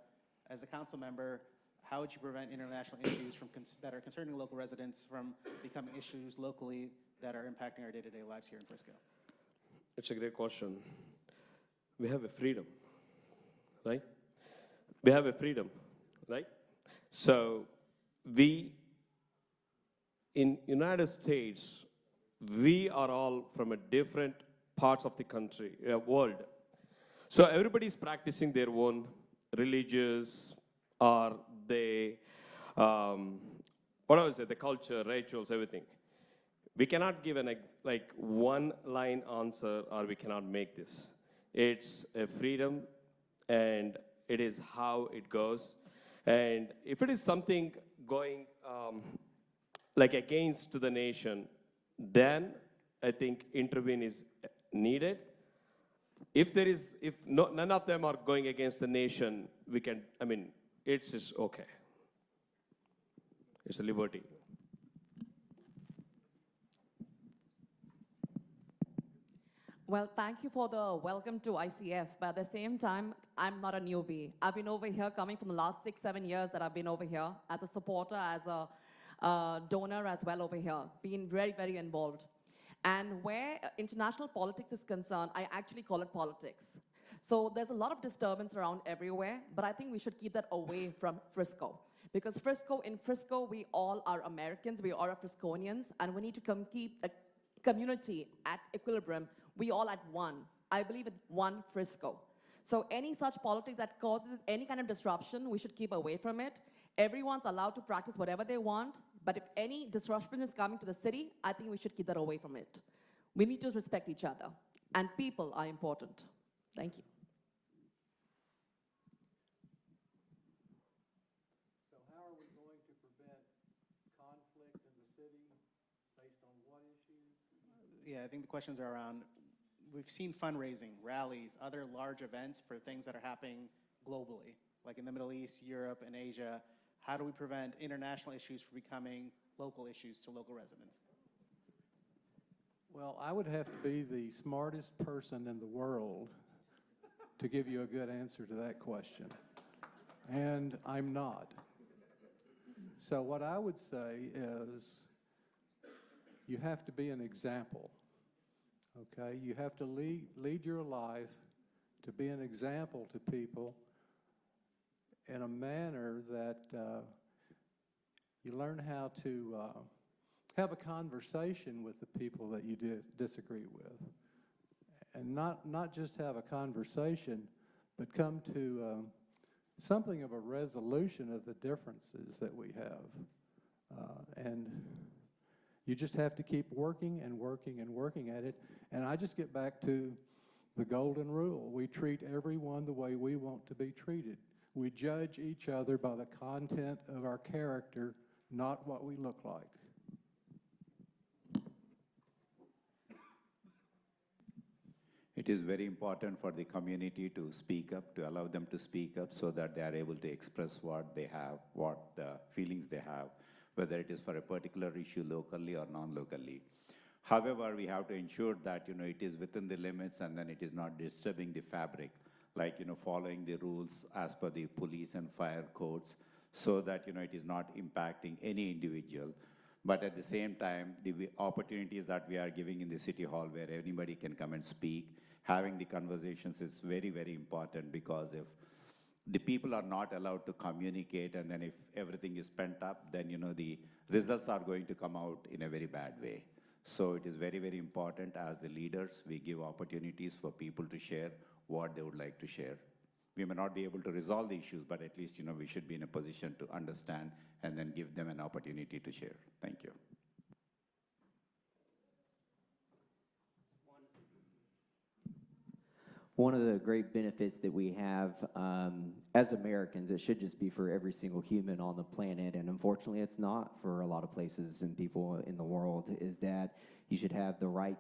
B: As a council member, how would you prevent international issues that are concerning local residents from becoming issues locally that are impacting our day-to-day lives here in Frisco?
M: It's a great question. We have a freedom, right? We have a freedom, right? So we, in United States, we are all from a different parts of the country, world. So everybody's practicing their own religious, or they, what I would say, the culture, rituals, everything. We cannot give an like one-line answer, or we cannot make this. It's a freedom, and it is how it goes. And if it is something going like against the nation, then I think intervene is needed. If none of them are going against the nation, we can, I mean, it's just okay. It's a liberty.
N: Well, thank you for the welcome to ICF, but at the same time, I'm not a newbie. I've been over here coming from the last 6, 7 years that I've been over here as a supporter, as a donor as well over here, being very, very involved. And where international politics is concerned, I actually call it politics. So there's a lot of disturbance around everywhere, but I think we should keep that away from Frisco. Because in Frisco, we all are Americans, we all are Frisconians, and we need to keep a community at equilibrium. We all at one. I believe in one Frisco. So any such politics that causes any kind of disruption, we should keep away from it. Everyone's allowed to practice whatever they want, but if any disruption is coming to the city, I think we should keep that away from it. We need to respect each other, and people are important. Thank you.
O: So how are we going to prevent conflict in the city based on what issues?
B: Yeah, I think the questions are around, we've seen fundraising, rallies, other large events for things that are happening globally, like in the Middle East, Europe, and Asia. How do we prevent international issues from becoming local issues to local residents?
O: Well, I would have to be the smartest person in the world to give you a good answer to that question. And I'm not. So what I would say is you have to be an example. Okay, you have to lead your life to be an example to people in a manner that you learn how to have a conversation with the people that you disagree with. And not just have a conversation, but come to something of a resolution of the differences that we have. And you just have to keep working and working and working at it. And I just get back to the golden rule. We treat everyone the way we want to be treated. We judge each other by the content of our character, not what we look like.
P: It is very important for the community to speak up, to allow them to speak up so that they are able to express what they have, what the feelings they have, whether it is for a particular issue locally or non-locally. However, we have to ensure that, it is within the limits and then it is not disturbing the fabric, like, following the rules as per the police and fire codes, so that, it is not impacting any individual. But at the same time, the opportunities that we are giving in the City Hall where anybody can come and speak, having the conversations is very, very important, because if the people are not allowed to communicate and then if everything is pent up, then, the results are going to come out in a very bad way. So it is very, very important as the leaders, we give opportunities for people to share what they would like to share. We may not be able to resolve the issues, but at least, we should be in a position to understand and then give them an opportunity to share. Thank you.
J: One of the great benefits that we have as Americans, it should just be for every single human on the planet, and unfortunately it's not for a lot of places and people in the world, is that you should have the right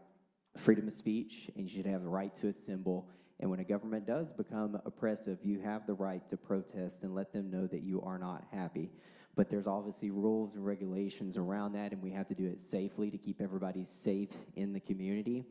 J: freedom of speech and you should have the right to assemble. And when a government does become oppressive, you have the right to protest and let them know that you are not happy. But there's obviously rules and regulations around that, and we have to do it safely to keep everybody safe in the community.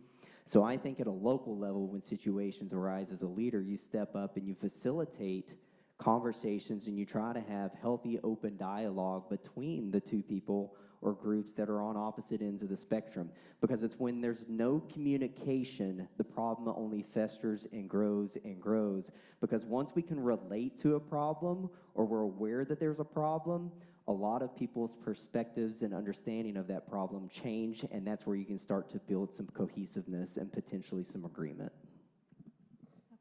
J: So I think at a local level, when situations arise as a leader, you step up and you facilitate conversations and you try to have healthy, open dialogue between the two people or groups that are on opposite ends of the spectrum. Because it's when there's no communication, the problem only festers and grows and grows. Because once we can relate to a problem or we're aware that there's a problem, a lot of people's perspectives and understanding of that problem change, and that's where you can start to build some cohesiveness and potentially some agreement.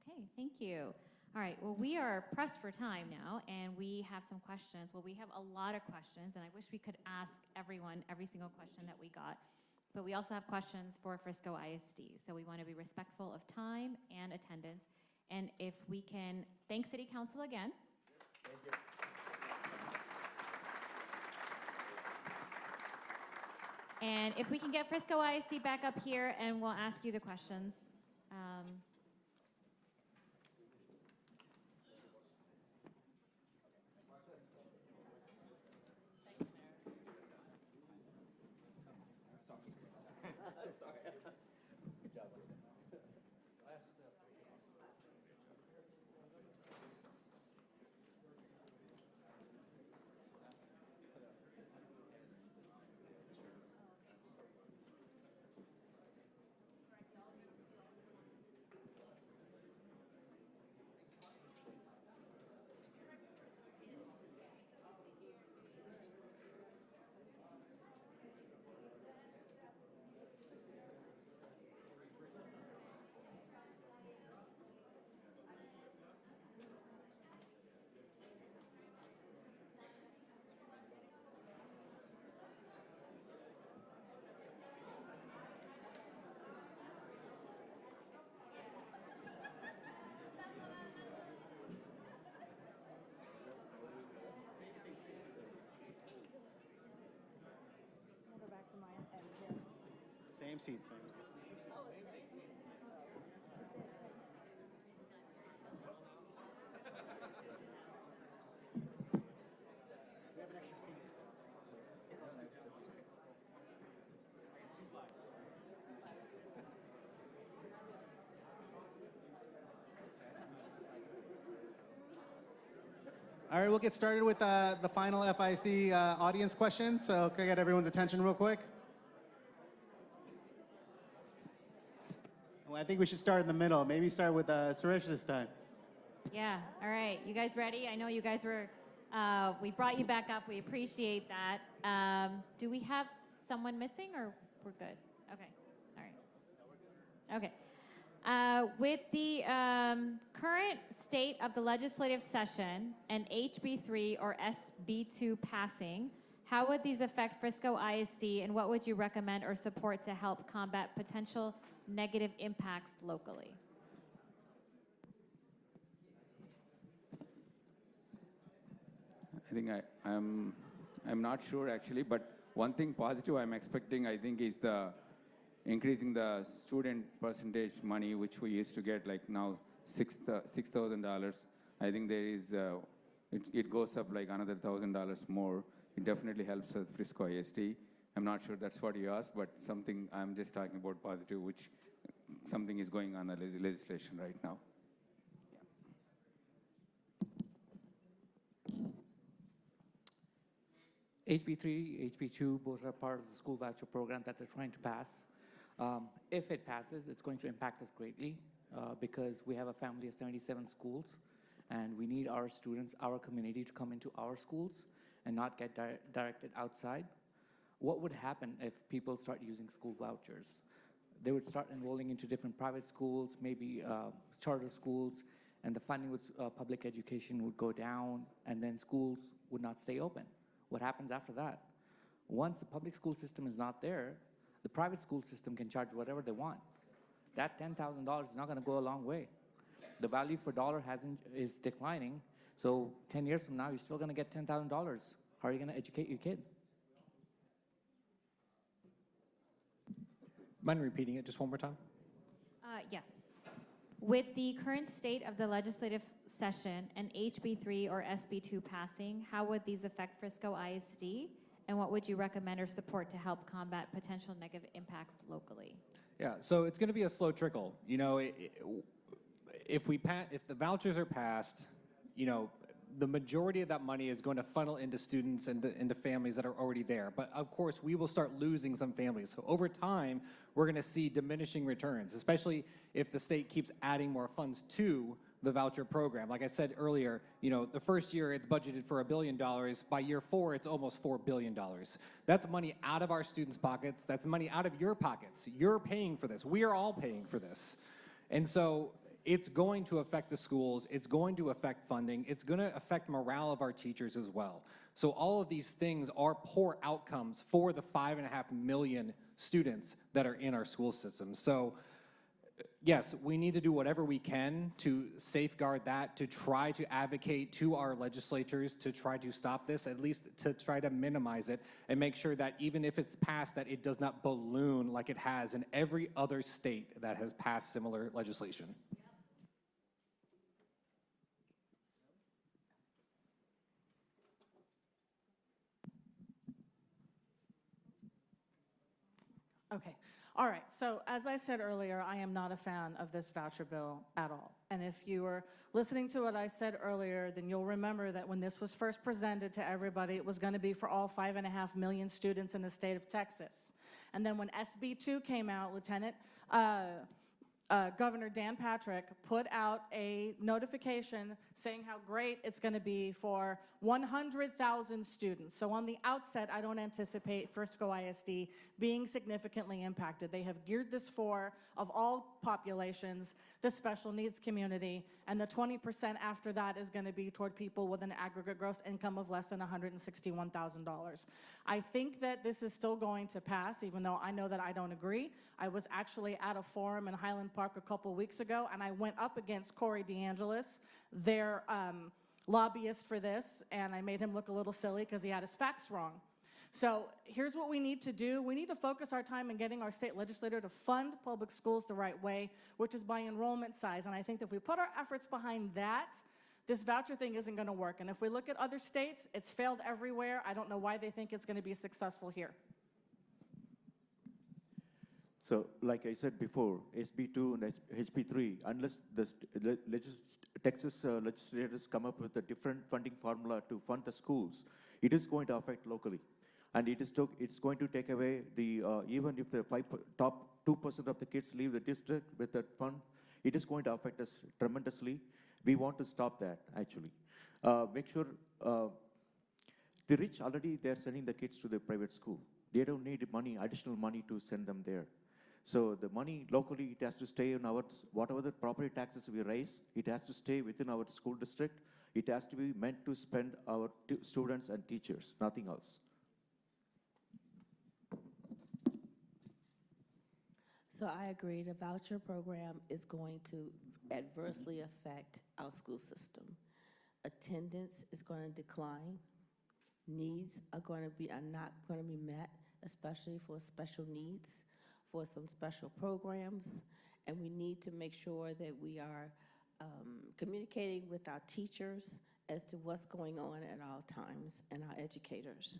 A: Okay, thank you. All right, well, we are pressed for time now, and we have some questions. Well, we have a lot of questions, and I wish we could ask everyone every single question that we got. But we also have questions for Frisco ISD, so we want to be respectful of time and attendance. And if we can thank City Council again.
B: Thank you.
A: And if we can get Frisco ISD back up here, and we'll ask you the questions.
B: Same seat, same seat. We have an extra seat. All right, we'll get started with the final FISD audience questions. So can I get everyone's attention real quick? Well, I think we should start in the middle. Maybe start with Suresh this time.
A: Yeah, all right. You guys ready? I know you guys were, we brought you back up. We appreciate that. Do we have someone missing, or we're good? Okay, all right. Okay. With the current state of the legislative session and HB3 or SB2 passing, how would these affect Frisco ISD, and what would you recommend or support to help combat potential negative impacts locally?
G: I think I'm not sure actually, but one thing positive I'm expecting, I think, is the increasing the student percentage money, which we used to get like now $6,000. I think there is, it goes up like another $1,000 more. It definitely helps us Frisco ISD. I'm not sure that's what you asked, but something I'm just talking about positive, which something is going on in the legislation right now.
H: HB3, HB2, both are part of the school voucher program that they're trying to pass. If it passes, it's going to impact us greatly because we have a family of 77 schools, and we need our students, our community, to come into our schools and not get directed outside. What would happen if people start using school vouchers? They would start enrolling into different private schools, maybe charter schools, and the funding with public education would go down, and then schools would not stay open. What happens after that? Once the public school system is not there, the private school system can charge whatever they want. That $10,000 is not going to go a long way. The value for dollar is declining, so 10 years from now, you're still going to get $10,000. How are you going to educate your kid?
I: Mind repeating it just one more time?
A: Yeah. With the current state of the legislative session and HB3 or SB2 passing, how would these affect Frisco ISD? And what would you recommend or support to help combat potential negative impacts locally?
I: Yeah, so it's going to be a slow trickle. You know, if the vouchers are passed, you know, the majority of that money is going to funnel into students and into families that are already there. But of course, we will start losing some families. So over time, we're going to see diminishing returns, especially if the state keeps adding more funds to the voucher program. Like I said earlier, you know, the first year it's budgeted for $1 billion. By year 4, it's almost $4 billion. That's money out of our students' pockets. That's money out of your pockets. You're paying for this. We are all paying for this. And so it's going to affect the schools. It's going to affect funding. It's going to affect morale of our teachers as well. So all of these things are poor outcomes for the 5.5 million students that are in our school system. So yes, we need to do whatever we can to safeguard that, to try to advocate to our legislatures to try to stop this, at least to try to minimize it and make sure that even if it's passed, that it does not balloon like it has in every other state that has passed similar legislation.
D: Okay. All right. So as I said earlier, I am not a fan of this voucher bill at all. And if you were listening to what I said earlier, then you'll remember that when this was first presented to everybody, it was going to be for all 5.5 million students in the state of Texas. And then when SB2 came out, Governor Dan Patrick put out a notification saying how great it's going to be for 100,000 students. So on the outset, I don't anticipate Frisco ISD being significantly impacted. They have geared this for, of all populations, the special needs community, and the 20% after that is going to be toward people with an aggregate gross income of less than $161,000. I think that this is still going to pass, even though I know that I don't agree. I was actually at a forum in Highland Park a couple weeks ago, and I went up against Corey DeAngelis, their lobbyist for this, and I made him look a little silly because he had his facts wrong. So here's what we need to do. We need to focus our time in getting our state legislator to fund public schools the right way, which is by enrollment size. And I think that if we put our efforts behind that, this voucher thing isn't going to work. And if we look at other states, it's failed everywhere. I don't know why they think it's going to be successful here.
E: So, like I said before, SB2 and HB3, unless the Texas legislators come up with a different funding formula to fund the schools, it is going to affect locally. And it's going to take away the, even if the top 2% of the kids leave the district with that fund, it is going to affect us tremendously. We want to stop that, actually. Make sure the rich already, they're sending the kids to the private school. They don't need money, additional money to send them there. So the money locally, it has to stay in our, whatever the property taxes we raise, it has to stay within our school district. It has to be meant to spend our students and teachers, nothing else.
F: So I agree, the voucher program is going to adversely affect our school system. Attendance is going to decline. Needs are not going to be met, especially for special needs, for some special programs. And we need to make sure that we are communicating with our teachers as to what's going on at all times and our educators.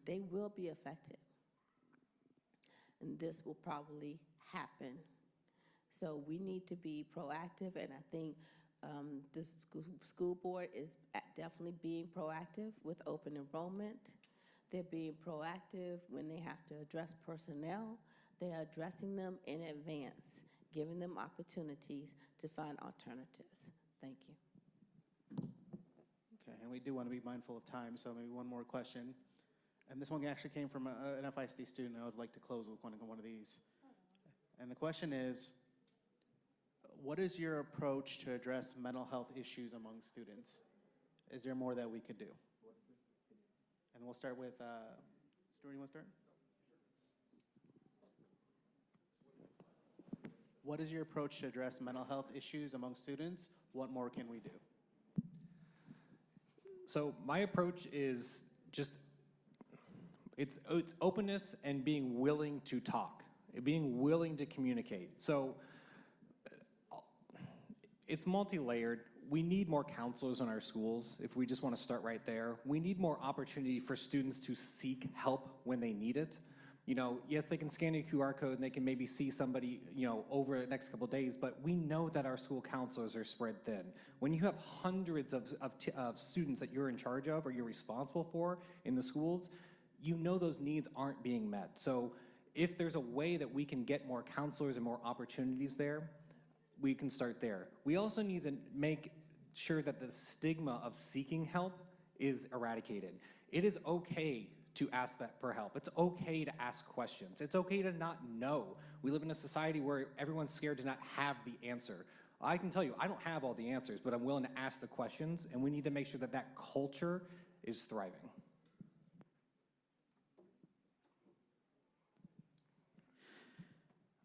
F: They will be affected. and this will probably happen. So we need to be proactive, and I think the school board is definitely being proactive with open enrollment. They're being proactive when they have to address personnel. They are addressing them in advance, giving them opportunities to find alternatives. Thank you.
B: Okay, and we do want to be mindful of time, so maybe one more question. And this one actually came from an FISD student. I always like to close with one of these. And the question is, what is your approach to address mental health issues among students? Is there more that we could do? And we'll start with, Stuart, you want to start? What is your approach to address mental health issues among students? What more can we do?
I: So my approach is just, it's openness and being willing to talk, being willing to communicate. So it's multi-layered. We need more counselors in our schools, if we just want to start right there. We need more opportunity for students to seek help when they need it. You know, yes, they can scan a QR code and they can maybe see somebody, you know, over the next couple of days, but we know that our school counselors are spread thin. When you have hundreds of students that you're in charge of or you're responsible for in the schools, you know those needs aren't being met. So if there's a way that we can get more counselors and more opportunities there, we can start there. We also need to make sure that the stigma of seeking help is eradicated. It is okay to ask that for help. It's okay to ask questions. It's okay to not know. We live in a society where everyone's scared to not have the answer. I can tell you, I don't have all the answers, but I'm willing to ask the questions, and we need to make sure that that culture is thriving.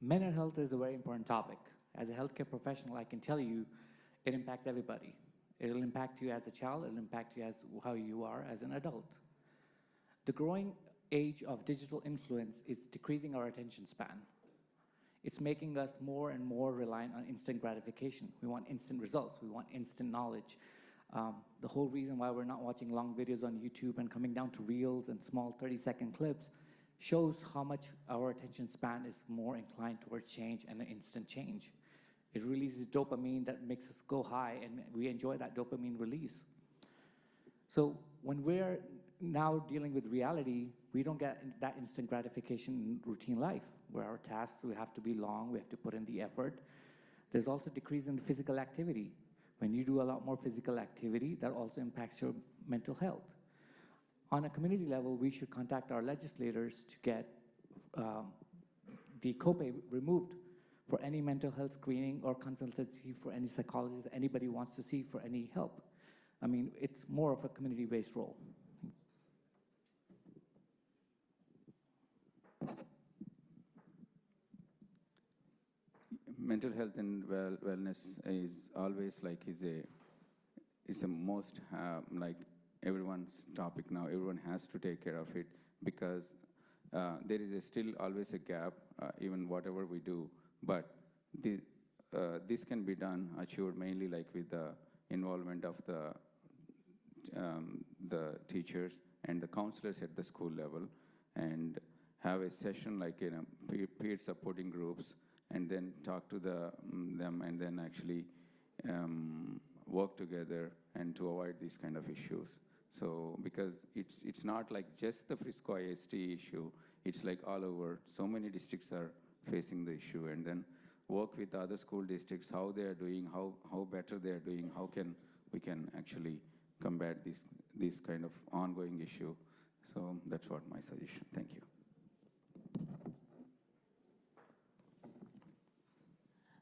H: Mental health is a very important topic. As a healthcare professional, I can tell you it impacts everybody. It'll impact you as a child, it'll impact you as how you are as an adult. The growing age of digital influence is decreasing our attention span. It's making us more and more reliant on instant gratification. We want instant results, we want instant knowledge. The whole reason why we're not watching long videos on YouTube and coming down to reels and small 30-second clips shows how much our attention span is more inclined towards change and an instant change. It releases dopamine that makes us go high, and we enjoy that dopamine release. So when we're now dealing with reality, we don't get that instant gratification in routine life, where our tasks, we have to be long, we have to put in the effort. There's also decrease in the physical activity. When you do a lot more physical activity, that also impacts your mental health. On a community level, we should contact our legislators to get the copay removed for any mental health screening or consultancy for any psychologist that anybody wants to see for any help. I mean, it's more of a community-based role.
G: Mental health and wellness is always like is a most like everyone's topic now. Everyone has to take care of it because there is still always a gap, even whatever we do. But this can be done, achieved mainly like with the involvement of the teachers and the counselors at the school level, and have a session like in a peer supporting groups, and then talk to them, and then actually work together and to avoid these kind of issues. So because it's not like just the Frisco ISD issue, it's like all over. So many districts are facing the issue, and then work with other school districts, how they are doing, how better they are doing, how can we can actually combat this kind of ongoing issue. So that's what my suggestion. Thank you.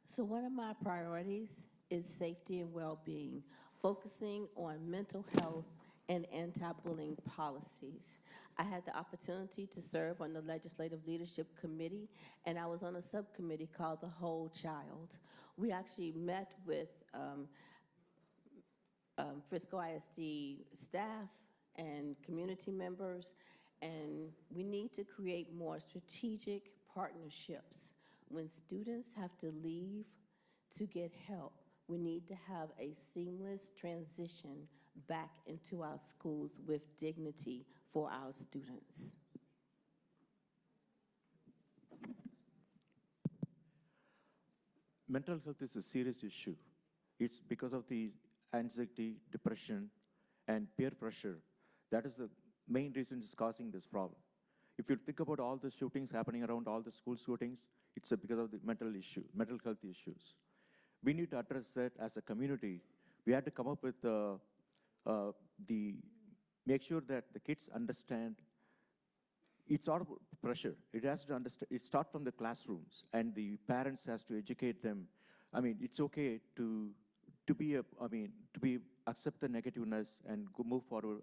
F: So one of my priorities is safety and well-being, focusing on mental health and anti-bullying policies. I had the opportunity to serve on the Legislative Leadership Committee, and I was on a subcommittee called The Whole Child. We actually met with Frisco ISD staff and community members, and we need to create more strategic partnerships. When students have to leave to get help, we need to have a seamless transition back into our schools with dignity for our students.
E: mental health is a serious issue. It's because of the anxiety, depression, and peer pressure. That is the main reason it's causing this problem. If you think about all the shootings happening around, all the school shootings, it's because of the mental health issues. We need to address that as a community. We had to come up with make sure that the kids understand it's all about pressure. It has to understand, it starts from the classrooms, and the parents has to educate them. I mean, it's okay to accept the negativeness and move forward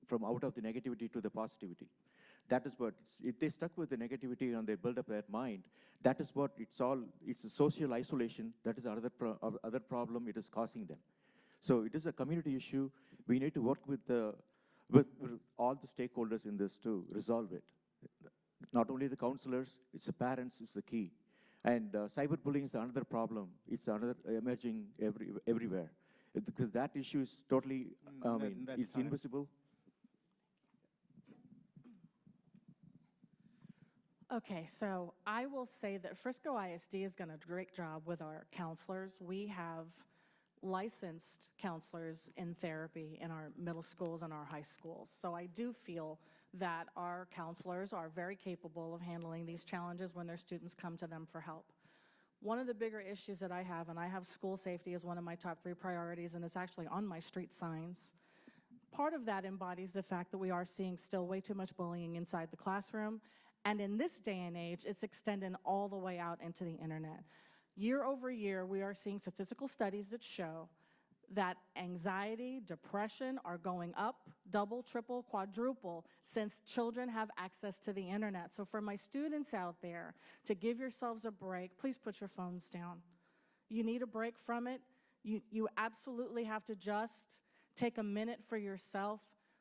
E: from out of the negativity to the positivity. That is what, if they stuck with the negativity and they build up their mind, that is what it's a social isolation. That is other problem it is causing them. So it is a community issue. We need to work with all the stakeholders in this to resolve it. Not only the counselors, it's the parents, it's the key. And cyberbullying is another problem. It's another emerging everywhere. Because that issue is totally, it's invisible.
D: Okay, so I will say that Frisco ISD has done a great job with our counselors. We have licensed counselors in therapy in our middle schools and our high schools. So I do feel that our counselors are very capable of handling these challenges when their students come to them for help. One of the bigger issues that I have, and I have school safety as one of my top 3 priorities, and it's actually on my street signs. Part of that embodies the fact that we are seeing still way too much bullying inside the classroom. And in this day and age, it's extending all the way out into the internet. Year over year, we are seeing statistical studies that show that anxiety, depression are going up, double, triple, quadruple, since children have access to the internet. So for my students out there, to give yourselves a break, please put your phones down. You need a break from it. You absolutely have to just take a minute for yourself.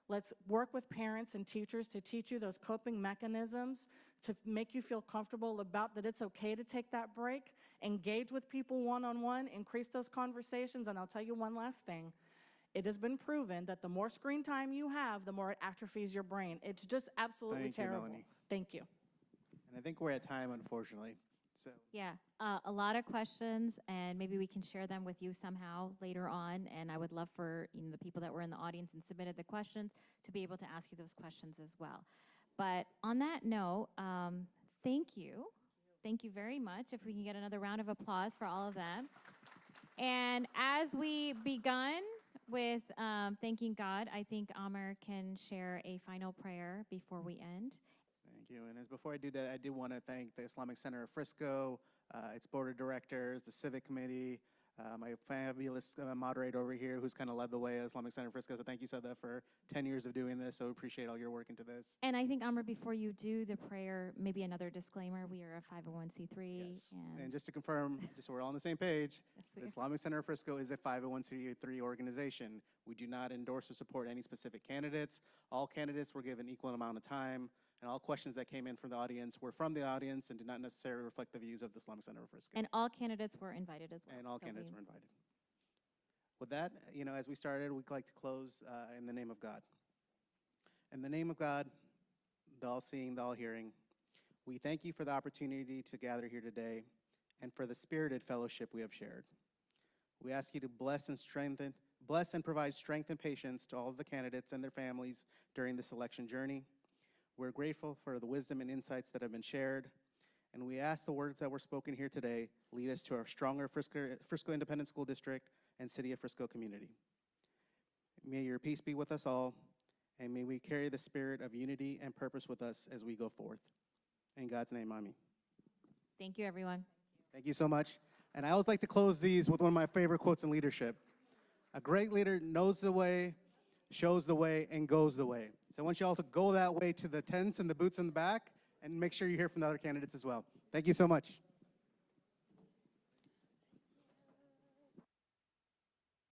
D: Let's work with parents and teachers to teach you those coping mechanisms, to make you feel comfortable about that it's okay to take that break, engage with people one-on-one, increase those conversations. And I'll tell you one last thing. It has been proven that the more screen time you have, the more it atrophies your brain. It's just absolutely terrible.
B: Melanie.
D: Thank you.
B: And I think we're at time, unfortunately. So
A: Yeah, a lot of questions, and maybe we can share them with you somehow later on. And I would love for the people that were in the audience and submitted the questions to be able to ask you those questions as well. But on that note, thank you. Thank you very much. If we can get another round of applause for all of them. And as we begun with thanking God, I think Amr can share a final prayer before we end.
B: thank you. And before I do that, I do want to thank the Islamic Center of Frisco, its board of directors, the civic committee, my fabulous moderator over here who's kind of led the way at Islamic Center of Frisco. So thank you, Sada, for 10 years of doing this. So appreciate all your work into this.
A: And I think, Amr, before you do the prayer, maybe another disclaimer. We are a 501c3.
B: Yes. And just to confirm, just so we're all on the same page,
A: Yes,
B: the Islamic Center of Frisco is a 501c3 organization. We do not endorse or support any specific candidates. All candidates were given equal amount of time, and all questions that came in from the audience were from the audience and did not necessarily reflect the views of the Islamic Center of Frisco.
A: And all candidates were invited as well.
B: And all candidates were invited. With that, as we started, we'd like to close in the name of God. In the name of God, the all-seeing, the all-hearing, we thank you for the opportunity to gather here today and for the spirited fellowship we have shared. We ask you to bless and provide strength and patience to all of the candidates and their families during this election journey. We're grateful for the wisdom and insights that have been shared, and we ask the words that were spoken here today lead us to our stronger Frisco Independent School District and City of Frisco community. May your peace be with us all, and may we carry the spirit of unity and purpose with us as we go forth. In God's name, Amen.
A: Thank you, everyone.
B: Thank you so much. And I always like to close these with one of my favorite quotes in leadership. A great leader knows the way, shows the way, and goes the way. So I want you all to go that way to the tents and the booths in the back, and make sure you hear from the other candidates as well. Thank you so much.